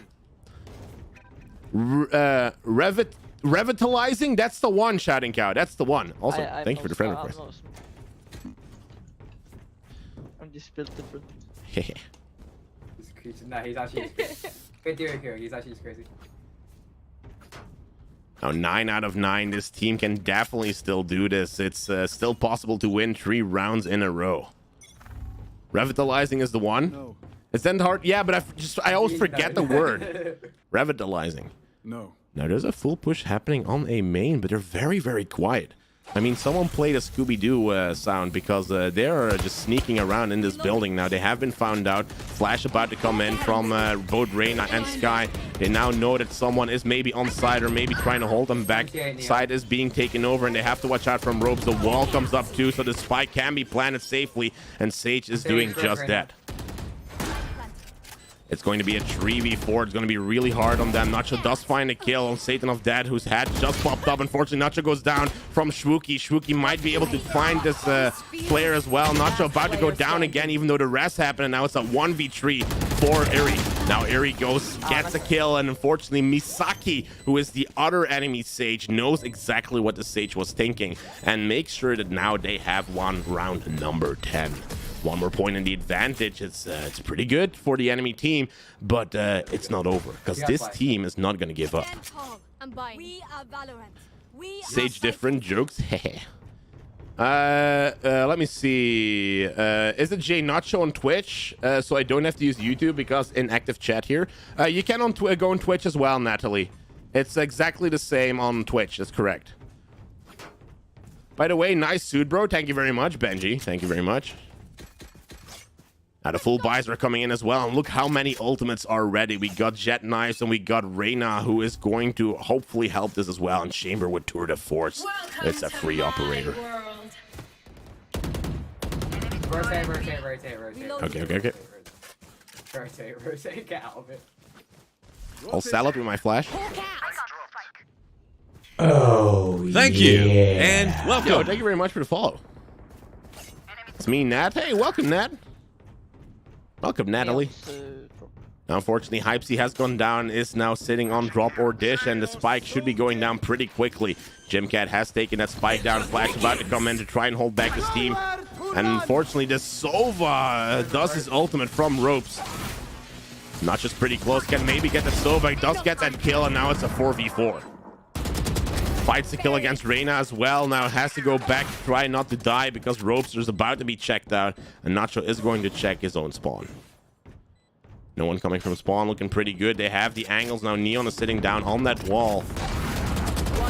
Revitalizing, that's the one, Shouting Cow. That's the one. Also, thank you for the friend request. I'm just built different. He's crazy. No, he's actually crazy. Good theory here. He's actually crazy. Now 9 out of 9. This team can definitely still do this. It's still possible to win 3 rounds in a row. Revitalizing is the one. No. It's then hard. Yeah, but I always forget the word. Revitalizing. No. Now there's a full push happening on A main, but they're very, very quiet. I mean, someone played a Scooby-Doo sound because they're just sneaking around in this building now. They have been found out. Flash about to come in from both Reyna and Sky. They now know that someone is maybe on side or maybe trying to hold them back. Side is being taken over, and they have to watch out from ropes. The wall comes up too, so the spike can be planted safely, and Sage is doing just that. It's going to be a 3v4. It's going to be really hard on them. Nacho does find a kill on Satan of Dad, whose hat just popped up. Unfortunately, Nacho goes down from Shwookie. Shwookie might be able to find this player as well. Nacho about to go down again, even though the rest happened. And now it's a 1v3 for Eri. Now Eri gets a kill, and unfortunately, Misaki, who is the other enemy Sage, knows exactly what the Sage was thinking and makes sure that now they have won round number 10. One more point in the advantage. It's pretty good for the enemy team, but it's not over because this team is not going to give up. We are Valorant. Sage different jokes. Let me see. Is it JNacho on Twitch? So I don't have to use YouTube because in active chat here. You can go on Twitch as well, Natalie. It's exactly the same on Twitch. That's correct. By the way, nice suit, bro. Thank you very much, Benji. Thank you very much. Now the full buys are coming in as well, and look how many ultimates are ready. We got Jet Knives and we got Reyna, who is going to hopefully help this as well, and Chamber with Tour de Force. It's a free operator. Rotate. Okay. Rotate, get out of it. I'll sell it with my flash. Oh, Thank you, and welcome. Yo, thank you very much for the follow. It's me, Nat. Hey, welcome, Nat. Welcome, Natalie. Now, unfortunately, Hype C has gone down, is now sitting on drop or dish, and the spike should be going down pretty quickly. Jimcat has taken that spike down. Flash about to come in to try and hold back his team. And unfortunately, the Sova does his ultimate from ropes. Not just pretty close. Can maybe get the Sova. He does get that kill, and now it's a 4v4. Fights the kill against Reyna as well. Now has to go back, try not to die because ropes is about to be checked out, and Nacho is going to check his own spawn. No one coming from spawn, looking pretty good. They have the angles now. Neon is sitting down on that wall.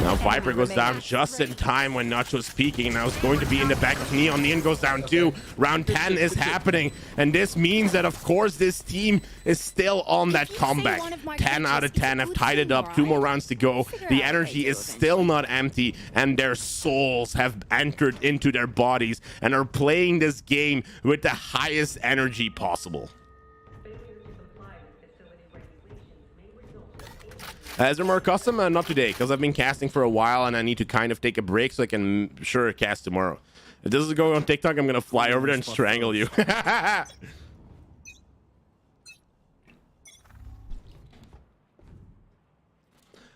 Now Viper goes down just in time when Nacho is peeking, and now it's going to be in the back of Neon. Neon goes down too. Round 10 is happening, and this means that, of course, this team is still on that comeback. 10 out of 10 have tied it up. 2 more rounds to go. The energy is still not empty, and their souls have entered into their bodies and are playing this game with the highest energy possible. Is there more custom? Not today, because I've been casting for a while and I need to kind of take a break so I can cast tomorrow. If this is going on TikTok, I'm going to fly over there and strangle you.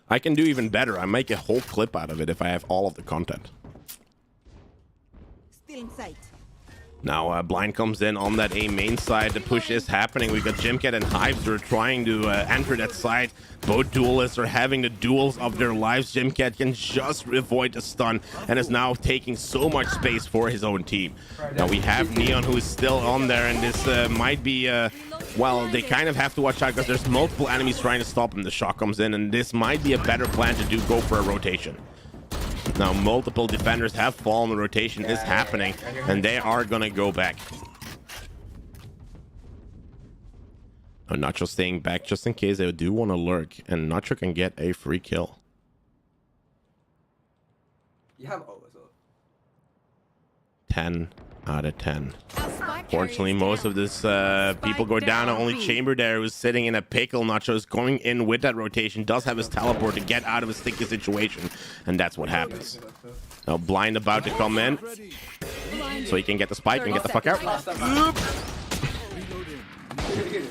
I can do even better. I make a whole clip out of it if I have all of the content. Still in sight. Now Blind comes in on that A main side. The push is happening. We got Jimcat and Hives who are trying to enter that side. Both duelists are having the duels of their lives. Jimcat can just avoid the stun and is now taking so much space for his own team. Now we have Neon who is still on there, and this might be well, they kind of have to watch out because there's multiple enemies trying to stop him. The shot comes in, and this might be a better plan to go for a rotation. Now multiple defenders have fallen. The rotation is happening, and they are gonna go back. Oh, Nacho staying back just in case they do want to lurk, and Nacho can get a free kill. You have O as well. 10 out of 10. Our spike Fortunately, carrier is most down. of this people go down. Only Chamber there who's sitting in a pickle. Nacho is going in with that rotation. Does have his teleport to get out of a sticky situation, and that's what happens. Now Blind about to come in, so he can get the spike and get the fuck out.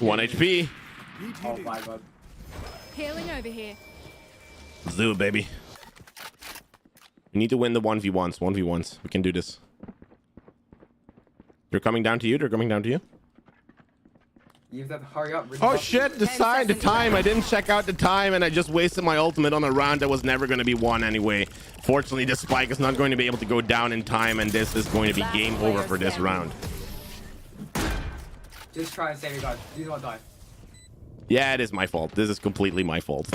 1 HP. Oh my god. Healing over here. Let's do it, baby. We need to win the 1v1s. 1v1s. We can do this. They're coming down to you. They're coming down to you. You have to hurry up. Oh shit, the sign, the time. I didn't check out the time, and I just wasted my ultimate on a round that was never going to be won anyway. Fortunately, the spike is not going to be able to go down in time, and this is going to be game over for this round. Just try and save your guys. You don't die. Yeah, it is my fault. This is completely my fault.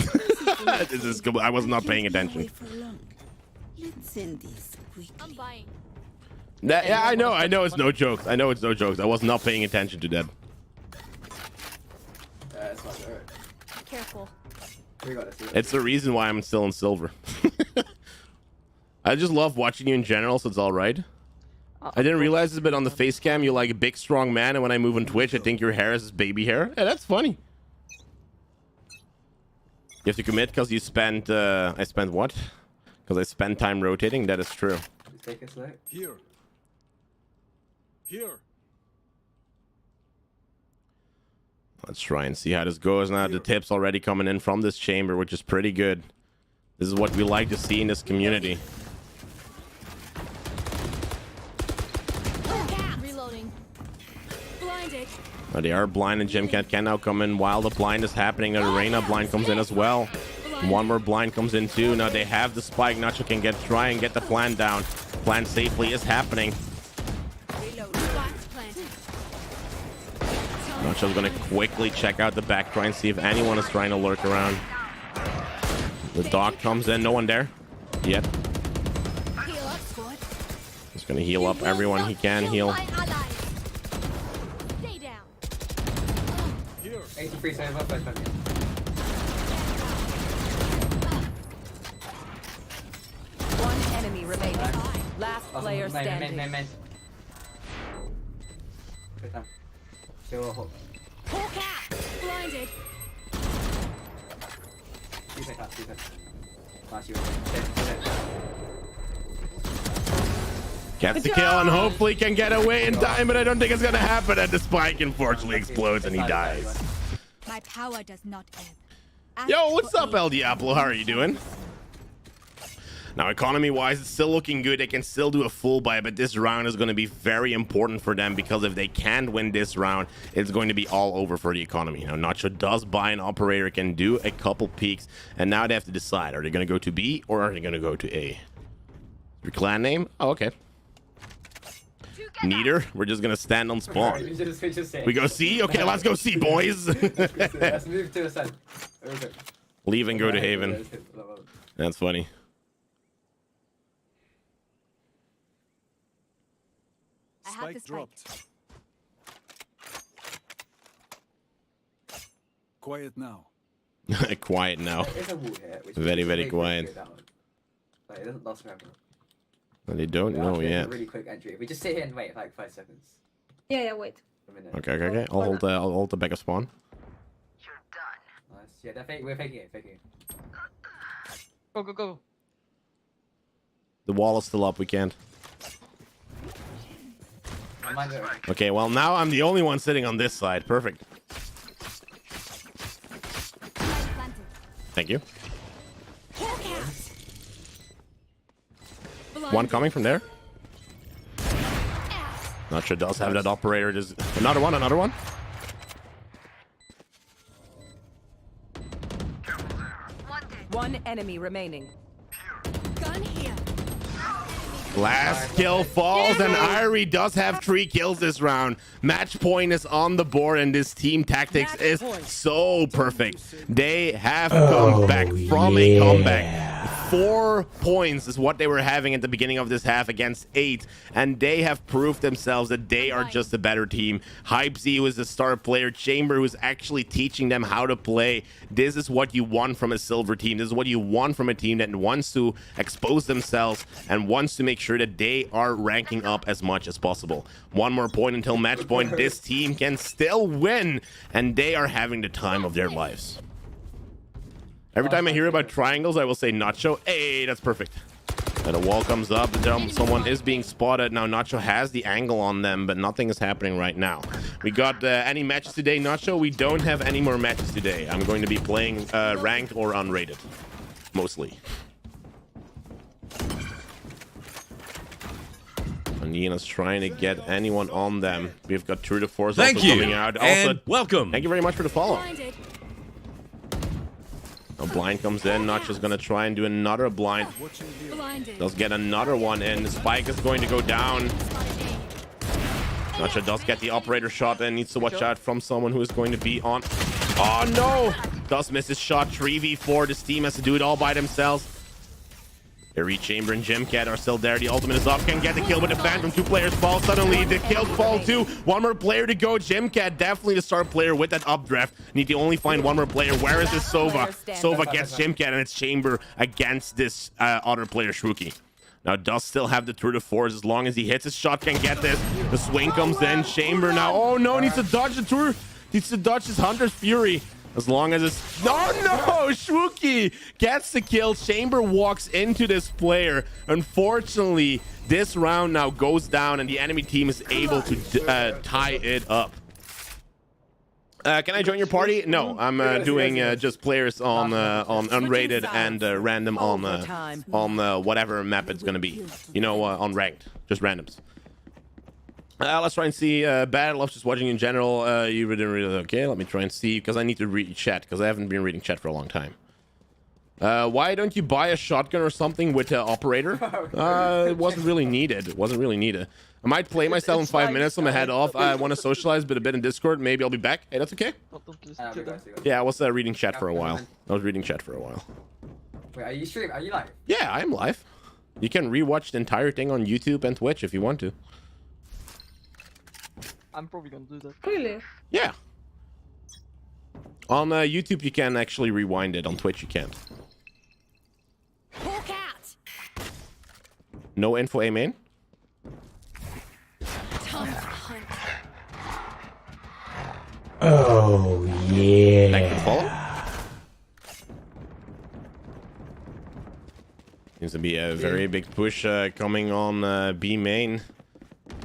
I was not paying attention. Let's end this quickly. I'm buying. Yeah, I know it's no jokes. I know it's no jokes. I was not paying attention to that. It's not good. Careful. We got this. It's the reason why I'm still in silver. I just love watching you in general, so it's all right. I didn't realize this, but on the face cam, you're like a big, strong man, and when I move on Twitch, I think your hair is baby hair. Yeah, that's funny. You have to commit because you spent, I spent what? Because I spent time rotating. That is true. Just take it slow. Here. Here. Let's try and see how this goes now. The tips already coming in from this chamber, which is pretty good. This is what we like to see in this community. Reloading. Blinded. Now they are blind, and Jimcat can now come in while the blind is happening. The Reina blind comes in as well. One more blind comes in too. Now they have the spike. Nacho can try and get the plan down. Plan safely is happening. Spike's planted. Nacho's gonna quickly check out the back, try and see if anyone is trying to lurk around. The dog comes in. No one there yet. Heal up, squad. He's gonna heal up everyone he can heal. My allies. Stay down. 83 save up. One enemy remaining. Last player standing. Man. Good time. Still a hook. Hawk out. Blinded. Two seconds. Last you. Gets the kill and hopefully can get away in time, but I don't think it's gonna happen. And the spike unfortunately explodes and he dies. My power does not ebb. Yo, what's up, El Diablo? How are you doing? Now, economy-wise, it's still looking good. They can still do a full buy, but this round is going to be very important for them because if they can't win this round, it's going to be all over for the economy. Now, Nacho does buy an operator, can do a couple peeks, and now they have to decide. Are they going to go to B or are they going to go to A? Your clan name? Oh, okay. Neither. We're just going to stand on spawn. We go C? Okay, let's go C, boys. Let's move to the side. Leave and go to Haven. That's funny. I have the Spike spike. dropped. Quiet now. Quiet now. There's a wall here, which Very, is very quick quiet. to go down. Like, it doesn't last forever. Well, they don't know After it's yet. a really quick entry. We just sit here and wait for like 5 seconds. Yeah, wait. A minute. Okay. I'll hold the back of spawn. You're done. Nice. Yeah, we're faking it. Go. The wall is still up. We can't. Mind it. Okay, well, now I'm the only one sitting on this side. Perfect. Planted. Thank you. One coming from there. Nacho does have that operator. Just another one, another one. One enemy remaining. Gun here. Last kill falls, and Irie does have 3 kills this round. Match point is on the board, and this team tactics is so perfect. They have come back from a comeback. 4 points is what they were having at the beginning of this half against 8, and they have proved themselves that they are just a better team. HypeZ, who is the star player, Chamber, who is actually teaching them how to play. This is what you want from a silver team. This is what you want from a team that wants to expose themselves and wants to make sure that they are ranking up as much as possible. 1 more point until match point. This team can still win, and they are having the time of their lives. Every time I hear about triangles, I will say Nacho. Hey, that's perfect. And a wall comes up. Someone is being spotted. Now Nacho has the angle on them, but nothing is happening right now. We got any matches today, Nacho? We don't have any more matches today. I'm going to be playing ranked or unrated, mostly. And Nina's trying to get anyone on them. We've got True to Force also coming out. Also, and welcome. Thank you very much for the follow. Blinded. A blind comes in. Nacho's gonna try and do another blind. Blinded. Does get another one in. The spike is going to go down. Nacho does get the operator shot and needs to watch out from someone who is going to be on. Oh no! Does miss his shot. 3v4. This team has to do it all by themselves. Harry, Chamber, and Jimcat are still there. The ultimate is up. Can get the kill with the Phantom. 2 players fall. Suddenly, the kills fall too. 1 more player to go. Jimcat, definitely the star player with that updraft. Need to only find 1 more player. Where is this Sova? Sova gets Jimcat, and it's Chamber against this other player, Shruki. Now, does still have the True to Force. As long as he hits his shot, can get this. The swing comes in. Chamber now. Oh no, needs to dodge the True. Needs to dodge his Hunter's Fury. As long as it's... Oh no! Shwookie gets the kill. Chamber walks into this player. Unfortunately, this round now goes down and the enemy team is able to tie it up. Can I join your party? No, I'm doing just players on unrated and random on whatever map it's gonna be. You know, on ranked, just randoms. Let's try and see. Battle of just watching in general. You didn't really. Okay, let me try and see because I need to read chat because I haven't been reading chat for a long time. Why don't you buy a shotgun or something with an operator? It wasn't really needed. It wasn't really needed. I might play myself in 5 minutes. I'm gonna head off. I want to socialize, but a bit in Discord. Maybe I'll be back. Hey, that's okay. Yeah, I was reading chat for a while. I was reading chat for a while. Wait, are you streaming? Are you live? Yeah, I'm live. You can rewatch the entire thing on YouTube and Twitch if you want to. I'm probably gonna do that. Really? Yeah. On YouTube, you can actually rewind it. On Twitch, you can't. Hawk out. No info, A main. Time to hunt. Oh, yeah. Thank you for the follow. Seems to be a very big push coming on B main.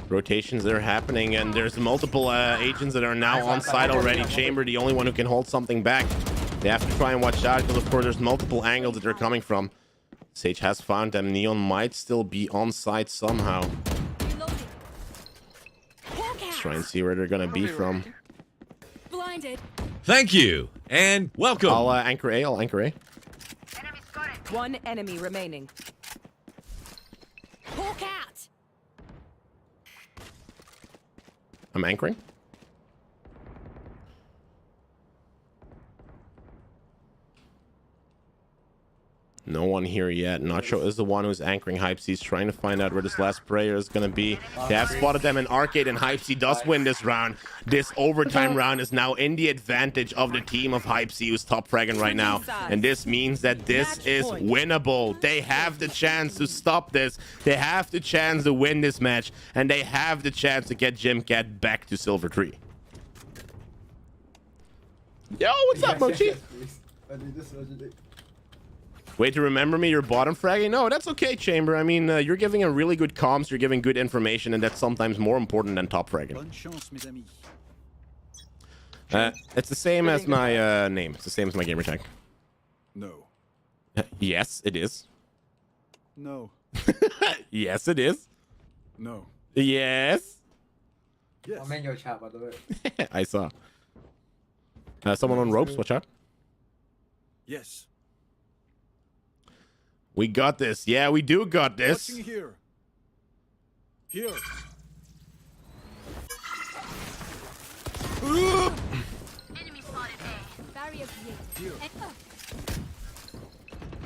Rotations that are happening, and there's multiple agents that are now on site already. Chamber, the only one who can hold something back. They have to try and watch out because, of course, there's multiple angles that they're coming from. Sage has found them. Neon might still be on site somehow. Let's try and see where they're gonna be from. Blinded. Thank you, and welcome. I'll anchor A. I'll anchor A. One enemy remaining. Hawk out. I'm anchoring. No one here yet. Nacho is the one who's anchoring HypeZ. He's trying to find out where this last player is going to be. They have spotted them in Arcade, and HypeZ does win this round. This overtime round is now in the advantage of the team of HypeZ, who's top fragging right now. And this means that this is winnable. They have the chance to stop this. They have the chance to win this match. And they have the chance to get Jimcat back to Silver 3. Yo, what's up, Mochi? Way to remember me, you're bottom fragging? No, that's okay, Chamber. I mean, you're giving a really good comms, you're giving good information, and that's sometimes more important than top fragging. It's the same as my name. It's the same as my gamer tag. No. Yes, it is. No. Yes, it is. No. Yes. Yes. I'm in your chat, by the way. I saw. Someone on ropes. Watch out. Yes. We got this. Yeah, we do got this. Watching here. Here. Enemy spotted A. Barrier created. And,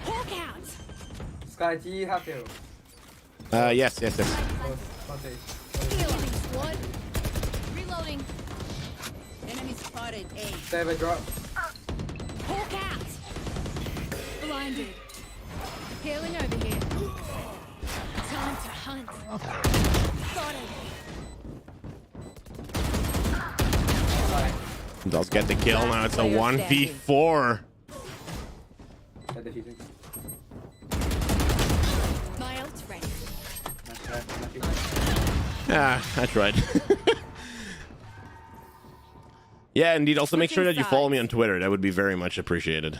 Hawk out. Sky, do you have to? Yes. Healing squad. Reloading. Enemy spotted A. Save a drop. Hawk out. Blinded. Healing over here. Time to hunt. Got it. Does get the kill now. It's a 1v4. They're defusing. My ult's ready. I tried. Yeah, indeed. Also, make sure that you follow me on Twitter. That would be very much appreciated.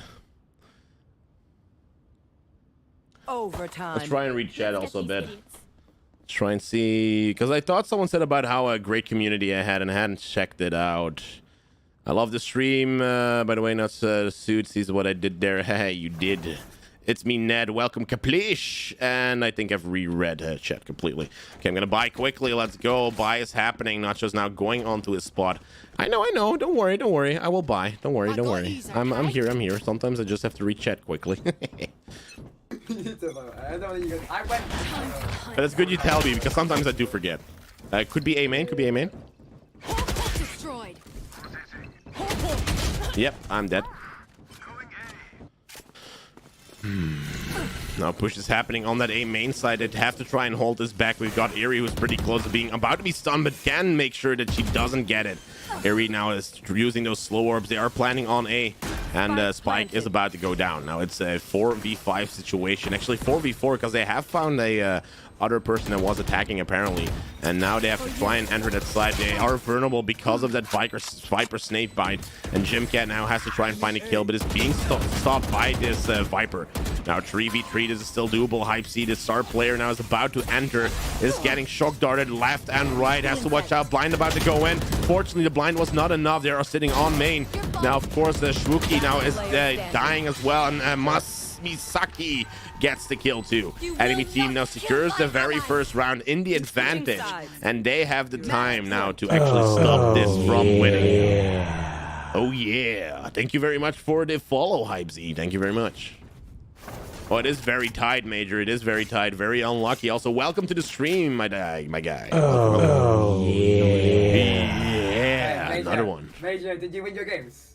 Overtime. Let's try and read chat also a bit. Idiots. Let's try and see, because I thought someone said about how a great community I had, and I hadn't checked it out. I love the stream. By the way, not Suits. Sees what I did there. Hey, you did. It's me, Ned. Welcome, Kaplish. And I think I've reread chat completely. Okay, I'm gonna buy quickly. Let's go. Buy is happening. Nacho's now going onto his spot. I know. Don't worry. I will buy. Don't worry. I'm here. Sometimes I just have to read chat quickly. I went. But it's good you tell me, because sometimes I do forget. Could be A main. Hawk destroyed. Yep, I'm dead. Now push is happening on that A main side. They'd have to try and hold this back. We've got Eri, who's pretty close to being about to be stunned, but can make sure that she doesn't get it. Eri now is using those slow orbs. They are planning on A, and Spike is about to go down. Now it's a 4v5 situation. Actually 4v4, because they have found a other person that was attacking apparently, and now they have to try and enter that side. They are vulnerable because of that Viper snake bite, and Jimcat now has to try and find a kill, but is being stopped by this Viper. Now 3v3, this is still doable. Hype C, the star player now is about to enter, is getting shock darted left and right, has to watch out. Blind about to go in. Fortunately, the blind was not enough. They are sitting on main. Now of course the Shwookie now is dying as well, and Misaki gets the kill too. Enemy team now secures the very first round in the advantage, and they have the time now to actually stop this from winning. Oh yeah. Thank you very much for the follow, Hype Z. Thank you very much. Oh, it is very tight, Major. It is very tight. Very unlucky. Also, welcome to the stream, my guy. Oh, Yeah, Major, another one. Major, did you win your games?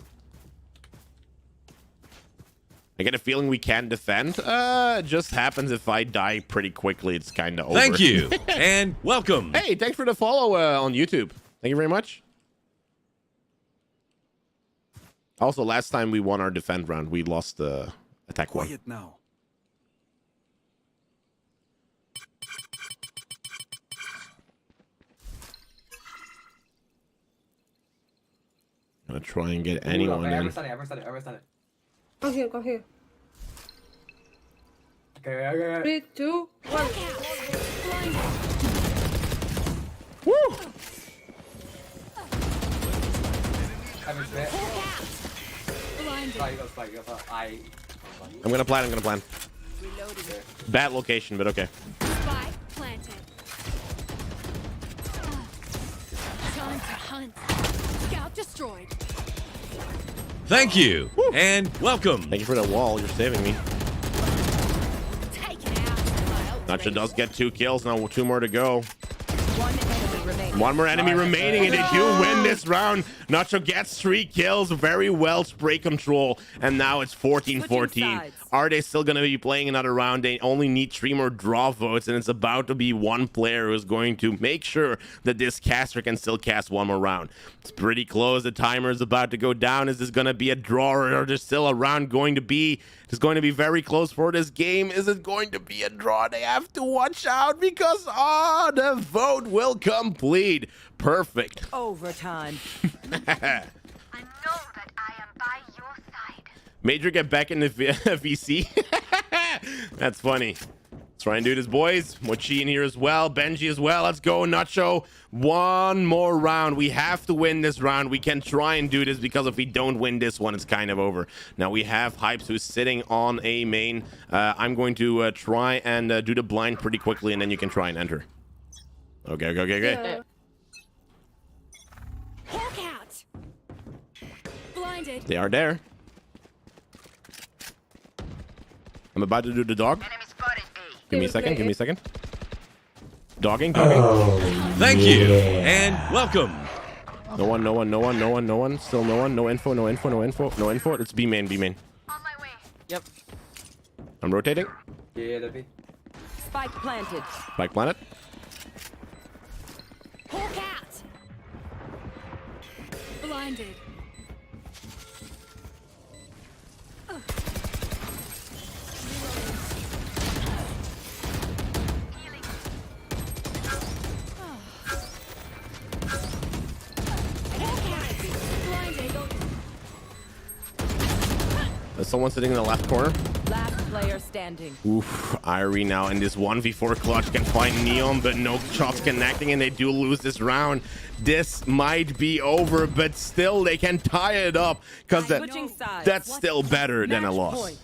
I get a feeling we can defend. It just happens if I die pretty quickly, it's kind of over. Thank you, and welcome. Hey, thanks for the follow on YouTube. Thank you very much. Also, last time we won our defend round, we lost the attack one. Quiet now. I'm gonna try and get anyone in. Everyone's done it. Go here. Okay. 3, 2, 1. Woo! I'm gonna plan. Bad location, but okay. Spike planted. Time to hunt. Scout destroyed. Thank you, and welcome. Thank you for the wall. You're saving me. Take it out. Nacho does get 2 kills. Now 2 more to go. One enemy remaining. One more enemy remaining, and they do win this round. Nacho gets 3 kills. Very well spray control, and now it's 14-14. Switching sides. Are they still going to be playing another round? They only need 3 more draw votes, and it's about to be one player who's going to make sure that this caster can still cast 1 more round. It's pretty close. The timer is about to go down. Is this going to be a draw, or is there still a round going to be? It's going to be very close for this game. Is it going to be a draw? They have to watch out, because the vote will complete. Perfect. Overtime. I know that I am by your side. Major, get back in the VC. That's funny. Let's Try and do this, boys. Mochi in here as well. Benji as well. Let's go, Nacho. One more round. We have to win this round. We can try and do this because if we don't win this one, it's kind of over. Now we have Hypes who's sitting on a main. I'm going to try and do the blind pretty quickly, and then you can try and enter. Okay. Yeah. Hawk out. Blinded. They are there. I'm about to do the dog. Enemy spotted A. Give me a second. Give me a second. Dogging. Oh, Thank you and welcome. No one. Still no one. No info. It's B main. On my way. Yep. I'm rotating. Yeah, that'd be. Spike planted. Back planet. Hawk out. Blinded. There's someone sitting in the left corner. Last player standing. Oof, Irie now in this 1v4 clutch can find Neon, but no shots connecting, and they do lose this round. This might be over, but still they can tie it up because Switching sides. that's still better than a Match loss. point.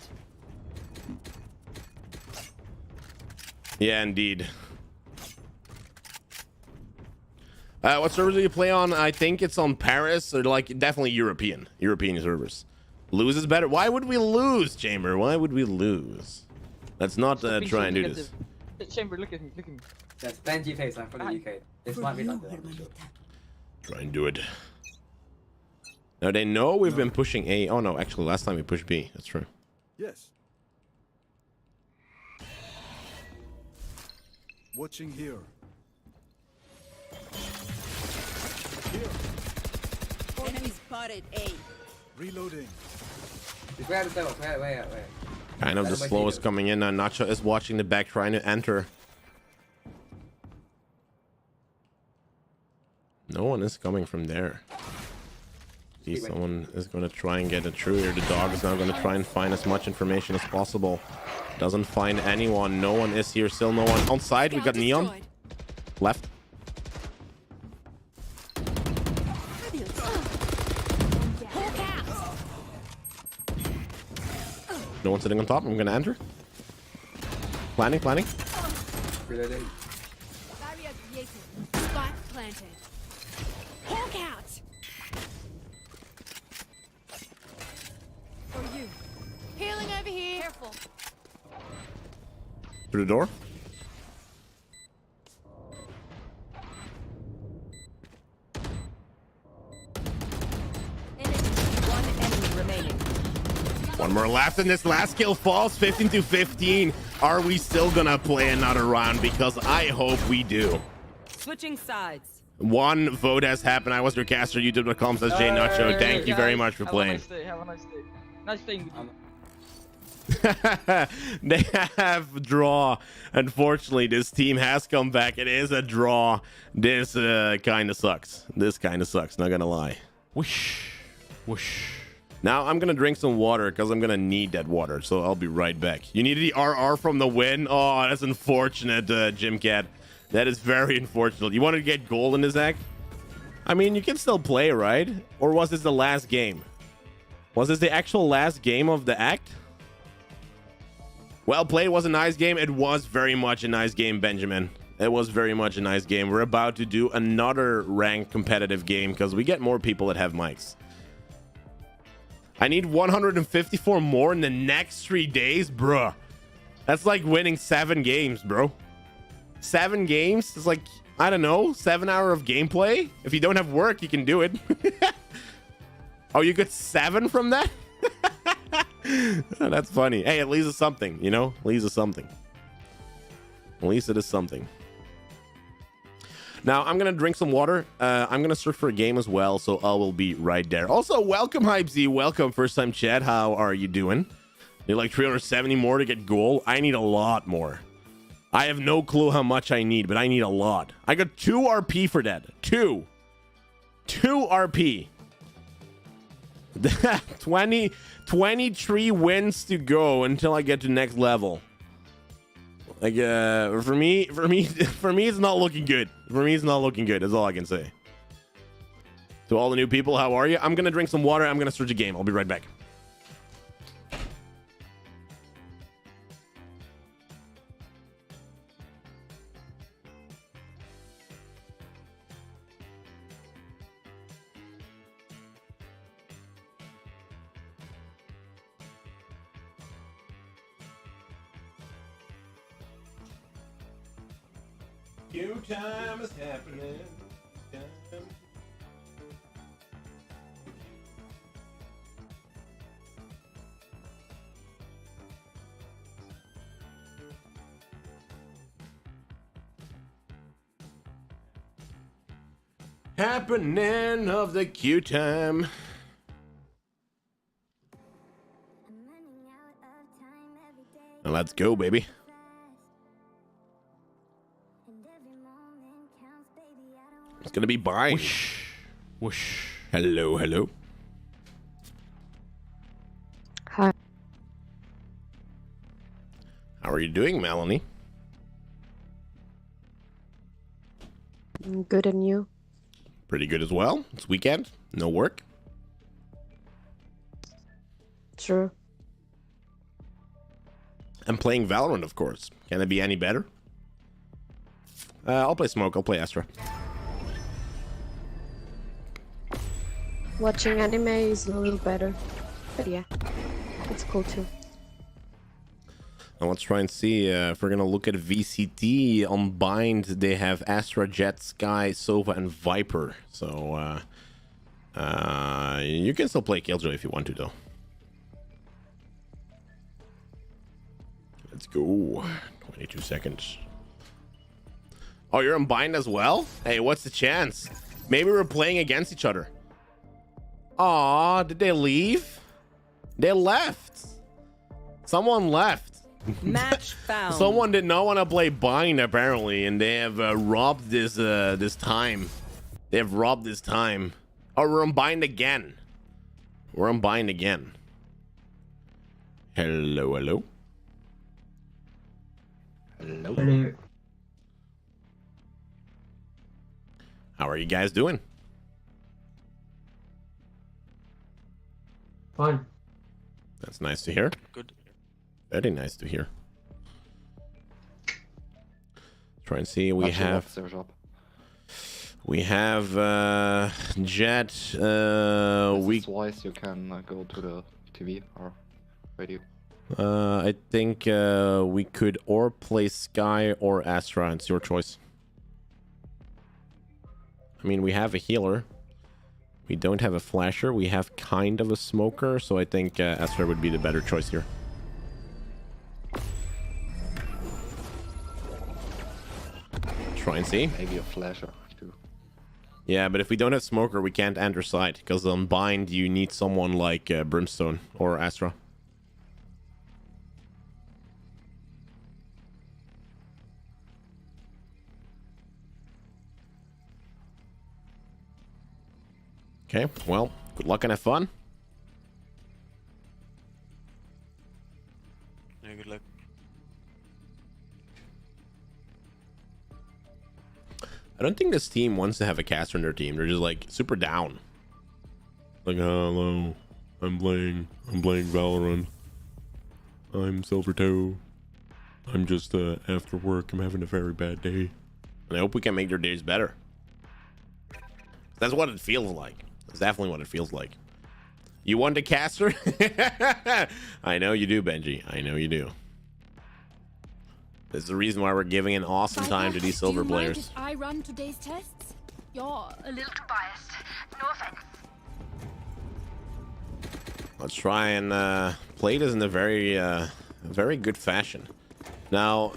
Yeah, indeed. What servers do you play on? I think it's on Paris, or like definitely European servers. Lose is better. Why would we lose, Chamber? Why would we lose? Let's not try and do this. Chamber, look at me. That's Benji face. I'm from the UK. This might be London. I'm not sure. Try and do it. Now they know we've been pushing A. Oh no, actually last time we pushed B. That's true. Yes. Watching here. Enemy spotted A. Reloading. Just wait out the door. Wait. Kind of the slowest coming in. Now Nacho is watching the back, trying to enter. No one is coming from there. See, someone is going to try and get a true here. The dog is now going to try and find as much information as possible. Doesn't find anyone. No one is here. Still no one. On side, we got Neon. Left. No one sitting on top. I'm going to enter. Planning. Reloading. Barrier created. Spike planted. Hawk out. For you. Healing over here. Careful. Through the door. One enemy remaining. One more left, and this last kill falls 15-15. Are we still gonna play another round? Because I hope we do. Switching sides. One vote has happened. I was your caster. YouTube.com says JNacho. Thank you very much for playing. Have a nice day. Nice playing with you. They have draw. Unfortunately, this team has come back. It is a draw. This kind of sucks. Not gonna lie. Whoosh. Now I'm gonna drink some water because I'm gonna need that water. So I'll be right back. You needed the RR from the win. Oh, that's unfortunate, Jim Cat. That is very unfortunate. You wanted to get gold in this act? I mean, you can still play, right? Or was this the last game? Was this the actual last game of the act? Well played. Was a nice game. It was very much a nice game, Benjamin. It was very much a nice game. We're about to do another ranked competitive game because we get more people that have mics. I need 154 more in the next 3 days, bruh. That's like winning 7 games, bro. 7 games? It's like, I don't know, 7 hours of gameplay. If you don't have work, you can do it. Oh, you got 7 from that? Oh, that's funny. Hey, at least it's something, you know? At least it's something. At least it is something. Now, I'm going to drink some water. I'm going to search for a game as well, so I will be right there. Also, welcome, Hypesy. Welcome, first-time chat. How are you doing? Need like 370 more to get gold? I need a lot more. I have no clue how much I need, but I need a lot. I got 2 RP for that. 2 RP. 23 wins to go until I get to next level. Like, for me, it's not looking good. For me, it's not looking good. That's all I can say. To all the new people, how are you? I'm gonna drink some water. I'm gonna search a game. I'll be right back. Q time is happening. Happening of the Q time. Now let's go, baby. It's gonna be buying. Whoosh. Whoosh. Hello, hello. Hi. How are you doing, Melanie? Good, and you? Pretty good as well. It's weekend. No work. True. I'm playing Valorant, of course. Can it be any better? I'll play Smoke. I'll play Astra. Watching anime is a little better. But yeah, it's cool too. Now let's try and see if we're gonna look at VCT. On Bind, they have Astra, Jet, Sky, Sova, and Viper. So you can still play Killjoy if you want to, though. Let's go. 22 seconds. Oh, you're on Bind as well? Hey, what's the chance? Maybe we're playing against each other. Aw, did they leave? They left. Someone left. Match found. Someone did not want to play Bind, apparently, and they have robbed this this time. They have robbed this time. Oh, we're on Bind again. We're on Bind again. Hello, hello. Hello. Hello. How are you guys doing? Fine. That's nice to hear. Good. Very nice to hear. Try and see. We have Jet. We twice you can go to the TV or radio. I think we could or play Sky or Astra. It's your choice. I mean, we have a healer. We don't have a flasher. We have kind of a smoker, so I think Astra would be the better choice here. Try and see. Maybe a flasher too. Yeah, but if we don't have smoker, we can't enter side, because on Bind you need someone like Brimstone or Astra. Okay, well, good luck and have fun. Yeah, good luck. I don't think this team wants to have a caster in their team. They're just like super down. Like, hello, I'm playing Valorant. I'm Silver Toe. I'm just after work. I'm having a very bad day. And I hope we can make their days better. That's what it feels like. That's definitely what it feels like. You want a caster? I know you do, Benji. I know you do. This is the reason why we're giving an awesome time to these silver players. If I run today's tests? You're a little too biased. No offense. Let's try and play this in a very good fashion. Now,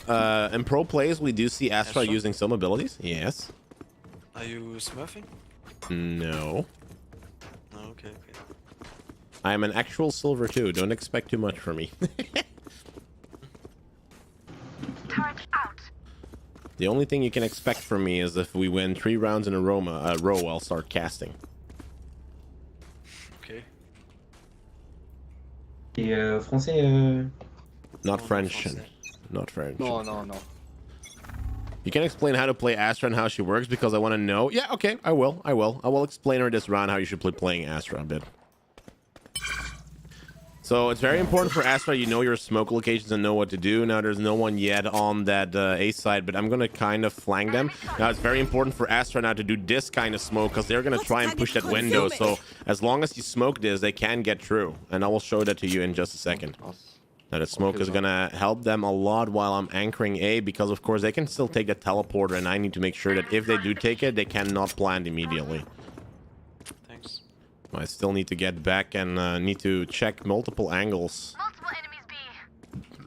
in pro plays, we do see Astra using some abilities. Yes. Are you smurfing? No. No, okay. I am an actual silver too. Don't expect too much from me. Turret out. The only thing you can expect from me is if we win 3 rounds in a row, I'll start casting. Okay. Et français Not French. Not French. No, no, no. You can explain how to play Astra and how she works because I want to know. Yeah, okay, I will. I will explain her this round how you should play playing Astra a bit. So it's very important for Astra, you know your smoke locations and know what to do. Now there's no one yet on that A side, but I'm gonna kind of flank them. Now it's very important for Astra now to do this kind of smoke because they're gonna try and push that window. So as long as you smoke this, they can get through. And I will show that to you in just a second. Now the smoke is gonna help them a lot while I'm anchoring A because of course they can still take the teleporter and I need to make sure that if they do take it, they cannot plant immediately. Thanks. I still need to get back and need to check multiple angles. Multiple enemies B.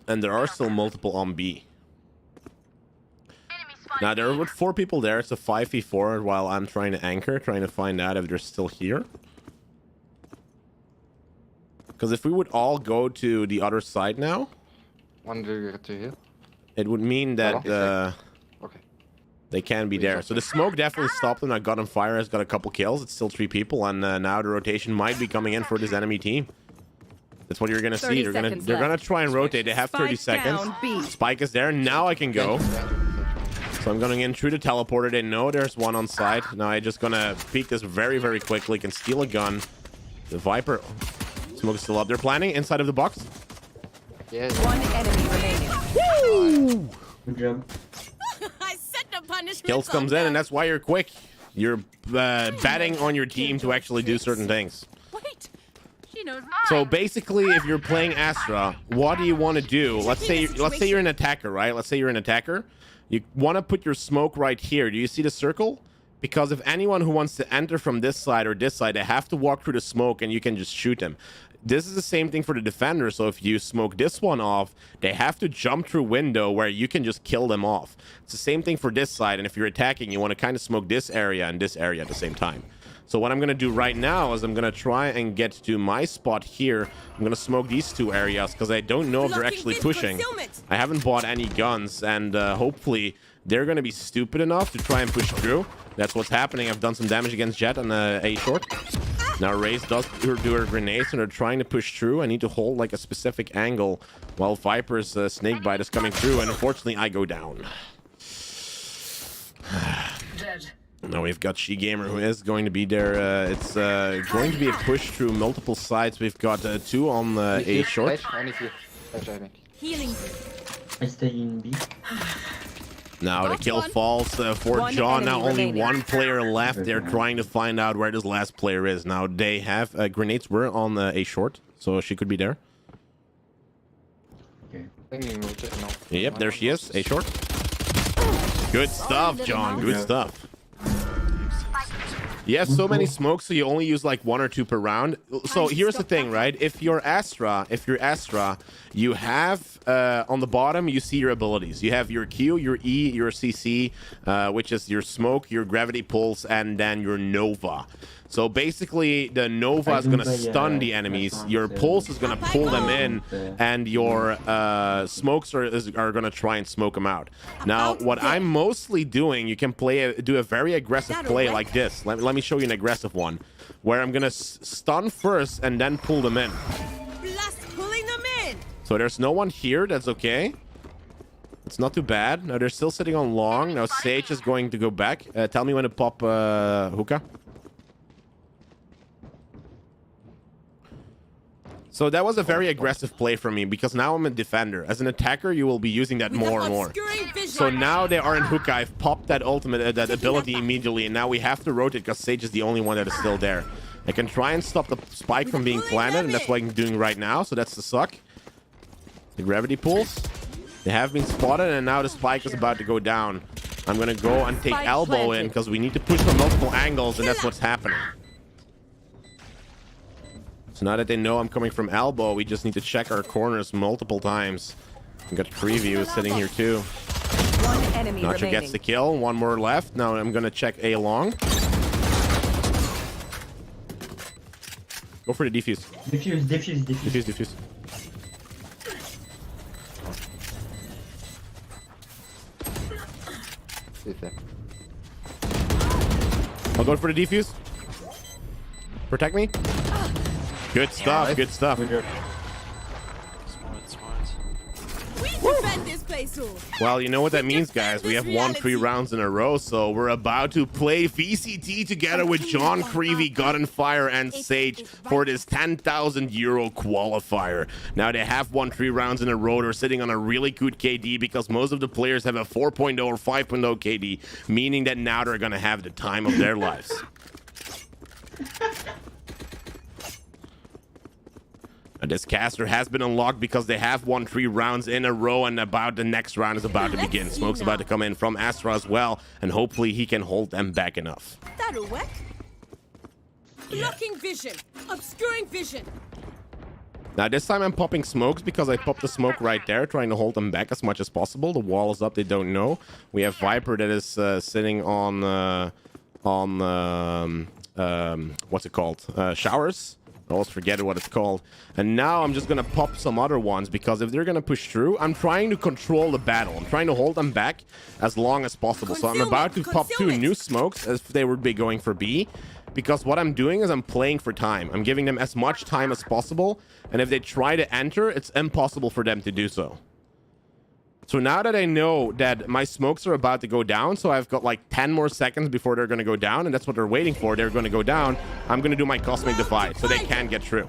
And there are still multiple on B. Now there were 4 people there. It's a 5v4 while I'm trying to anchor, trying to find out if they're still here. Because if we would all go to the other side now, When do you get to here? it would mean that Okay. they can be there. So the smoke definitely stopped them. I got on fire, has got a couple kills. It's still 3 people, and now the rotation might be coming in for this enemy team. That's what you're gonna see. They're gonna try and rotate. They have 30 seconds. Spike is there. Now I can go. So I'm going in through the teleporter. They know there's one on side. Now I just gonna peek this very, very quickly. Can steal a gun. The Viper. Smoke is still up. They're planning inside of the box. Yeah. One enemy remaining. Woo! Good job. I set the punishment. Kills comes in, and that's why you're quick. You're betting on your team to actually do certain things. Wait. She knows. So basically, if you're playing Astra, what do you want to do? Let's say you're an attacker, right? Let's say you're an attacker. You want to put your smoke right here. Do you see the circle? Because if anyone who wants to enter from this side or this side, they have to walk through the smoke and you can just shoot them. This is the same thing for the defender. So if you smoke this one off, they have to jump through window where you can just kill them off. It's the same thing for this side. And if you're attacking, you want to kind of smoke this area and this area at the same time. So what I'm going to do right now is I'm going to try and get to my spot here. I'm going to smoke these 2 areas because I don't know if they're actually pushing. I haven't bought any guns, and hopefully they're going to be stupid enough to try and push through. That's what's happening. I've done some damage against Jet on the A short. Now Raze does do her grenades, and they're trying to push through. I need to hold like a specific angle while Viper's snakebite is coming through, and unfortunately I go down. Now we've got She-Gamer who is going to be there. It's going to be a push through multiple sides. We've got 2 on the A short. Healing. I stay in B. Now the kill falls for John. Now only 1 player left. They're trying to find out where this last player is. Now they have grenades were on the A short, so she could be there. Okay. Yep, there she is. A short. Good stuff, John. Good stuff. You have so many smokes, so you only use like 1 or 2 per round. So here's the thing, right? If you're Astra, you have on the bottom, you see your abilities. You have your Q, your E, your CC, which is your smoke, your gravity pulse, and then your Nova. So basically, the Nova is going to stun the enemies. Your pulse is going to pull them in, and your smokes are going to try and smoke them out. Now, what I'm mostly doing, you can do a very aggressive play like this. Let me show you an aggressive one, where I'm going to stun first and then pull them in. Pulling them in. So there's no one here. That's okay. It's not too bad. Now they're still sitting on long. Now Sage is going to go back. Tell me when to pop hookah. So that was a very aggressive play from me because now I'm a defender. As an attacker, you will be using that more and more. So now they are in hookah. I've popped that ultimate, that ability immediately, and now we have to rotate because Sage is the only one that is still there. I can try and stop the spike from being planted, and that's what I'm doing right now. So that's the suck. The gravity pulls. They have been spotted, and now the spike is about to go down. I'm going to go and take elbow in because we need to push from multiple angles, and that's what's happening. So now that they know I'm coming from elbow, we just need to check our corners multiple times. We got preview sitting here too. One enemy Nacho gets the kill. 1 more left. Now I'm gonna check A long. Go for the defuse. Defuse. I'll go for the defuse. Protect me. Good stuff. Good stuff. Smart. We defend this place. place all. Well, you know what that means, guys. We have won 3 rounds in a row, so we're about to play VCT together with John, Creevy, Goddenfire, and Sage for this 10,000 euro qualifier. Now, they have won 3 rounds in a row. They're sitting on a really good KD because most of the players have a 4.0 or 5.0 KD, meaning that now they're going to have the time of their lives. This caster has been unlocked because they have won 3 rounds in a row, and the next round is about to begin. Smoke's about to come in from Astra as well, and hopefully he can hold them back enough. That'll work. Blocking vision. Obscuring vision. Now this time I'm popping smokes because I popped the smoke right there, trying to hold them back as much as possible. The wall is up, they don't know. We have Viper that is sitting on what's it called? Showers. I always forget what it's called. And now I'm just gonna pop some other ones because if they're gonna push through, I'm trying to control the battle. I'm trying to hold them back as long as possible. So I'm about to pop 2 new smokes as if they would be going for B. Because what I'm doing is I'm playing for time. I'm giving them as much time as possible. And if they try to enter, it's impossible for them to do so. So now that I know that my smokes are about to go down, so I've got like 10 more seconds before they're going to go down, and that's what they're waiting for. They're going to go down. I'm going to do my Cosmic Divide so they can't get through.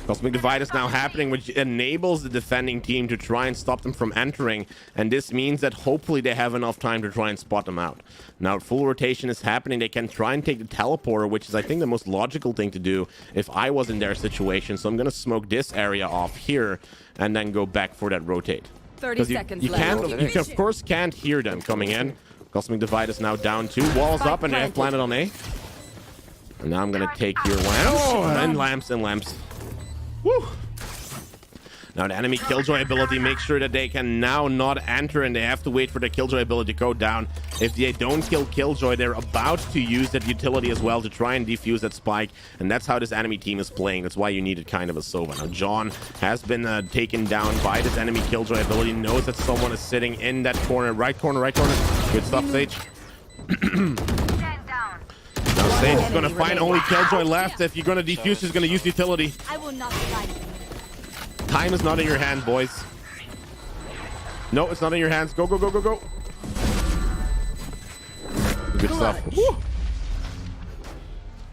Cosmic Divide is now happening, which enables the defending team to try and stop them from entering, and this means that hopefully they have enough time to try and spot them out. Now, full rotation is happening. They can try and take the teleporter, which is, I think, the most logical thing to do if I was in their situation. So I'm going to smoke this area off here and then go back for that rotate. 30 seconds you left. You of course can't hear them coming in. Cosmic Divide is now down 2. Walls up, and they have planted on A. And now I'm going to take here and lamps and lamps. Woo! Now the enemy Killjoy ability makes sure that they can now not enter, and they have to wait for the Killjoy ability to go down. If they don't kill Killjoy, they're about to use that utility as well to try and defuse that spike, and that's how this enemy team is playing. That's why you needed kind of a Sova. Now John has been taken down by this enemy Killjoy ability, knows that someone is sitting in that corner. Right corner, right corner. Good stuff, Sage. Now Sage is going to find only Killjoy left. If you're going to defuse, she's going to use utility. I will not fight. Time is not in your hand, boys. No, it's not in your hands. Go, go, go, go, go. Good stuff. Woo.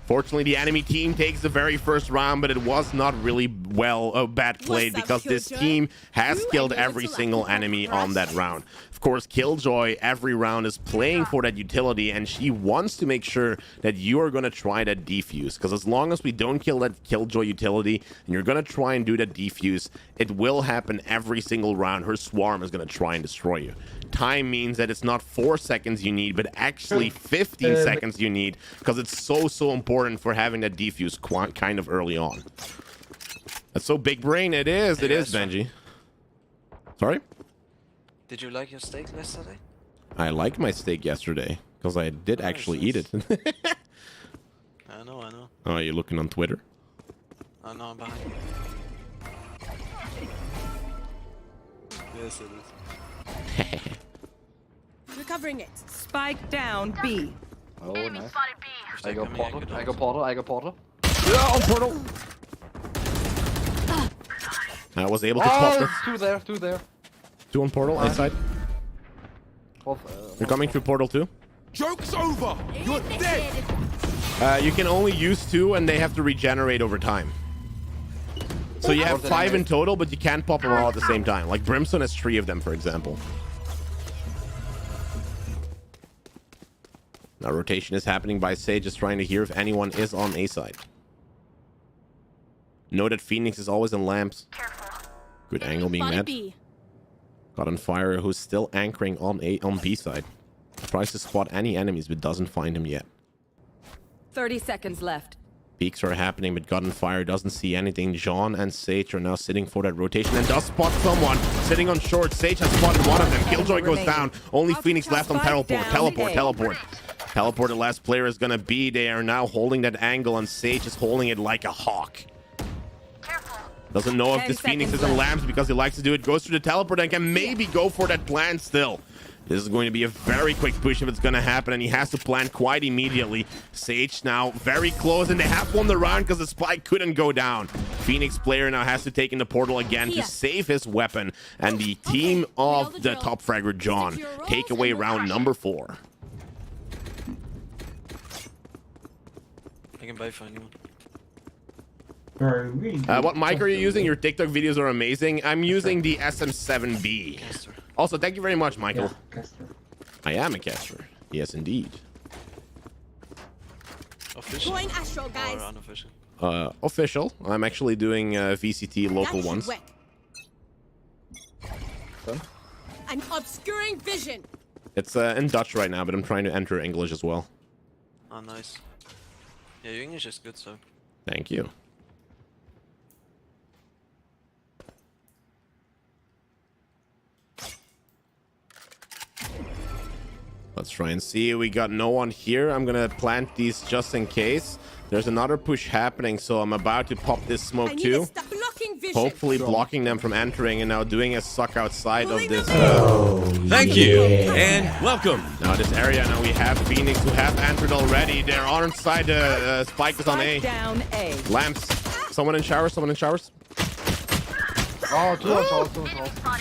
Fortunately, the enemy team takes the very first round, but it was not really bad played because this team has killed every single enemy on that round. Of course, Killjoy every round is playing for that utility, and she wants to make sure that you are going to try that defuse, because as long as we don't kill that Killjoy utility and you're going to try and do that defuse, it will happen every single round. Her swarm is going to try and destroy you. Time means that it's not 4 seconds you need, but actually 15 seconds you need, because it's so important for having that defuse kind of early on. That's so big brain. It is Benji. Sorry? Did you like your steak yesterday? I liked my steak yesterday because I did actually eat it. I know. Oh, you're looking on Twitter? I know, I'm behind. Yes, it is. Recovering it. Spike down B. Oh, nice. Spotted B. I go portal. I go portal. Yeah, on portal. I was able to pop this. 2 there, 2 there. 2 on portal, outside. You're coming through portal too? Joke's over! You're dead! You can only use 2 and they have to regenerate over time. So you have 5 in total, but you can't pop them all at the same time. Like Brimstone has 3 of them, for example. Now rotation is happening by Sage, just trying to hear if anyone is on A side. Know that Phoenix is always in lamps. Good angle being met. Got on fire, who's still anchoring on B side. Tries to spot any enemies, but doesn't find him yet. 30 seconds left. Peeks are happening, but God on fire doesn't see anything. John and Sage are now sitting for that rotation and does spot someone sitting on short. Sage has spotted one of them. Killjoy goes down. Only Phoenix left on teleport. Teleport, the last player is gonna be. They are now holding that angle, and Sage is holding it like a hawk. Doesn't know if this Phoenix is in lamps because he likes to do it. Goes through the teleport and can maybe go for that plant still. This is going to be a very quick push if it's going to happen, and he has to plant quite immediately. Sage now very close, and they have won the round because the spike couldn't go down. Phoenix player now has to take in the portal again to save his weapon. And the team of the top fragger, John, take away round number 4. I can buy for anyone. What mic are you using? Your TikTok videos are amazing. I'm using the SM7B. Caster. Also, thank you very much, Michael. Yeah, caster. I am a caster. Yes, indeed. Official Going astral, guys. or unofficial? Official. I'm actually doing VCT local ones. I'm obscuring vision. It's in Dutch right now, but I'm trying to enter English as well. Oh, nice. Yeah, your English is good, so. Thank you. Let's try and see. We got no one here. I'm gonna plant these just in case. There's another push happening, so I'm about to pop this smoke too. Hopefully blocking them from entering, and now doing a suck outside of this. Thank you and welcome. Now this area, now we have Phoenix who have entered already. They're on side. Spike is on A. Down A. Lamps. Someone in showers. Someone in showers. Oh, two on tall, two on tall.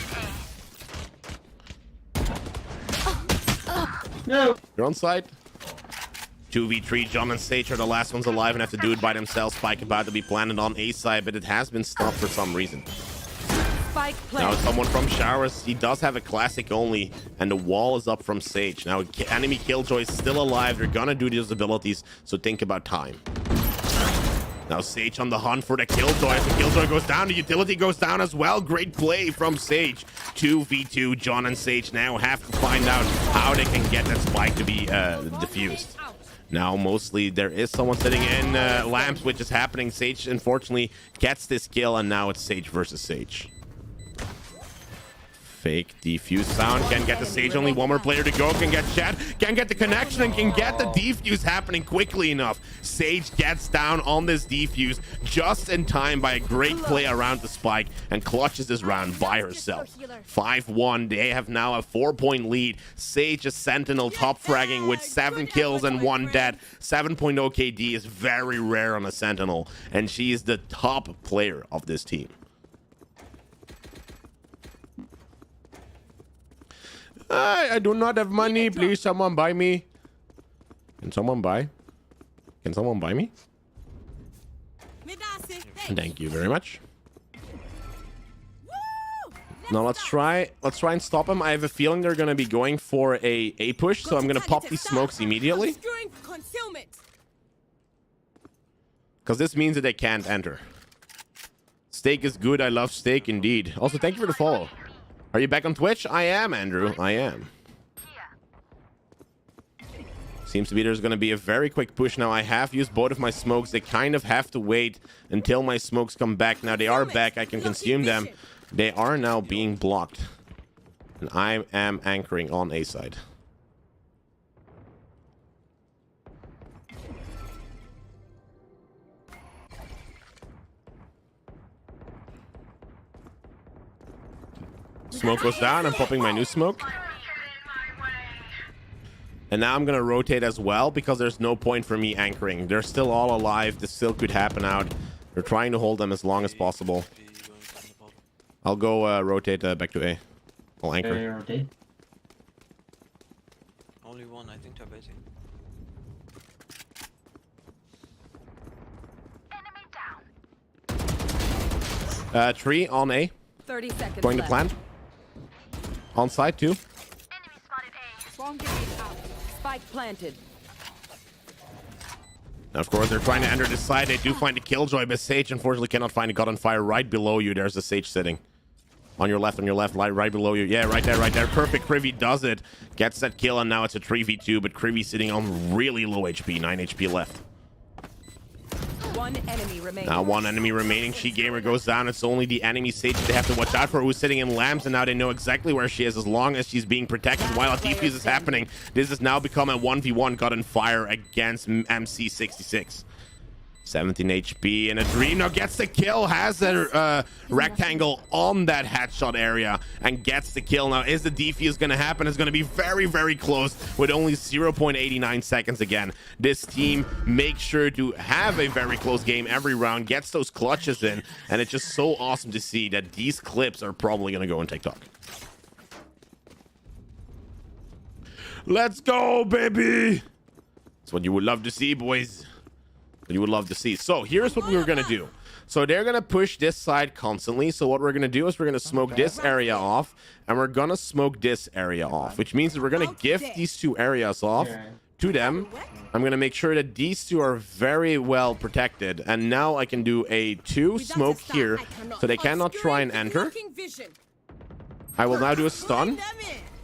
No. You're on side. 2v3. John and Sage are the last ones alive and have to do it by themselves. Spike about to be planted on A side, but it has been stopped for some reason. Spike Now planted. someone from showers. He does have a classic only, and the wall is up from Sage. Now enemy Killjoy is still alive. They're gonna do these abilities, so think about time. Now Sage on the hunt for the Killjoy. As the Killjoy goes down, the utility goes down as well. Great play from Sage. 2v2. John and Sage now have to find out how they can get that spike to be diffused. Now mostly there is someone sitting in lamps, which is happening. Sage unfortunately gets this kill, and now it's Sage versus Sage. Fake defuse sound, can get the Sage, only one more player to go, can get Chat, can get the connection, and can get the defuse happening quickly enough. Sage gets down on this defuse just in time by a great play around the spike and clutches this round by herself. 5-1, they have now a 4-point lead. Sage is Sentinel top fragging with 7 kills and 1 dead. 7.0 KD is very rare on a Sentinel, and she is the top player of this team. I do not have money. Please, someone buy me. Can someone buy? Can someone buy me? Thank you very much. Now let's try and stop them. I have a feeling they're gonna be going for a push, so I'm gonna pop these smokes immediately. Because this means that they can't enter. Steak is good. I love steak indeed. Also, thank you for the follow. Are you back on Twitch? I am, Andrew. I am. Seems to be there's going to be a very quick push now. I have used both of my smokes. They kind of have to wait until my smokes come back. Now they are back. I can consume them. They are now being blocked. And I am anchoring on A side. Smoke goes down. I'm popping my new smoke. And now I'm going to rotate as well because there's no point for me anchoring. They're still all alive. This still could happen out. They're trying to hold them as long as possible. I'll go rotate back to A. I'll anchor. Rotate. Only one, I think they're baiting. Enemy down. Tree on A. 30 seconds Going to left. plant. On side too. Enemy spotted A. Bomb grenade out. Spike planted. Now, of course, they're trying to enter this side. They do find a Killjoy, but Sage unfortunately cannot find a God on Fire right below you. There's a Sage sitting. On your left, right below you. Yeah, right there. Perfect. Krivy does it. Gets that kill, and now it's a 3v2, but Krivy sitting on really low HP. 9 HP left. One enemy remaining. Now one enemy remaining. She Gamer goes down. It's only the enemy Sage they have to watch out for, who's sitting in lamps, and now they know exactly where she is as long as she's being protected while a defuse is happening. This has now become a 1v1 God on Fire against MC66. 17 HP and a dream now gets the kill, has a rectangle on that headshot area and gets the kill. Now is the defuse going to happen? It's going to be very, very close with only 0.89 seconds. Again, this team makes sure to have a very close game every round, gets those clutches in, and it's just so awesome to see that these clips are probably going to go on TikTok. Let's go, baby. That's what you would love to see, boys. You would love to see. So here's what we were gonna do. So they're gonna push this side constantly. So what we're gonna do is we're gonna smoke this area off, and we're gonna smoke this area off, which means that we're gonna gift these two areas off to them. I'm gonna make sure that these two are very well protected, and now I can do a 2 smoke here so they cannot try and enter. I will now do a stun.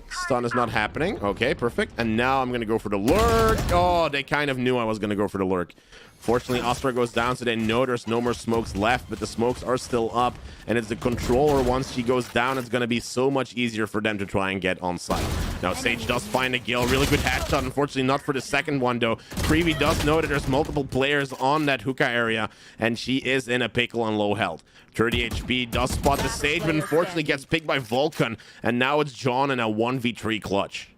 Stun is not happening. Okay, perfect. And now I'm gonna go for the lurk. Oh, they kind of knew I was gonna go for the lurk. Fortunately, Astra goes down, so they know there's no more smokes left, but the smokes are still up, and it's the controller. Once she goes down, it's going to be so much easier for them to try and get on site. Now, Sage does find a kill. Really good headshot. Unfortunately, not for the second one, though. Creevy does know that there's multiple players on that hookah area, and she is in a pickle on low health. 30 HP, does spot the Sage, but unfortunately gets picked by Vulcan, and now it's John in a 1v3 clutch.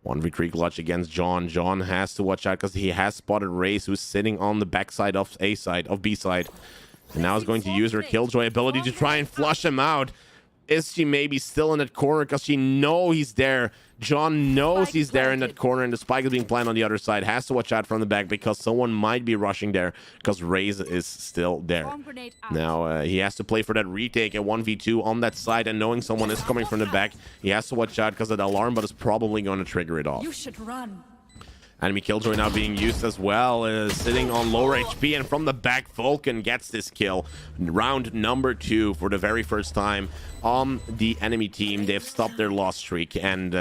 1v3 clutch against John. John has to watch out because he has spotted Raze, who's sitting on the backside of A side, of B side. And now is going to use her Killjoy ability to try and flush him out. Is she maybe still in that corner because she knows he's there? John knows he's there in that corner, and the spike is being planted on the other side. Has to watch out from the back because someone might be rushing there because Raze is still there. Now he has to play for that retake at 1v2 on that side, and knowing someone is coming from the back, he has to watch out because that alarm bot is probably going to trigger it off. You should run. Enemy Killjoy now being used as well, sitting on lower HP, and from the back, Vulcan gets this kill. Round number 2 for the very first time on the enemy team. They've stopped their loss streak, and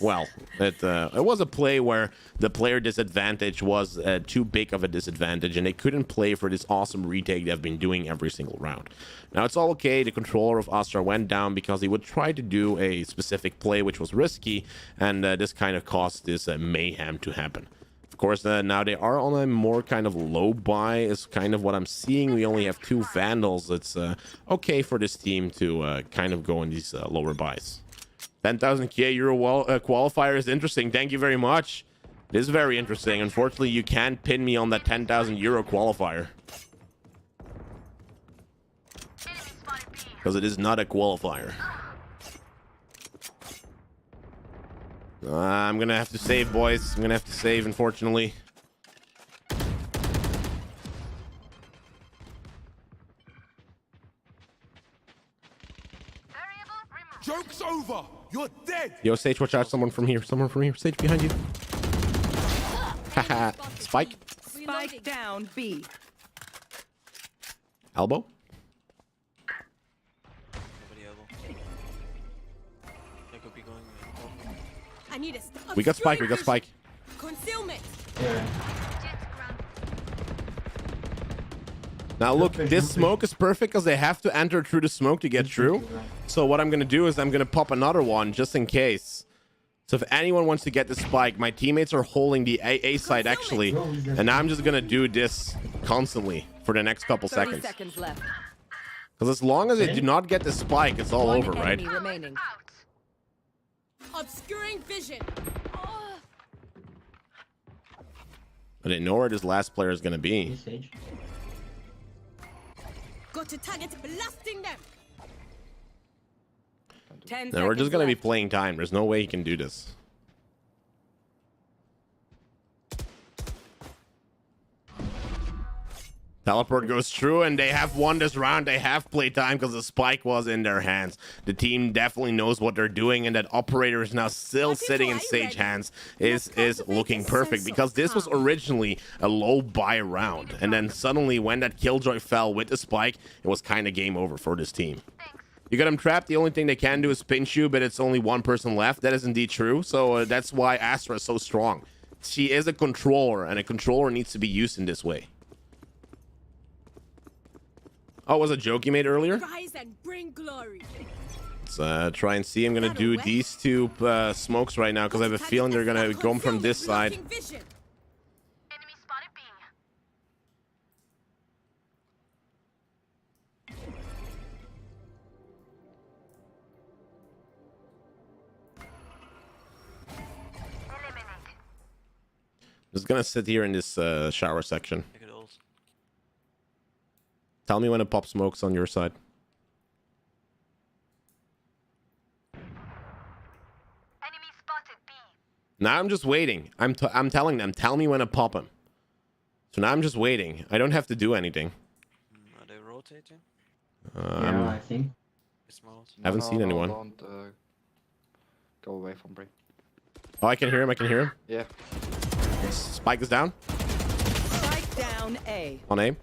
well, it was a play where the player disadvantage was too big of a disadvantage, and they couldn't play for this awesome retake they've been doing every single round. Now it's all okay. The controller of Astra went down because he would try to do a specific play which was risky, and this kind of caused this mayhem to happen. Of course, now they are on a more kind of low buy is kind of what I'm seeing. We only have 2 Vandals. It's okay for this team to kind of go in these lower buys. 10,000 euro qualifier is interesting. Thank you very much. It is very interesting. Unfortunately, you can't pin me on that 10,000 euro qualifier, because it is not a qualifier. I'm gonna have to save, boys. I'm gonna have to save, unfortunately. Joke's over. You're dead. Yo, Sage, watch out. Someone from here. Someone from here. Sage, behind you. Haha. Spike. Spike down B. Elbow. I need a We got Spike. We got Spike. Concealment. Now look, this smoke is perfect because they have to enter through the smoke to get through. So what I'm going to do is I'm going to pop another one just in case. So if anyone wants to get the spike, my teammates are holding the A side actually. And I'm just going to do this constantly for the next couple seconds. Left. Because as long as they do not get the spike, it's all over, right? Remaining. Obscuring vision. I didn't know where this last player is going to be. Got to target blasting them. 10 Now we're just going to be left. playing time. There's no way he can do this. Teleport goes through, and they have won this round. They have played time because the spike was in their hands. The team definitely knows what they're doing, and that operator is now still sitting in Sage hands is looking perfect, because this was originally a low buy round, and then suddenly when that Killjoy fell with the spike, it was kind of game over for this team. You got him trapped. The only thing they can do is pinch you, but it's only one person left. That is indeed true. So that's why Astra is so strong. She is a controller, and a controller needs to be used in this way. Oh, was a joke you made earlier? Rise and bring glory. Let's try and see. I'm going to do these 2 smokes right now because I have a feeling they're going to come from this side. Just gonna sit here in this shower section. I could ult. Tell me when it pops smokes on your side. Enemy spotted B. Now I'm just waiting. I'm telling them, tell me when to pop them. So now I'm just waiting. I don't have to do anything. Are they rotating? Yeah, I think. Small. Haven't seen anyone. Don't go away from Bray. Oh, I can hear him. I can hear him. Yeah. Spike is down. Spike down A. On A.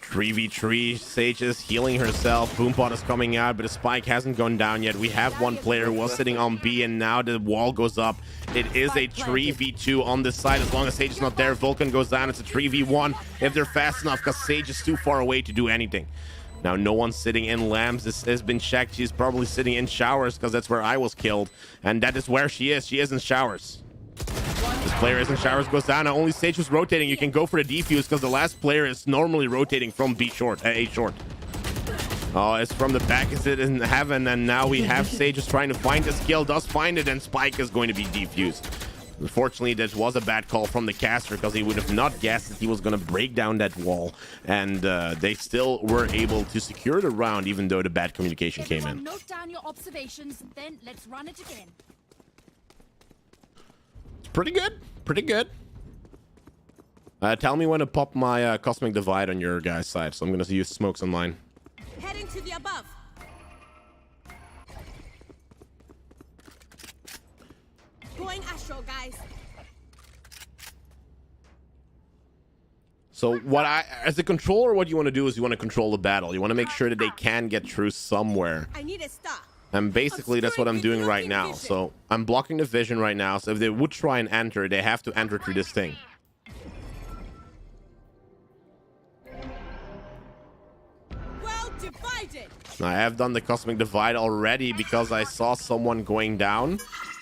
3v3. Sage is healing herself. Boompot is coming out, but the spike hasn't gone down yet. We have one player who was sitting on B, and now the wall goes up. It is a 3v2 on this side. As long as Sage is not there, Vulcan goes down. It's a 3v1 if they're fast enough, because Sage is too far away to do anything. Now, no one's sitting in lamps. This has been checked. She's probably sitting in showers, because that's where I was killed. And that is where she is. She is in showers. This player is in showers, goes down. Now only Sage was rotating. You can go for the defuse, because the last player is normally rotating from B short, A short. Oh, it's from the back. Is it in heaven? And now we have Sage is trying to find this kill. Does find it, and Spike is going to be defused. Unfortunately, that was a bad call from the caster, because he would have not guessed that he was going to break down that wall. And they still were able to secure the round, even though the bad communication came in. Note down your observations, then let's run it again. Pretty good. Pretty good. Tell me when to pop my Cosmic Divide on your guys' side. So I'm going to use smokes on mine. Heading to the above. Going Astro, guys. So what as a controller, what you want to do is you want to control the battle. You want to make sure that they can get through somewhere. I need a star. And basically, that's what I'm doing right now. So I'm blocking the vision right now. So if they would try and enter, they have to enter through this thing. Well divided. Now, I have done the Cosmic Divide already because I saw someone going down.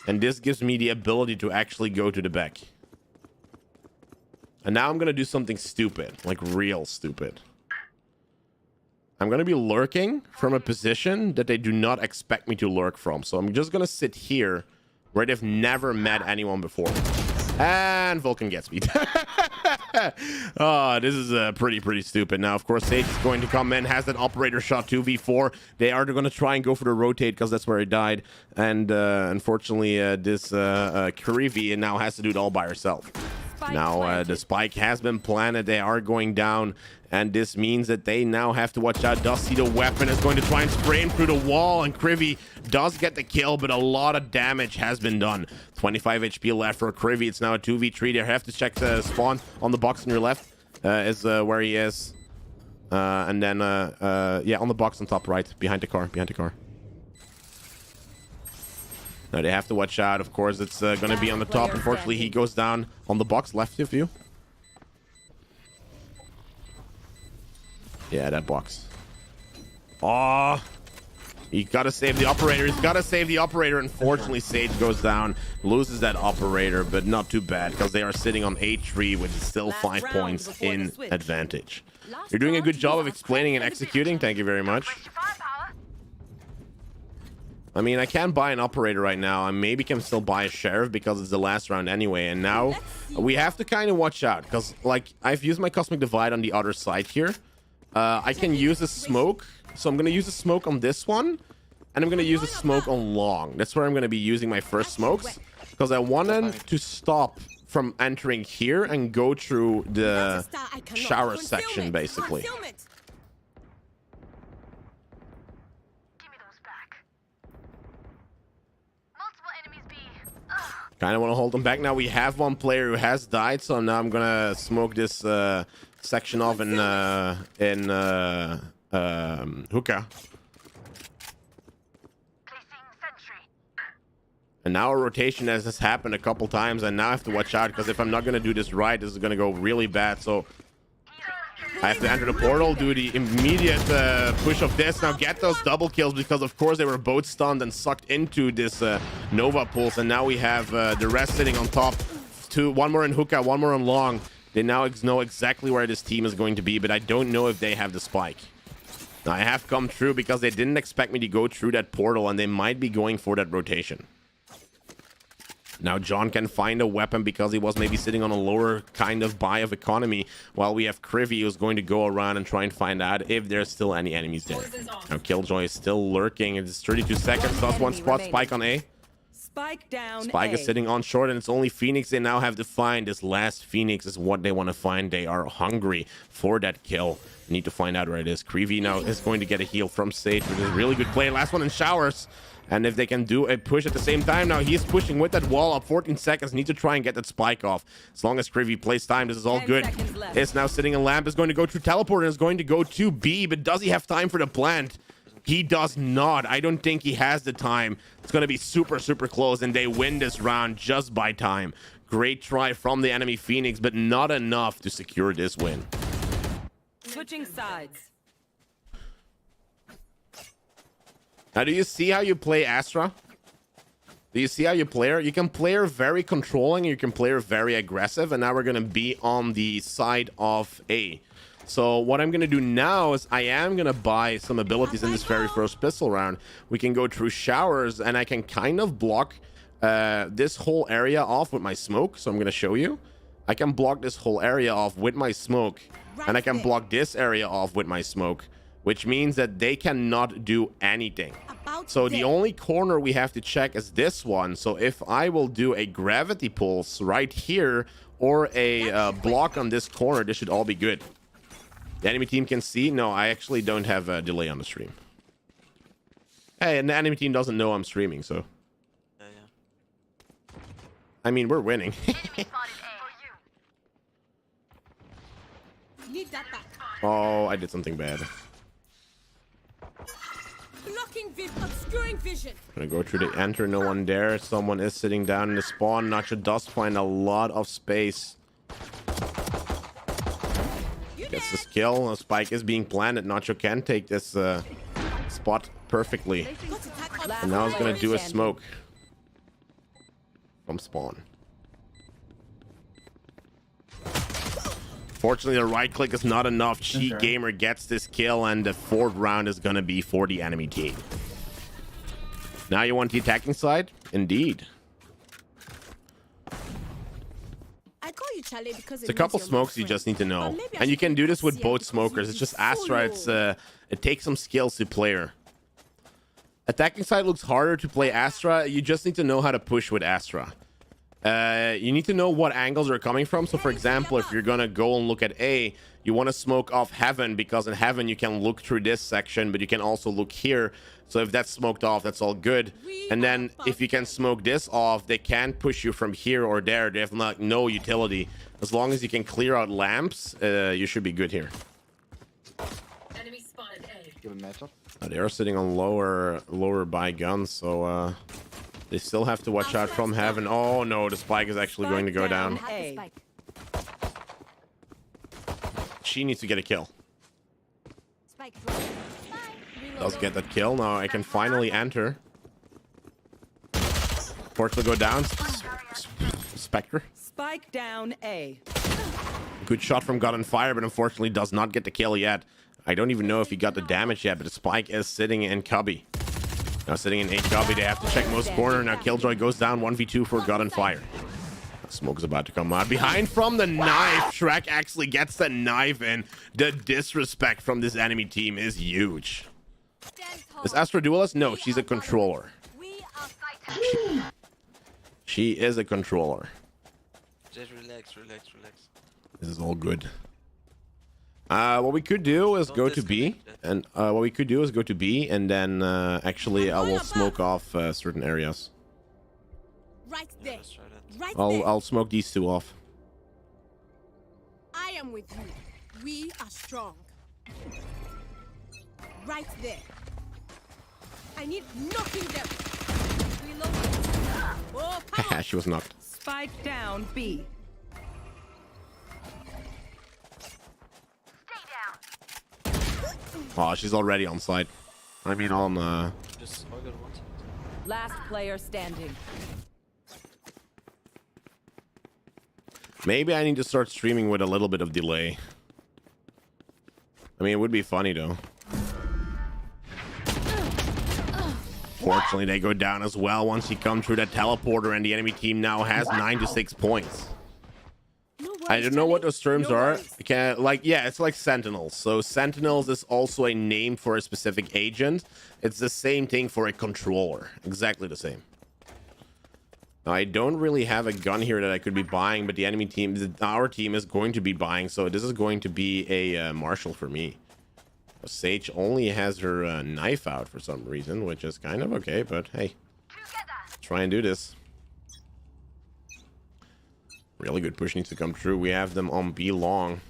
And this gives me the ability to actually go to the back. And now I'm going to do something stupid. Like real stupid. I'm going to be lurking from a position that they do not expect me to lurk from. So I'm just going to sit here where they've never met anyone before. And Vulcan gets me. Oh, this is pretty stupid. Now, of course, Sage is going to come in, has that operator shot 2v4. They are going to try and go for the rotate because that's where he died. And unfortunately, this Karivi now has to do it all by herself. Now, the spike has been planted. They are going down. And this means that they now have to watch out. Does see the weapon, is going to try and spray him through the wall. And Krivy does get the kill, but a lot of damage has been done. 25 HP left for Krivy. It's now a 2v3. They have to check the spawn on the box on your left. Is where he is. And then, yeah, on the box on top right. Behind the car. Now they have to watch out. Of course, it's going to be on the top. Unfortunately, he goes down on the box left of you. Yeah, that box. Oh, you gotta save the operator. He's gotta save the operator. Unfortunately, Sage goes down, loses that operator, but not too bad because they are sitting on H3, which is still 5 points in advantage. You're doing a good job of explaining and executing. Thank you very much. I mean, I can buy an operator right now. I maybe can still buy a sheriff because it's the last round anyway. And now we have to kind of watch out because, like, I've used my Cosmic Divide on the other side here. I can use a smoke. So I'm going to use a smoke on this one. And I'm going to use a smoke on long. That's where I'm going to be using my first smokes. Because I want them to stop from entering here and go through the shower section, basically. Kind of want to hold them back. Now we have one player who has died. So now I'm going to smoke this section off in hookah. And now a rotation has happened a couple times, and now I have to watch out because if I'm not going to do this right, this is going to go really bad. So I have to enter the portal, do the immediate push of this. Now get those double kills because, of course, they were both stunned and sucked into this Nova pulse. And now we have the rest sitting on top. One more in hookah, one more on long. They now know exactly where this team is going to be, but I don't know if they have the spike. Now, I have come through because they didn't expect me to go through that portal, and they might be going for that rotation. Now John can find a weapon because he was maybe sitting on a lower kind of buy of economy, while we have Krivy who's going to go around and try and find out if there's still any enemies there. Now Killjoy is still lurking. It's 32 seconds. Does one spot Spike on A. Spike down. Spike is sitting on short, and it's only Phoenix they now have to find. This last Phoenix is what they want to find. They are hungry for that kill. Need to find out where it is. Krivy now is going to get a heal from Sage, which is a really good play. Last one in showers. And if they can do a push at the same time, now he's pushing with that wall up. 14 seconds. Need to try and get that spike off. As long as Krivy plays time, this is all good. It's now sitting in lamp. Is going to go through teleport and is going to go to B. But does he have time for the plant? He does not. I don't think he has the time. It's going to be super, super close. And they win this round just by time. Great try from the enemy Phoenix, but not enough to secure this win. Switching sides. Now, do you see how you play Astra? Do you see how you play her? You can play her very controlling, you can play her very aggressive, and now we're going to be on the side of A. So what I'm going to do now is I am going to buy some abilities in this very first pistol round. We can go through showers, and I can kind of block this whole area off with my smoke. So I'm going to show you. I can block this whole area off with my smoke, and I can block this area off with my smoke, which means that they cannot do anything. So the only corner we have to check is this one. So if I will do a gravity pulse right here or a block on this corner, this should all be good. The enemy team can see. No, I actually don't have a delay on the stream. Hey, and the enemy team doesn't know I'm streaming, so. Yeah. I mean, we're winning. Need that back. Oh, I did something bad. Obscuring vision. Gonna go through the enter, no one there. Someone is sitting down in the spawn. Nacho does find a lot of space. Gets this kill. A spike is being planted. Nacho can take this spot perfectly. And now he's gonna do a smoke from spawn. Fortunately, the right click is not enough. Cheat Gamer gets this kill, and the fourth round is gonna be for the enemy team. Now you want the attacking side? Indeed. I call you Charlie because It's a couple smokes you just need to know. And you can do this with both smokers. It's just Astra. It takes some skills to play her. Attacking side looks harder to play Astra. You just need to know how to push with Astra. You need to know what angles are coming from. So for example, if you're gonna go and look at A, you want to smoke off heaven, because in heaven you can look through this section, but you can also look here. So if that's smoked off, that's all good. And then if you can smoke this off, they can't push you from here or there. They have like no utility. As long as you can clear out lamps, you should be good here. Enemy spotted A. Give a matchup. They are sitting on lower by guns, so they still have to watch out from heaven. Oh no, the spike is actually going to go down. She needs to get a kill. Does get that kill. Now I can finally enter. Fortunately go down. Spectre. Spike down A. Good shot from God and Fire, but unfortunately does not get the kill yet. I don't even know if he got the damage yet, but the spike is sitting in Cubby. Now sitting in 8 Cubby, they have to check most corner. Now Killjoy goes down 1v2 for God and Fire. Smoke is about to come out. Behind from the knife. Shrek actually gets the knife in. The disrespect from this enemy team is huge. Is Astra duelist? No, she's a controller. She is a controller. Just relax. This is all good. What we could do is go to B, and then actually I will smoke off certain areas. Right there. Right I'll smoke these two off. I am with you. We are strong. Right there. I need knocking them. Oh, she was knocked. Spike down B. Oh, she's already on site. I mean, on Just Holger once. Last player standing. Maybe I need to start streaming with a little bit of delay. I mean, it would be funny though. Unfortunately, they go down as well once you come through that teleporter, and the enemy team now has 9 to 6 points. I don't know what those terms are. I can't, like, yeah, it's like Sentinels. So Sentinels is also a name for a specific agent. It's the same thing for a controller. Exactly the same. Now, I don't really have a gun here that I could be buying, but the enemy team, our team is going to be buying. So this is going to be a Marshall for me. Sage only has her knife out for some reason, which is kind of okay, but hey, try and do this. Really good push needs to come through. We have them on B long.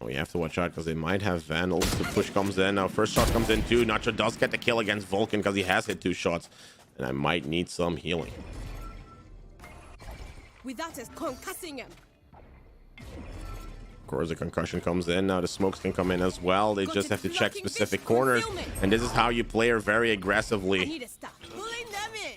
Oh, you have to watch out because they might have Vandals. The push comes in. Now, first shot comes in too. Nacho does get the kill against Vulcan because he has hit 2 shots. And I might need some healing. Without us concussing him. Of course, the concussion comes in. Now the smokes can come in as well. They just have to check specific corners. And this is how you play her very aggressively. I need to stop pulling them in.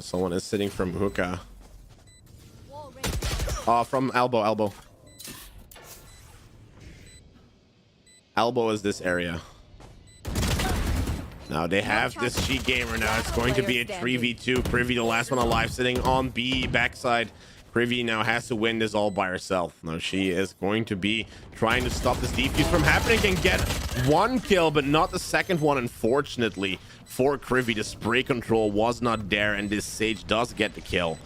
Someone is sitting from hookah. Oh, from elbow. Elbow is this area. Now they have this Sheet Gamer now. It's going to be a 3v2. Privy, the last one alive, sitting on B backside. Privy now has to win this all by herself. Now she is going to be trying to stop this defuse from happening. Can get 1 kill, but not the second one, unfortunately. For Privy, the spray control was not there, and this Sage does get the kill.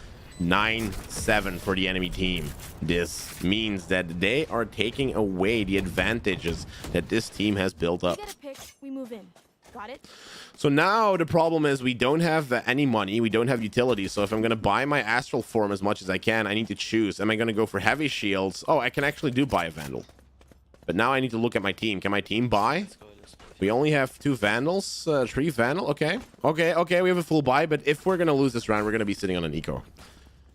9-7 for the enemy team. This means that they are taking away the advantages that this team has built up. Get a pick, we move in. Got it? So now the problem is we don't have any money. We don't have utilities. So if I'm going to buy my Astral Form as much as I can, I need to choose. Am I going to go for heavy shields? Oh, I can actually do buy a Vandal. But now I need to look at my team. Can my team buy? We only have 2 Vandals, 3 Vandal. Okay. We have a full buy. But if we're going to lose this round, we're going to be sitting on an eco.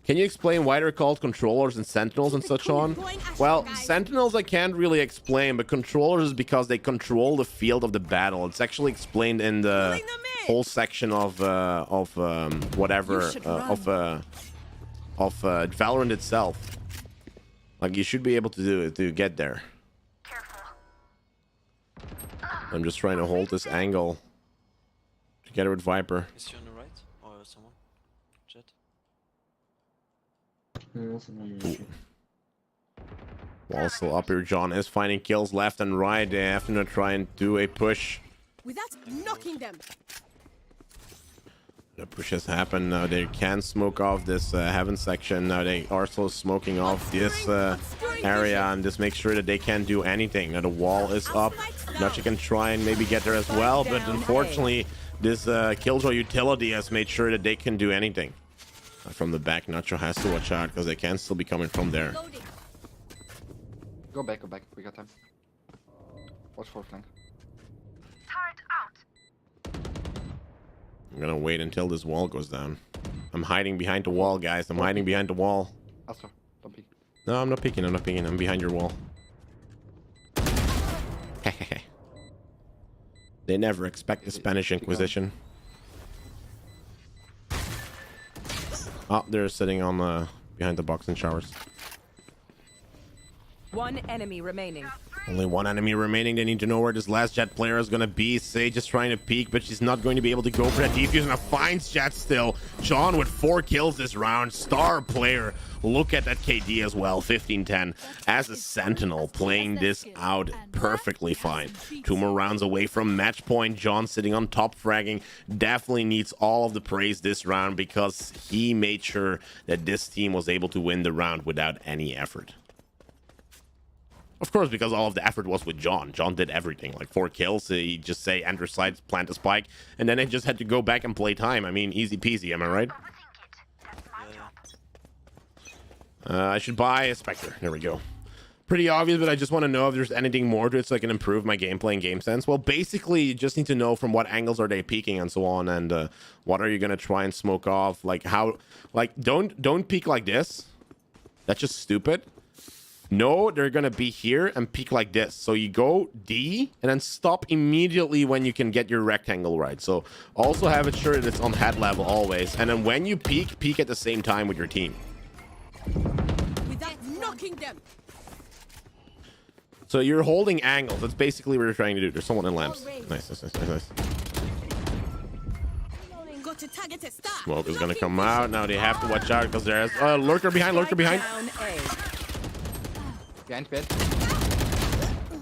Can you explain why they're called controllers and sentinels and such on? Well, sentinels I can't really explain, but controllers is because they control the field of the battle. It's actually explained in the whole section of Valorant itself. Like, you should be able to do it to get there. I'm just trying to hold this angle together with Viper. Is she on the right or someone? Jet? Wall still up here. John is finding kills left and right. They have to try and do a push. Without knocking them. The push has happened. Now they can smoke off this heaven section. Now they are still smoking off this area, and just make sure that they can't do anything. Now the wall is up. Nacho can try and maybe get there as well, but unfortunately this Killjoy utility has made sure that they can do anything. From the back, Nacho has to watch out because they can still be coming from there. Go back. We got time. Watch for flank. I'm gonna wait until this wall goes down. I'm hiding behind the wall, guys. I'm hiding behind the wall. Astra, don't peek. No, I'm not peeking. I'm behind your wall. They never expect the Spanish Inquisition. Oh, they're sitting on behind the box and showers. 1 enemy remaining. Only 1 enemy remaining. They need to know where this last Jet player is going to be. Sage is trying to peek, but she's not going to be able to go for that defuse, and a finds Jet still. John with 4 kills this round. Star player. Look at that KD as well. 15-10 as a Sentinel, playing this out perfectly fine. 2 more rounds away from match point. John sitting on top fragging. Definitely needs all of the praise this round because he made sure that this team was able to win the round without any effort. Of course, because all of the effort was with John. John did everything, like 4 kills. He just say enter sides, plant a spike, and then they just had to go back and play time. I mean, easy peasy, am I right? I should buy a Spectre. There we go. Pretty obvious, but I just want to know if there's anything more to it so I can improve my gameplay and game sense. Well, basically, you just need to know from what angles are they peeking and so on, and what are you going to try and smoke off. Like, how... Like, don't peek like this. That's just stupid. No, they're gonna be here and peek like this. So you go D and then stop immediately when you can get your rectangle right. So also have it sure that it's on head level always. And then when you peek at the same time with your team. Blocking them. So you're holding angles. That's basically what you're trying to do. There's someone in lamps. Nice. Got to target a star. Smoke is gonna come out. Now they have to watch out because there's a lurker behind. Down A. Behind bed.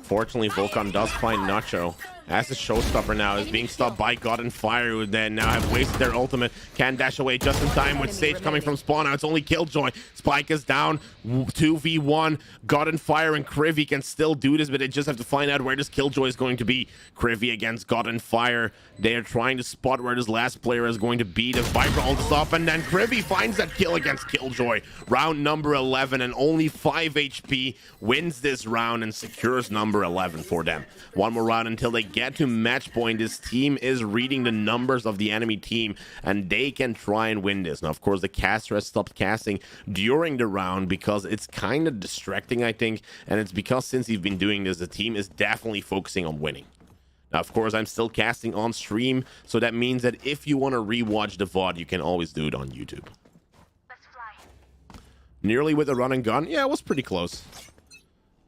Fortunately, Vulcan does find Nacho. As a showstopper now is being stopped by God and Fire, who then now have wasted their ultimate. Can dash away just in time with Sage coming from spawn. Now it's only Killjoy. Spike is down. 2v1. God and Fire and Krivy can still do this, but they just have to find out where this Killjoy is going to be. Krivy against God and Fire. They are trying to spot where this last player is going to be. The Viper ults up, and then Krivy finds that kill against Killjoy. Round number 11, and only 5 HP wins this round and secures number 11 for them. One more round until they get to match point. This team is reading the numbers of the enemy team, and they can try and win this. Now, of course, the caster has stopped casting during the round because it's kind of distracting, I think, and it's because since he's been doing this, the team is definitely focusing on winning. Now, of course, I'm still casting on stream, so that means that if you want to rewatch the VOD, you can always do it on YouTube. Let's fly. Nearly with a run and gun. Yeah, it was pretty close.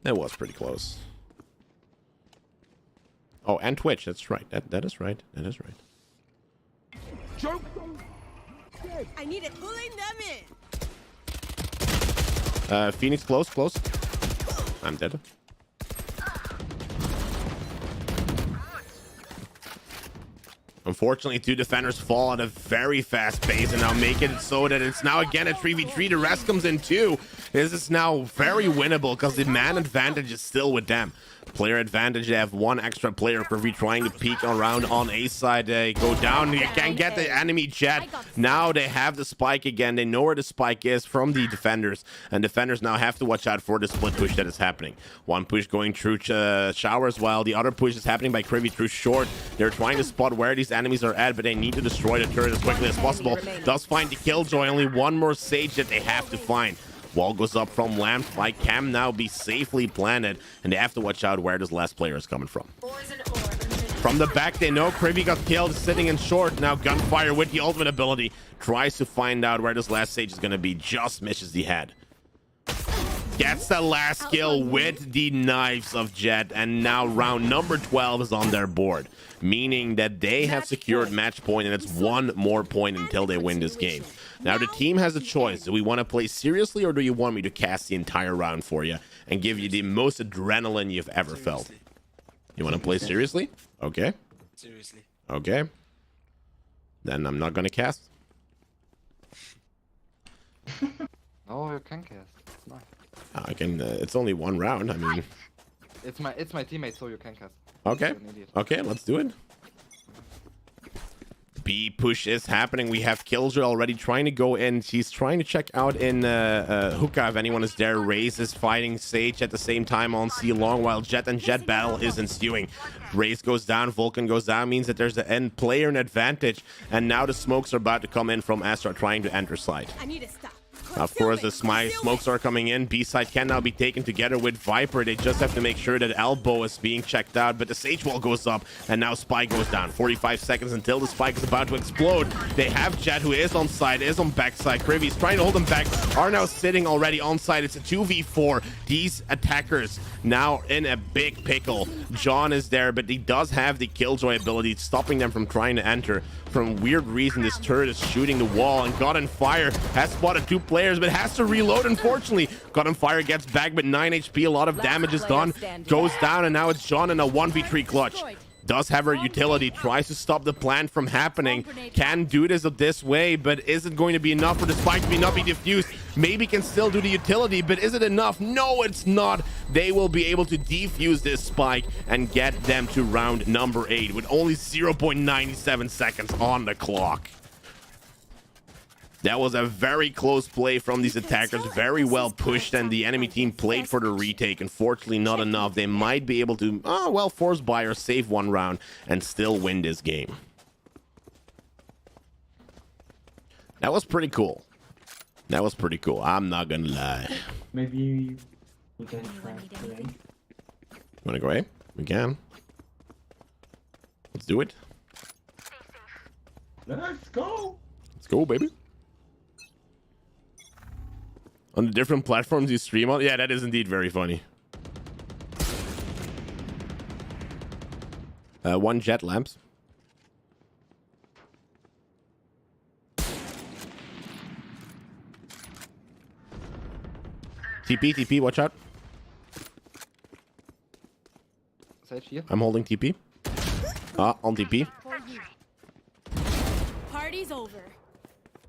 It was pretty close. Oh, and Twitch. That's right. That is right. That is right. Joke. I need it pulling them in. Phoenix, close. I'm dead. Unfortunately, 2 defenders fall at a very fast pace and now make it so that it's now again a 3v3. The rest comes in too. This is now very winnable because the man advantage is still with them. Player advantage, they have 1 extra player. Krivy trying to peek around on A side. They go down. You can't get the enemy jet. Now they have the spike again. They know where the spike is from the defenders. And defenders now have to watch out for the split push that is happening. One push going through showers while the other push is happening by Krivy through short. They're trying to spot where these enemies are at, but they need to destroy the turret as quickly as possible. Does find the Killjoy. Only 1 more Sage that they have to find. Wall goes up from lamp. Spike can now be safely planted, and they have to watch out where this last player is coming from. From the back, they know Krivy got killed, sitting in short. Now Gunfire with the ultimate ability tries to find out where this last Sage is going to be. Just misses the head. Gets the last kill with the knives of Jet, and now round number 12 is on their board, meaning that they have secured match point, and it's 1 more point until they win this game. Now the team has a choice. Do we want to play seriously, or do you want me to cast the entire round for you and give you the most adrenaline you've ever felt? You want to play seriously? Okay. Seriously. Okay. Then I'm not going to cast. Oh, you can cast. It's nice. I can. It's only 1 round. I mean, It's my teammate, so you can cast. okay. You're an idiot. Okay, let's do it. B push is happening. We have Killjoy already trying to go in. She's trying to check out in hookah if anyone is there. Raze is fighting Sage at the same time on C long while Jet and Jet battle is ensuing. Raze goes down, Vulcan goes down, means that there's the end player an advantage. And now the smokes are about to come in from Astra trying to enter side. I need a star. Of course, the smokes are coming in. B-side can now be taken together with Viper. They just have to make sure that Elbow is being checked out, but the Sage wall goes up, and now Spike goes down. 45 seconds until the Spike is about to explode. They have Jet, who is on side, is on backside. Krivy's trying to hold them back, are now sitting already on side. It's a 2v4. These attackers now in a big pickle. John is there, but he does have the Killjoy ability, stopping them from trying to enter. For a weird reason, this turret is shooting the wall, and God and Fire has spotted 2 players, but has to reload, unfortunately. God and Fire gets back, but 9 HP, a lot of damage is done. Goes down, and now it's John in a 1v3 clutch. Does have her utility, tries to stop the plan from happening. Can do this way, but is it going to be enough for the Spike to not be diffused? Maybe can still do the utility, but is it enough? No, it's not. They will be able to defuse this Spike and get them to round number 8 with only 0.97 seconds on the clock. That was a very close play from these attackers, very well pushed, and the enemy team played for the retake. Unfortunately, not enough. They might be able to, well, force buy or save 1 round and still win this game. That was pretty cool. That was pretty cool. I'm not gonna lie. Maybe we can try today. Wanna go A? We can. Let's do it. Let's go. Let's go, baby. On the different platforms you stream on? Yeah, that is indeed very funny. One jet lamps. TP, watch out. Sage here. I'm holding TP. On TP. Party's over.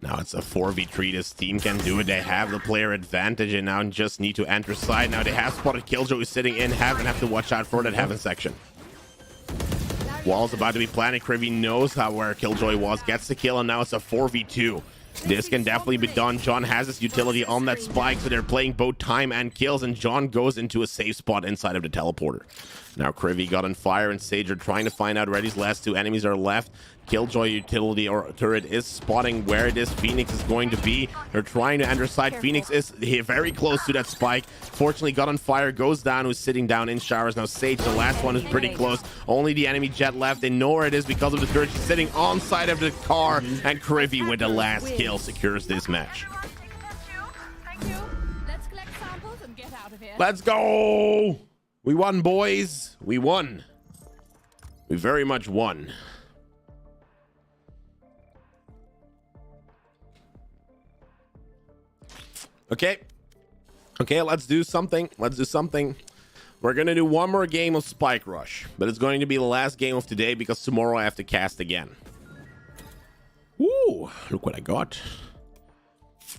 Now it's a 4v3. This team can do it. They have the player advantage and now just need to enter side. Now they have spotted Killjoy who's sitting in heaven. Have to watch out for that heaven section. Wall's about to be planted. Krivy knows where Killjoy was. Gets the kill and now it's a 4v2. This can definitely be done. John has his utility on that spike, so they're playing both time and kills, and John goes into a safe spot inside of the teleporter. Now Krivy got on fire, and Sage are trying to find out where these last two enemies are left. Killjoy utility or turret is spotting where this Phoenix is going to be. They're trying to enter side. Phoenix is very close to that spike. Fortunately, got on fire, goes down, who's sitting down in showers. Now Sage, the last one, is pretty close. Only the enemy jet left. They know where it is because of the turret. She's sitting on side of the car, and Krivy with the last kill secures this match. Let's collect samples and get out of here. Let's go! We won, boys. We won. We very much won. Okay, let's do something. We're gonna do one more game of Spike Rush, but it's going to be the last game of today because tomorrow I have to cast again. Woo, look what I got.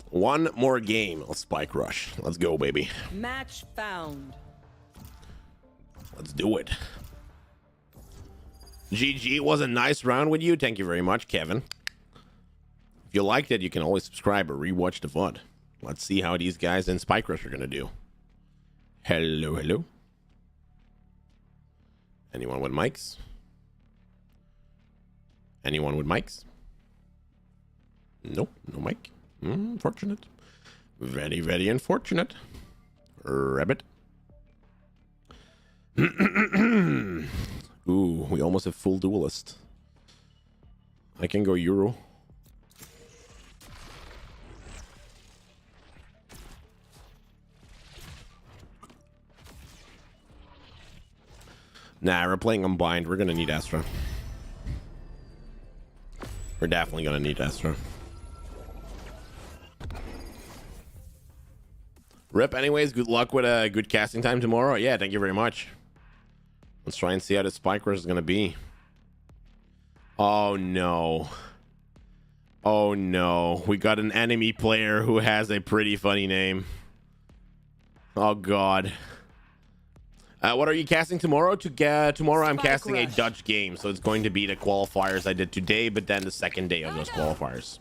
One more game of Spike Rush. Let's go, baby. Match found. Let's do it. GG, it was a nice round with you. Thank you very much, Kevin. If you liked it, you can always subscribe or rewatch the VOD. Let's see how these guys in Spike Rush are going to do. Hello. Anyone with mics? Anyone with mics? Nope, no mic. Unfortunate. Very, very unfortunate. Rabbit. Ooh, we almost have full duelist. I can go Euro. Nah, we're playing Unbind. We're gonna need Astra. We're definitely gonna need Astra. Rip, anyways, good luck with a good casting time tomorrow. Yeah, thank you very much. Let's try and see how the Spike Rush is gonna be. Oh no. Oh no. We got an enemy player who has a pretty funny name. Oh god. What are you casting tomorrow? Tomorrow I'm casting a Dutch game, so it's going to be the qualifiers I did today, but then the second day of those qualifiers.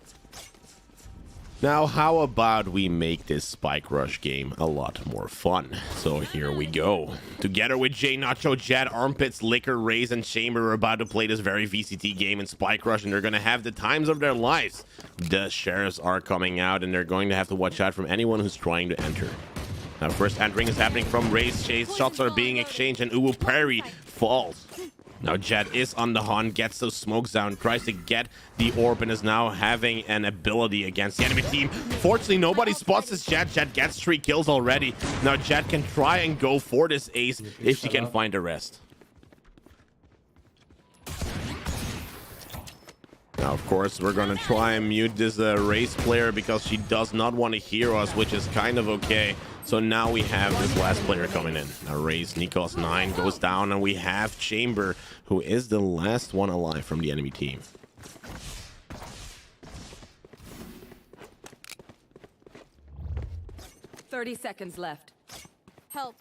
Now, how about we make this Spike Rush game a lot more fun? So here we go. Together with JNacho, Jet, Armpits, Liquor, Raze, and Chamber are about to play this very VCT game in Spike Rush, and they're going to have the times of their lives. The sheriffs are coming out, and they're going to have to watch out from anyone who's trying to enter. Now, first entering is happening from Raze. Chase shots are being exchanged, and Uwu Prairie falls. Now Jet is on the hunt, gets those smokes down, tries to get the orb, and is now having an ability against the enemy team. Fortunately, nobody spots this Jet. Jet gets 3 kills already. Now Jet can try and go for this ace if she can find a rest. Now, of course, we're going to try and mute this Raze player because she does not want to hear us, which is kind of okay. So now we have this last player coming in. Now Raze, Nikos 9 goes down, and we have Chamber, who is the last one alive from the enemy team. "30 seconds left. Help.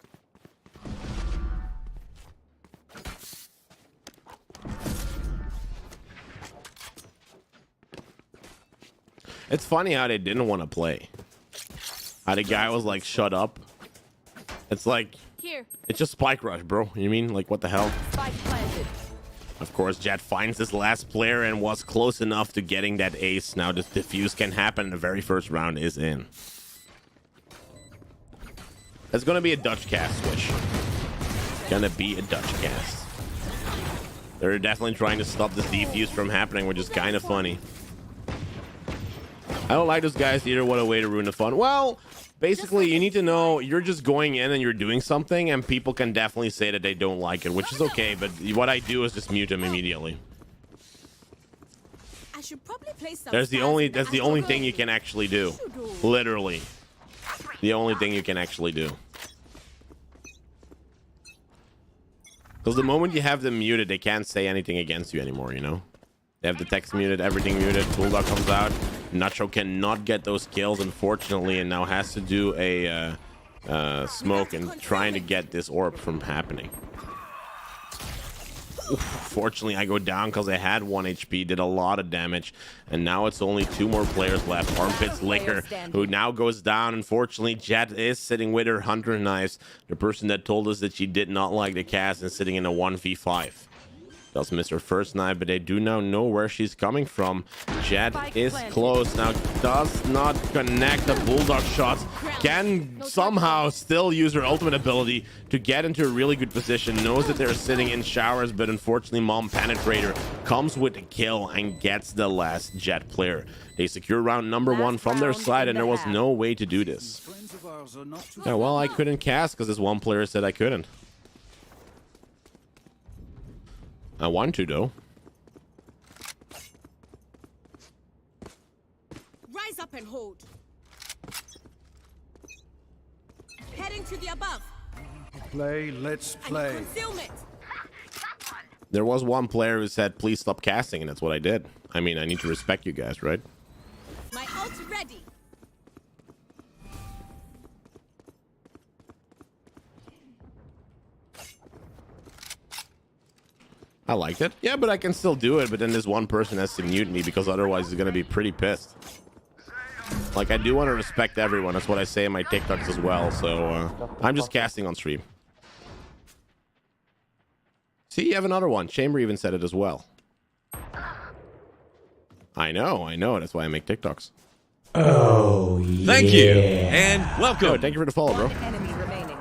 It's funny how they didn't want to play. How the guy was like, shut up. It's like, Here. it's just Spike Rush, bro. You mean, like, what the hell? Spike planted. Of course, Jet finds this last player and was close enough to getting that ace. Now this defuse can happen. The very first round is in. It's gonna be a Dutch cast switch. Gonna be a Dutch cast. They're definitely trying to stop this defuse from happening, which is kind of funny. I don't like those guys either. What a way to ruin the fun. Well, basically you need to know you're just going in and you're doing something, and people can definitely say that they don't like it, which is okay. But what I do is just mute them immediately. I should probably play some That's the only thing you can actually do. Literally, the only thing you can actually do. Because the moment you have them muted, they can't say anything against you anymore, you know? They have the text muted, everything muted, Bulldog comes out. Nacho cannot get those kills, unfortunately, and now has to do a smoke and trying to get this orb from happening. Oof, fortunately, I go down because I had 1 HP, did a lot of damage, and now it's only 2 more players left. Armpits Liquor, who now goes down. Unfortunately, Jet is sitting with her Hunter Knives, the person that told us that she did not like the cast, and sitting in a 1v5. Does miss her first knife, but they do now know where she's coming from. Jet is close now, does not connect the Bulldog shots. Can somehow still use her ultimate ability to get into a really good position. Knows that they're sitting in showers, but unfortunately Mom Penetrator comes with the kill and gets the last Jet player. They secure round number 1 from their side, and there was no way to do this. Yeah, well, I couldn't cast because this one player said I couldn't. I want to, though. Rise up and hold. Heading to the above. Let's play. Concealment. There was one player who said, please stop casting, and that's what I did. I mean, I need to respect you guys, right? My ult's ready. I liked it. Yeah, but I can still do it, but then this one person has to mute me because otherwise he's going to be pretty pissed. Like, I do want to respect everyone. That's what I say in my TikToks as well, so I'm just casting on stream. See, you have another one. Chamber even said it as well. I know. That's why I make TikToks. Oh, yeah. Thank you, and welcome. Oh, thank you for the follow, bro. Enemy remaining.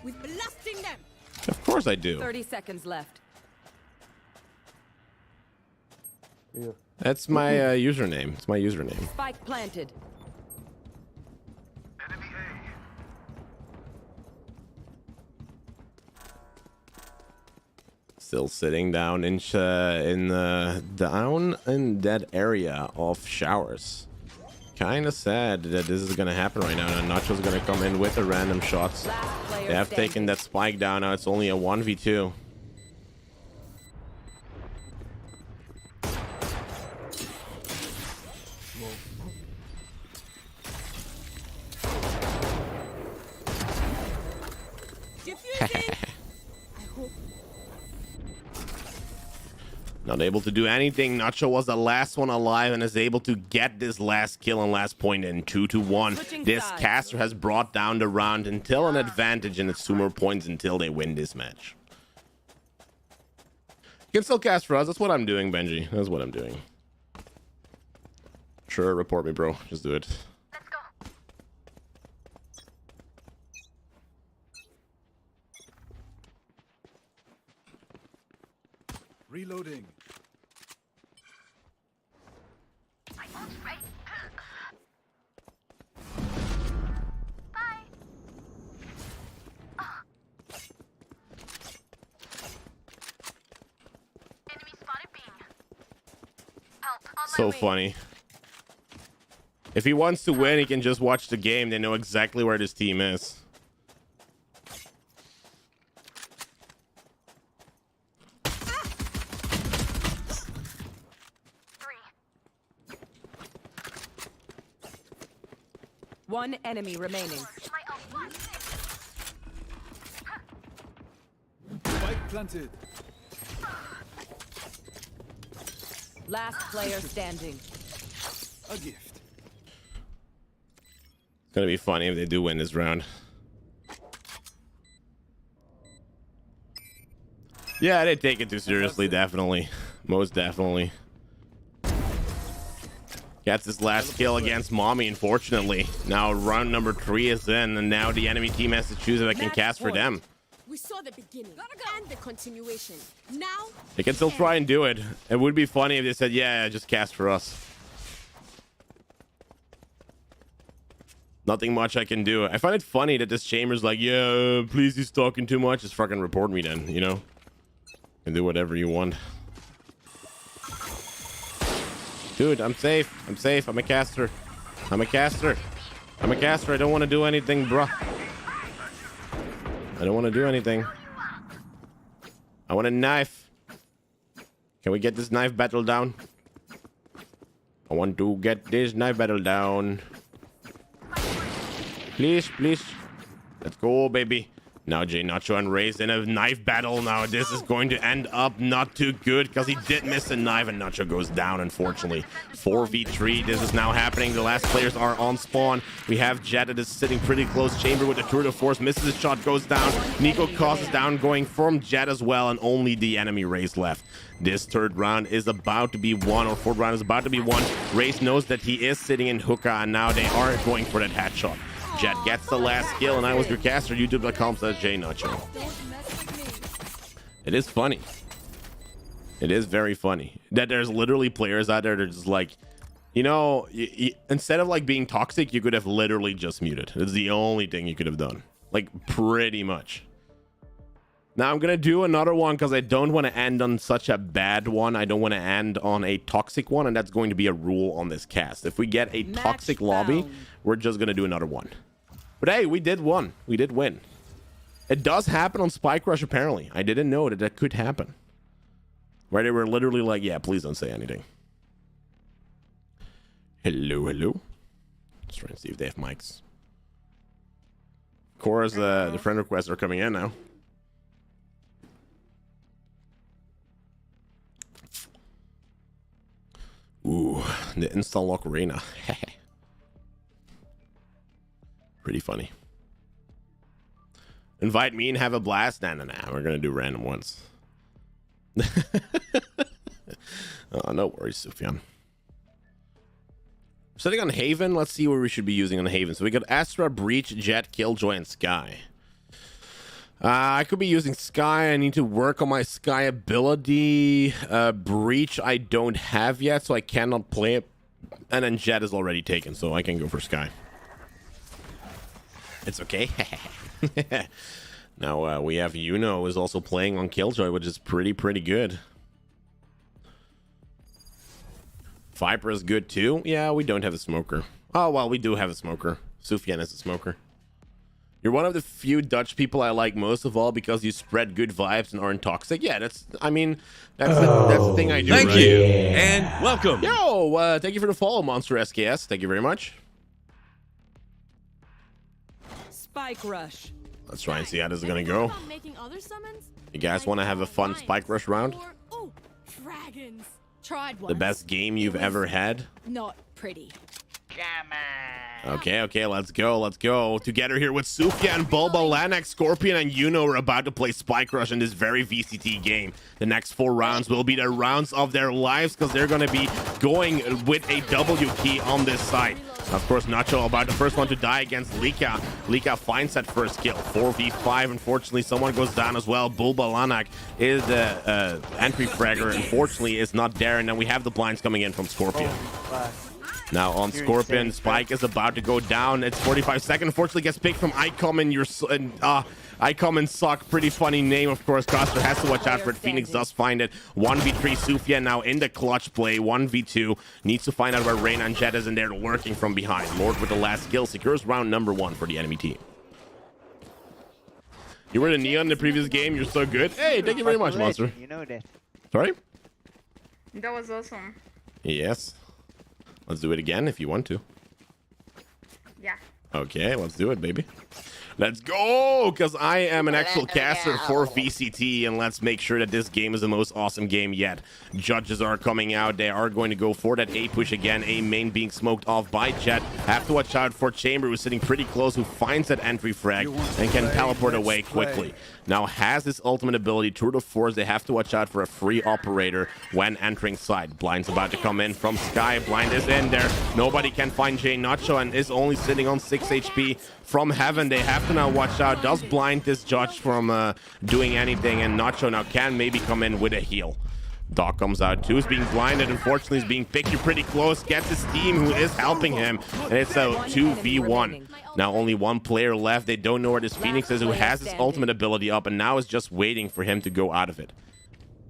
With blasting them. Of course I do. 30 seconds left. That's my username. It's my username. Spike planted. Still sitting down in that area of showers. Kind of sad that this is gonna happen right now. And Nacho's gonna come in with the random shots. They have taken that spike down. Now it's only a 1v2. Not able to do anything. Nacho was the last one alive and is able to get this last kill and last point in 2-1. This caster has brought down the round until an advantage, and it's 2 more points until they win this match. You can still cast for us. That's what I'm doing, Benji. That's what I'm doing. Sure, report me, bro. Just do it. Let's go. Reloading. My ult's ready. Bye. Enemy spotted B. Help on my So way. funny. If he wants to win, he can just watch the game. They know exactly where this team is. One enemy remaining. My ult. Spike planted. Last player standing. A gift. It's gonna be funny if they do win this round. Yeah, they take it too seriously, definitely. Most definitely. Gets his last kill against Mommy, unfortunately. Now round number 3 is in, and now the enemy team has to choose if they can cast for them. We saw the beginning and the continuation. Now They can still try and do it. It would be funny if they said, yeah, just cast for us. Nothing much I can do. I find it funny that this chamber's like, yeah, please, he's talking too much. Just fucking report me then, you know? You can do whatever you want. Dude, I'm safe. I'm safe. I'm a caster. I'm a caster. I'm a caster. I don't want to do anything, bruh. I don't want to do anything. I want a knife. Can we get this knife battle down? I want to get this knife battle down. Please, please. Let's go, baby. Now JNacho and Ray's in a knife battle. Now this is going to end up not too good because he did miss a knife and Nacho goes down, unfortunately. 4v3. This is now happening. The last players are on spawn. We have Jet that is sitting pretty close. Chamber with the tour de force. Misses his shot, goes down. Nico causes down going from Jet as well, and only the enemy Raze left. This third round is about to be won, or fourth round is about to be won. Raze knows that he is sitting in hookah, and now they are going for that headshot. Jet gets the last kill, and I was your caster. YouTube.com/JNacho. It is funny. It is very funny that there's literally players out there that are just like, you know, instead of like being toxic, you could have literally just muted. It's the only thing you could have done, like pretty much. Now I'm gonna do another one because I don't want to end on such a bad one. I don't want to end on a toxic one, and that's going to be a rule on this cast. If we get a toxic lobby, we're just gonna do another one. But hey, we did one. We did win. It does happen on Spike Rush, apparently. I didn't know that that could happen. Where they were literally like, yeah, please don't say anything. Hello, hello. Let's try and see if they have mics. Of course, the friend requests are coming in now. Ooh, the install lock arena. Pretty funny. Invite me and have a blast. Nah. We're gonna do random ones. Oh, no worries, Sufyan. We're setting on Haven. Let's see where we should be using on Haven. So we got Astra, Breach, Jet, Killjoy, and Sky. I could be using Sky. I need to work on my Sky ability. Breach I don't have yet, so I cannot play it. And then Jet is already taken, so I can go for Sky. It's okay. Now we have Yuno is also playing on Killjoy, which is pretty good. Viper is good too. Yeah, we don't have a smoker. Oh, well, we do have a smoker. Sufyan is a smoker. You're one of the few Dutch people I like most of all because you spread good vibes and aren't toxic. Yeah, that's the thing I do. Thank you and welcome. Yo, thank you for the follow, Monster SKS. Thank you very much. Spike Rush. Let's try and see how this is gonna go. You guys want to have a fun Spike Rush round? Oh, dragons. Tried once. The best game you've ever had? Not pretty. Okay, let's go. Together here with Sufyan, Bulba, Lanax, Scorpion, and Yuno are about to play Spike Rush in this very VCT game. The next 4 rounds will be the rounds of their lives because they're going to be going with a W key on this side. Of course, Nacho about the first one to die against Lika. Lika finds that first kill. 4v5. Unfortunately, someone goes down as well. Bulba Lanak is the entry fragger. Unfortunately, is not there. And then we have the blinds coming in from Scorpion. Now on Scorpion, Spike is about to go down. It's 45 seconds. Unfortunately, gets picked from Icom and Suck. Pretty funny name, of course. Coster has to watch out for it. Phoenix does find it. 1v3 Sufyan now in the clutch play. 1v2 needs to find out where Reyna and Jet is in there lurking from behind. Lord with the last kill secures round number 1 for the enemy team. You were the Neon in the previous game. You're so good. Hey, thank you very much, Monster. You know that. Sorry? That was awesome. Yes. Let's do it again if you want to. Yeah. Okay, let's do it, baby. Let's go, because I am an actual caster for VCT, and let's make sure that this game is the most awesome game yet. Judges are coming out. They are going to go for that A push again. A main being smoked off by Jet. Have to watch out for Chamber, who's sitting pretty close, who finds that entry frag and can teleport away quickly. Now has this ultimate ability, Tour de Force. They have to watch out for a free operator when entering side. Blind's about to come in from Sky. Blind is in there. Nobody can find JNacho and is only sitting on 6 HP from Heaven. They have to now watch out. Does Blind this Judge from doing anything, and Nacho now can maybe come in with a heal. Doc comes out too, is being blinded. Unfortunately, he's being picked pretty close. Gets his team who is helping him. And it's a 2v1. Now only one player left. They don't know where this Phoenix is, who has his ultimate ability up and now is just waiting for him to go out of it.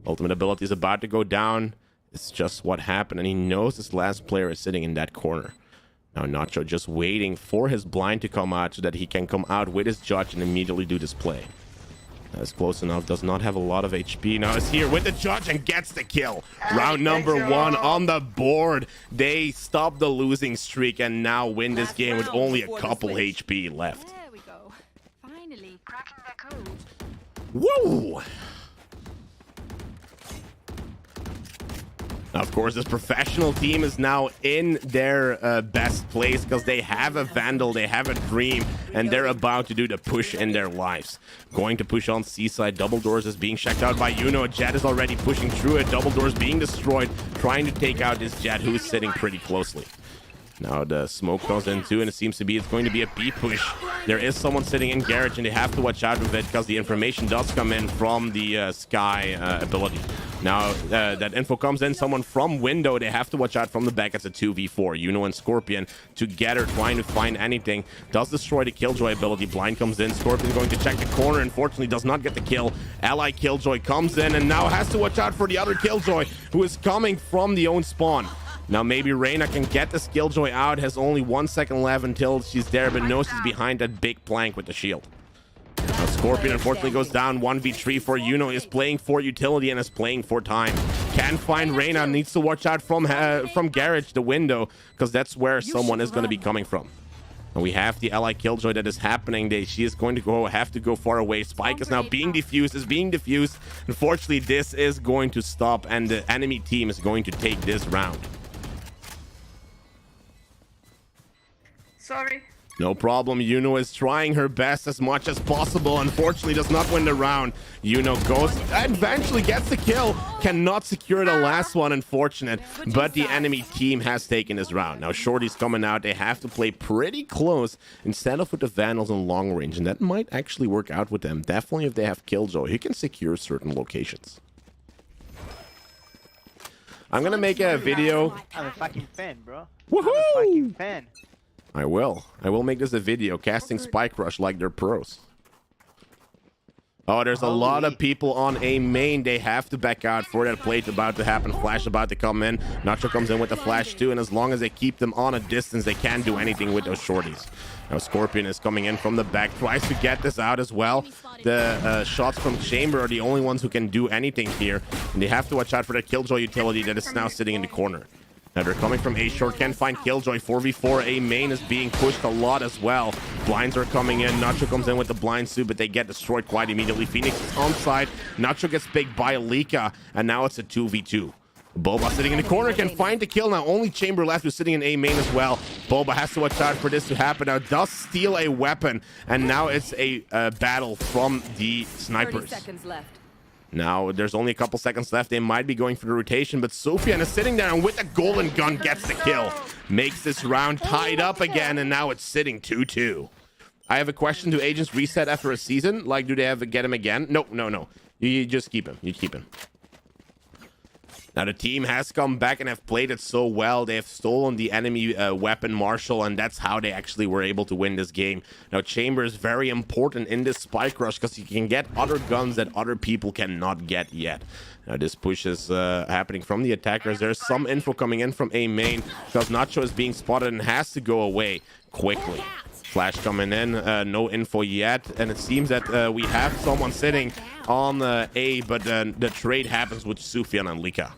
Ultimate ability is about to go down. It's just what happened. And he knows this last player is sitting in that corner. Now Nacho just waiting for his blind to come out so that he can come out with his judge and immediately do this play. That's close enough. Does not have a lot of HP. Now is here with the judge and gets the kill. Round number 1 on the board. They stop the losing streak and now win this game with only a couple HP left. There we go. Finally. Cracking the code. Woo! Now, of course, this professional team is now in their best place because they have a Vandal, they have a Dream, and they're about to do the push in their lives. Going to push on Seaside. Double doors is being checked out by Uno. Jet is already pushing through it. Double doors being destroyed, trying to take out this Jet who is sitting pretty closely. Now the smoke goes in too, and it seems to be it's going to be a B push. There is someone sitting in garage, and they have to watch out with it because the information does come in from the Sky ability. Now that info comes in, someone from window, they have to watch out from the back. It's a 2v4. Uno and Scorpion together trying to find anything. Does destroy the Killjoy ability. Blind comes in. Scorpion going to check the corner. Unfortunately, does not get the kill. Ally Killjoy comes in and now has to watch out for the other Killjoy who is coming from the own spawn. Now maybe Reyna can get this Killjoy out. Has only 1 second left until she's there, but knows she's behind that big plank with the shield. Now Scorpion unfortunately goes down. 1v3 for Uno. Is playing for utility and is playing for time. Can find Reyna. Needs to watch out from garage, the window, because that's where someone is going to be coming from. And we have the Ally Killjoy that is happening. She is going to have to go far away. Spike is now being defused. Unfortunately, this is going to stop, and the enemy team is going to take this round. Sorry. No problem. Uno is trying her best as much as possible. Unfortunately, does not win the round. Uno goes, eventually gets the kill. Cannot secure the last one, unfortunate. But the enemy team has taken this round. Now, Shorty's coming out. They have to play pretty close instead of with the Vandals in long range. And that might actually work out with them. Definitely if they have Killjoy, he can secure certain locations. I'm going to make a video. I'm a fucking fan, bro. Woohoo! I'm a fucking fan. I will make this a video casting Spike Rush like they're pros. Oh, there's a lot of people on A main. They have to back out for that plate about to happen. Flash about to come in. Nacho comes in with the flash too, and as long as they keep them on a distance, they can't do anything with those shorties. Now Scorpion is coming in from the back, tries to get this out as well. The shots from Chamber are the only ones who can do anything here, and they have to watch out for the Killjoy utility that is now sitting in the corner. Now they're coming from A short, can't find Killjoy. 4v4, A main is being pushed a lot as well. Blinds are coming in. Nacho comes in with the blind suit, but they get destroyed quite immediately. Phoenix is on side. Nacho gets picked by Alika, and now it's a 2v2. Boba sitting in the corner can find the kill. Now only Chamber left who's sitting in A main as well. Boba has to watch out for this to happen. Now does steal a weapon, and now it's a battle from the snipers. 30 seconds left. Now, there's only a couple seconds left. They might be going for the rotation, but Sofian is sitting there and with the golden gun gets the kill. Makes this round tied up again, and now it's sitting 2-2. I have a question. Do agents reset after a season? Like, do they have to get him again? No. You just keep him. You keep him. Now, the team has come back and have played it so well. They have stolen the enemy weapon, Marshall, and that's how they actually were able to win this game. Now, Chamber is very important in this Spike Rush because you can get other guns that other people cannot get yet. Now, this push is happening from the attackers. There's some info coming in from A main because Nacho is being spotted and has to go away quickly. Flash coming in, no info yet, and it seems that we have someone sitting on A, but the trade happens with Sufyan and Lika.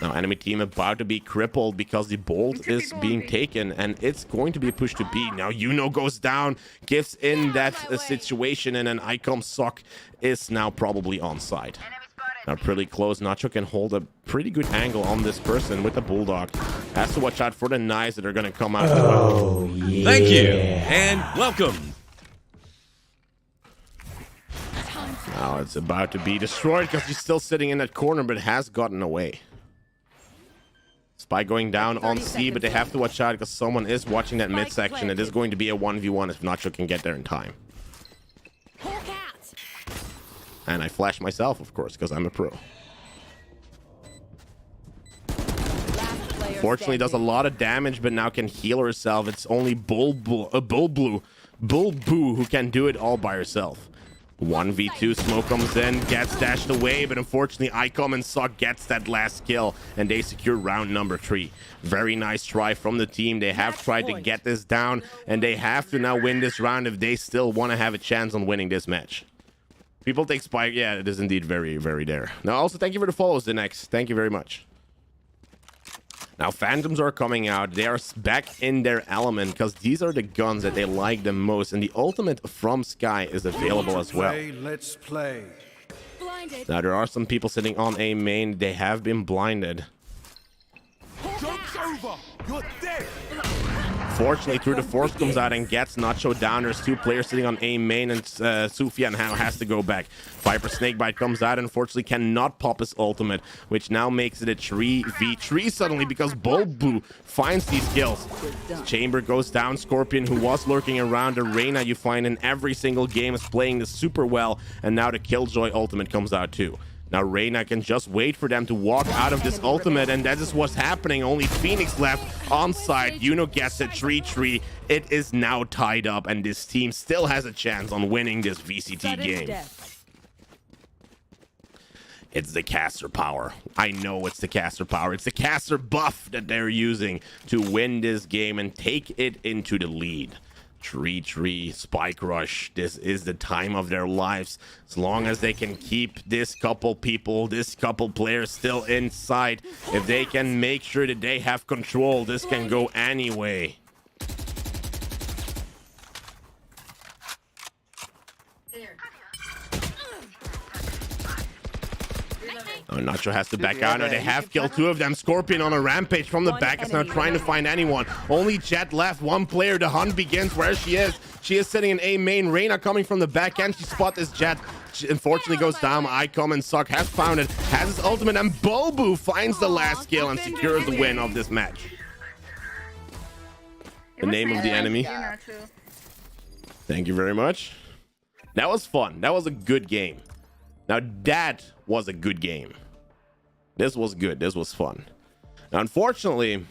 Now, enemy team about to be crippled because the bolt is being taken, and it's going to be pushed to B. Now, Uno goes down, gives in that situation, and an Icom Sock is now probably on side. Now, pretty close. Nacho can hold a pretty good angle on this person with the Bulldog. Has to watch out for the knives that are going to come out as well. Yeah. Thank you, and welcome. Now, it's about to be destroyed because he's still sitting in that corner, but has gotten away. Spike going down on C, but they have to watch out because someone is watching that midsection. It is going to be a 1v1 if Nacho can get there in time. And I flash myself, of course, because I'm a pro. Unfortunately, does a lot of damage, but now can heal herself. It's only Bulboo who can do it all by herself. 1v2, smoke comes in, gets dashed away, but unfortunately Icom and Suck gets that last kill, and they secure round number 3. Very nice try from the team. They have tried to get this down, and they have to now win this round if they still want to have a chance on winning this match. People take Spike. Yeah, it is indeed very, very there. Now, also, thank you for the follows, the next. Thank you very much. Now, Phantoms are coming out. They are back in their element because these are the guns that they like the most. And the ultimate from Sky is available as well. Let's play. Now, there are some people sitting on A main. They have been blinded. Joke's over. You're dead. Fortunately, through the force comes out and gets Nacho down. There's 2 players sitting on A main, and Sufyan now has to go back. Viper Snakebite comes out, unfortunately cannot pop his ultimate, which now makes it a 3v3 suddenly because Bulboo finds these kills. Chamber goes down. Scorpion, who was lurking around, Arena you find in every single game, is playing this super well, and now the Killjoy ultimate comes out too. Now Reyna can just wait for them to walk out of this ultimate, and that is what's happening. Only Phoenix left on side. Yuno gets a 3-3. It is now tied up, and this team still has a chance on winning this VCT game. It's the caster power. I know it's the caster power. It's the caster buff that they're using to win this game and take it into the lead. 3-3 Spike Rush. This is the time of their lives. As long as they can keep this couple players still inside, if they can make sure that they have control, this can go anyway. Oh, Nacho has to back out. Now they have killed 2 of them. Scorpion on a rampage from the back is now trying to find anyone. Only Jet left. 1 player. The hunt begins where she is. She is sitting in A main. Reyna coming from the back end. She spots this Jet. She unfortunately goes down. Icom and Suck has found it. Has his ultimate, and Bulboo finds the last kill and secures the win of this match. The name of the enemy. Thank you very much. That was fun. That was a good game. Now that was a good game. This was good. This was fun. Now, unfortunately,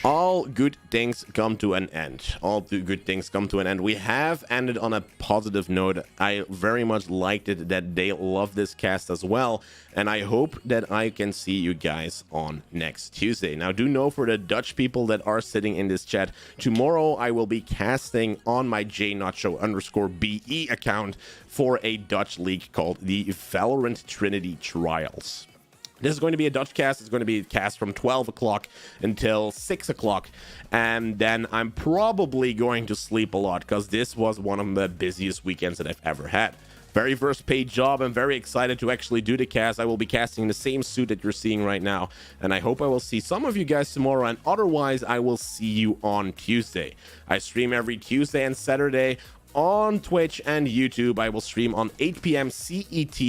all good things come to an end. All good things come to an end. We have ended on a positive note. I very much liked it that they love this cast as well. And I hope that I can see you guys on next Tuesday. Now, do know for the Dutch people that are sitting in this chat, tomorrow I will be casting on my JNacho_BE account for a Dutch league called the Valorant Trinity Trials. This is going to be a Dutch cast. It's going to be a cast from 12 o'clock until 6 o'clock. And then I'm probably going to sleep a lot because this was one of the busiest weekends that I've ever had. Very first paid job. I'm very excited to actually do the cast. I will be casting the same suit that you're seeing right now. And I hope I will see some of you guys tomorrow. And otherwise, I will see you on Tuesday. I stream every Tuesday and Saturday on Twitch and YouTube. I will stream on 8 p.m. CET,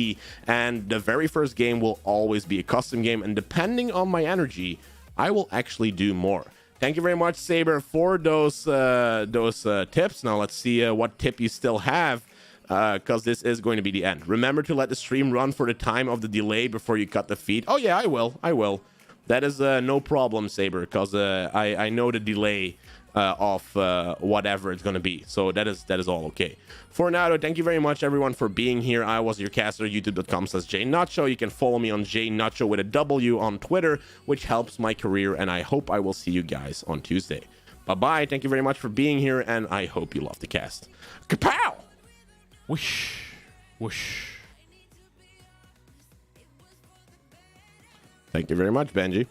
and the very first game will always be a custom game, and depending on my energy, I will actually do more. Thank you very much, Saber, for those tips. Now let's see what tip you still have, because this is going to be the end. Remember to let the stream run for the time of the delay before you cut the feed. Oh yeah, I will. That is no problem, Saber, because I know the delay of whatever it's going to be. So that is all okay. For now, though, thank you very much, everyone, for being here. I was your caster, youtube.com/JNacho. You can follow me on JNacho with a W on Twitter, which helps my career, and I hope I will see you guys on Tuesday. Bye-bye. Thank you very much for being here, and I hope you love the cast. Kapow! Whoosh. Whoosh. Thank you very much, Benji.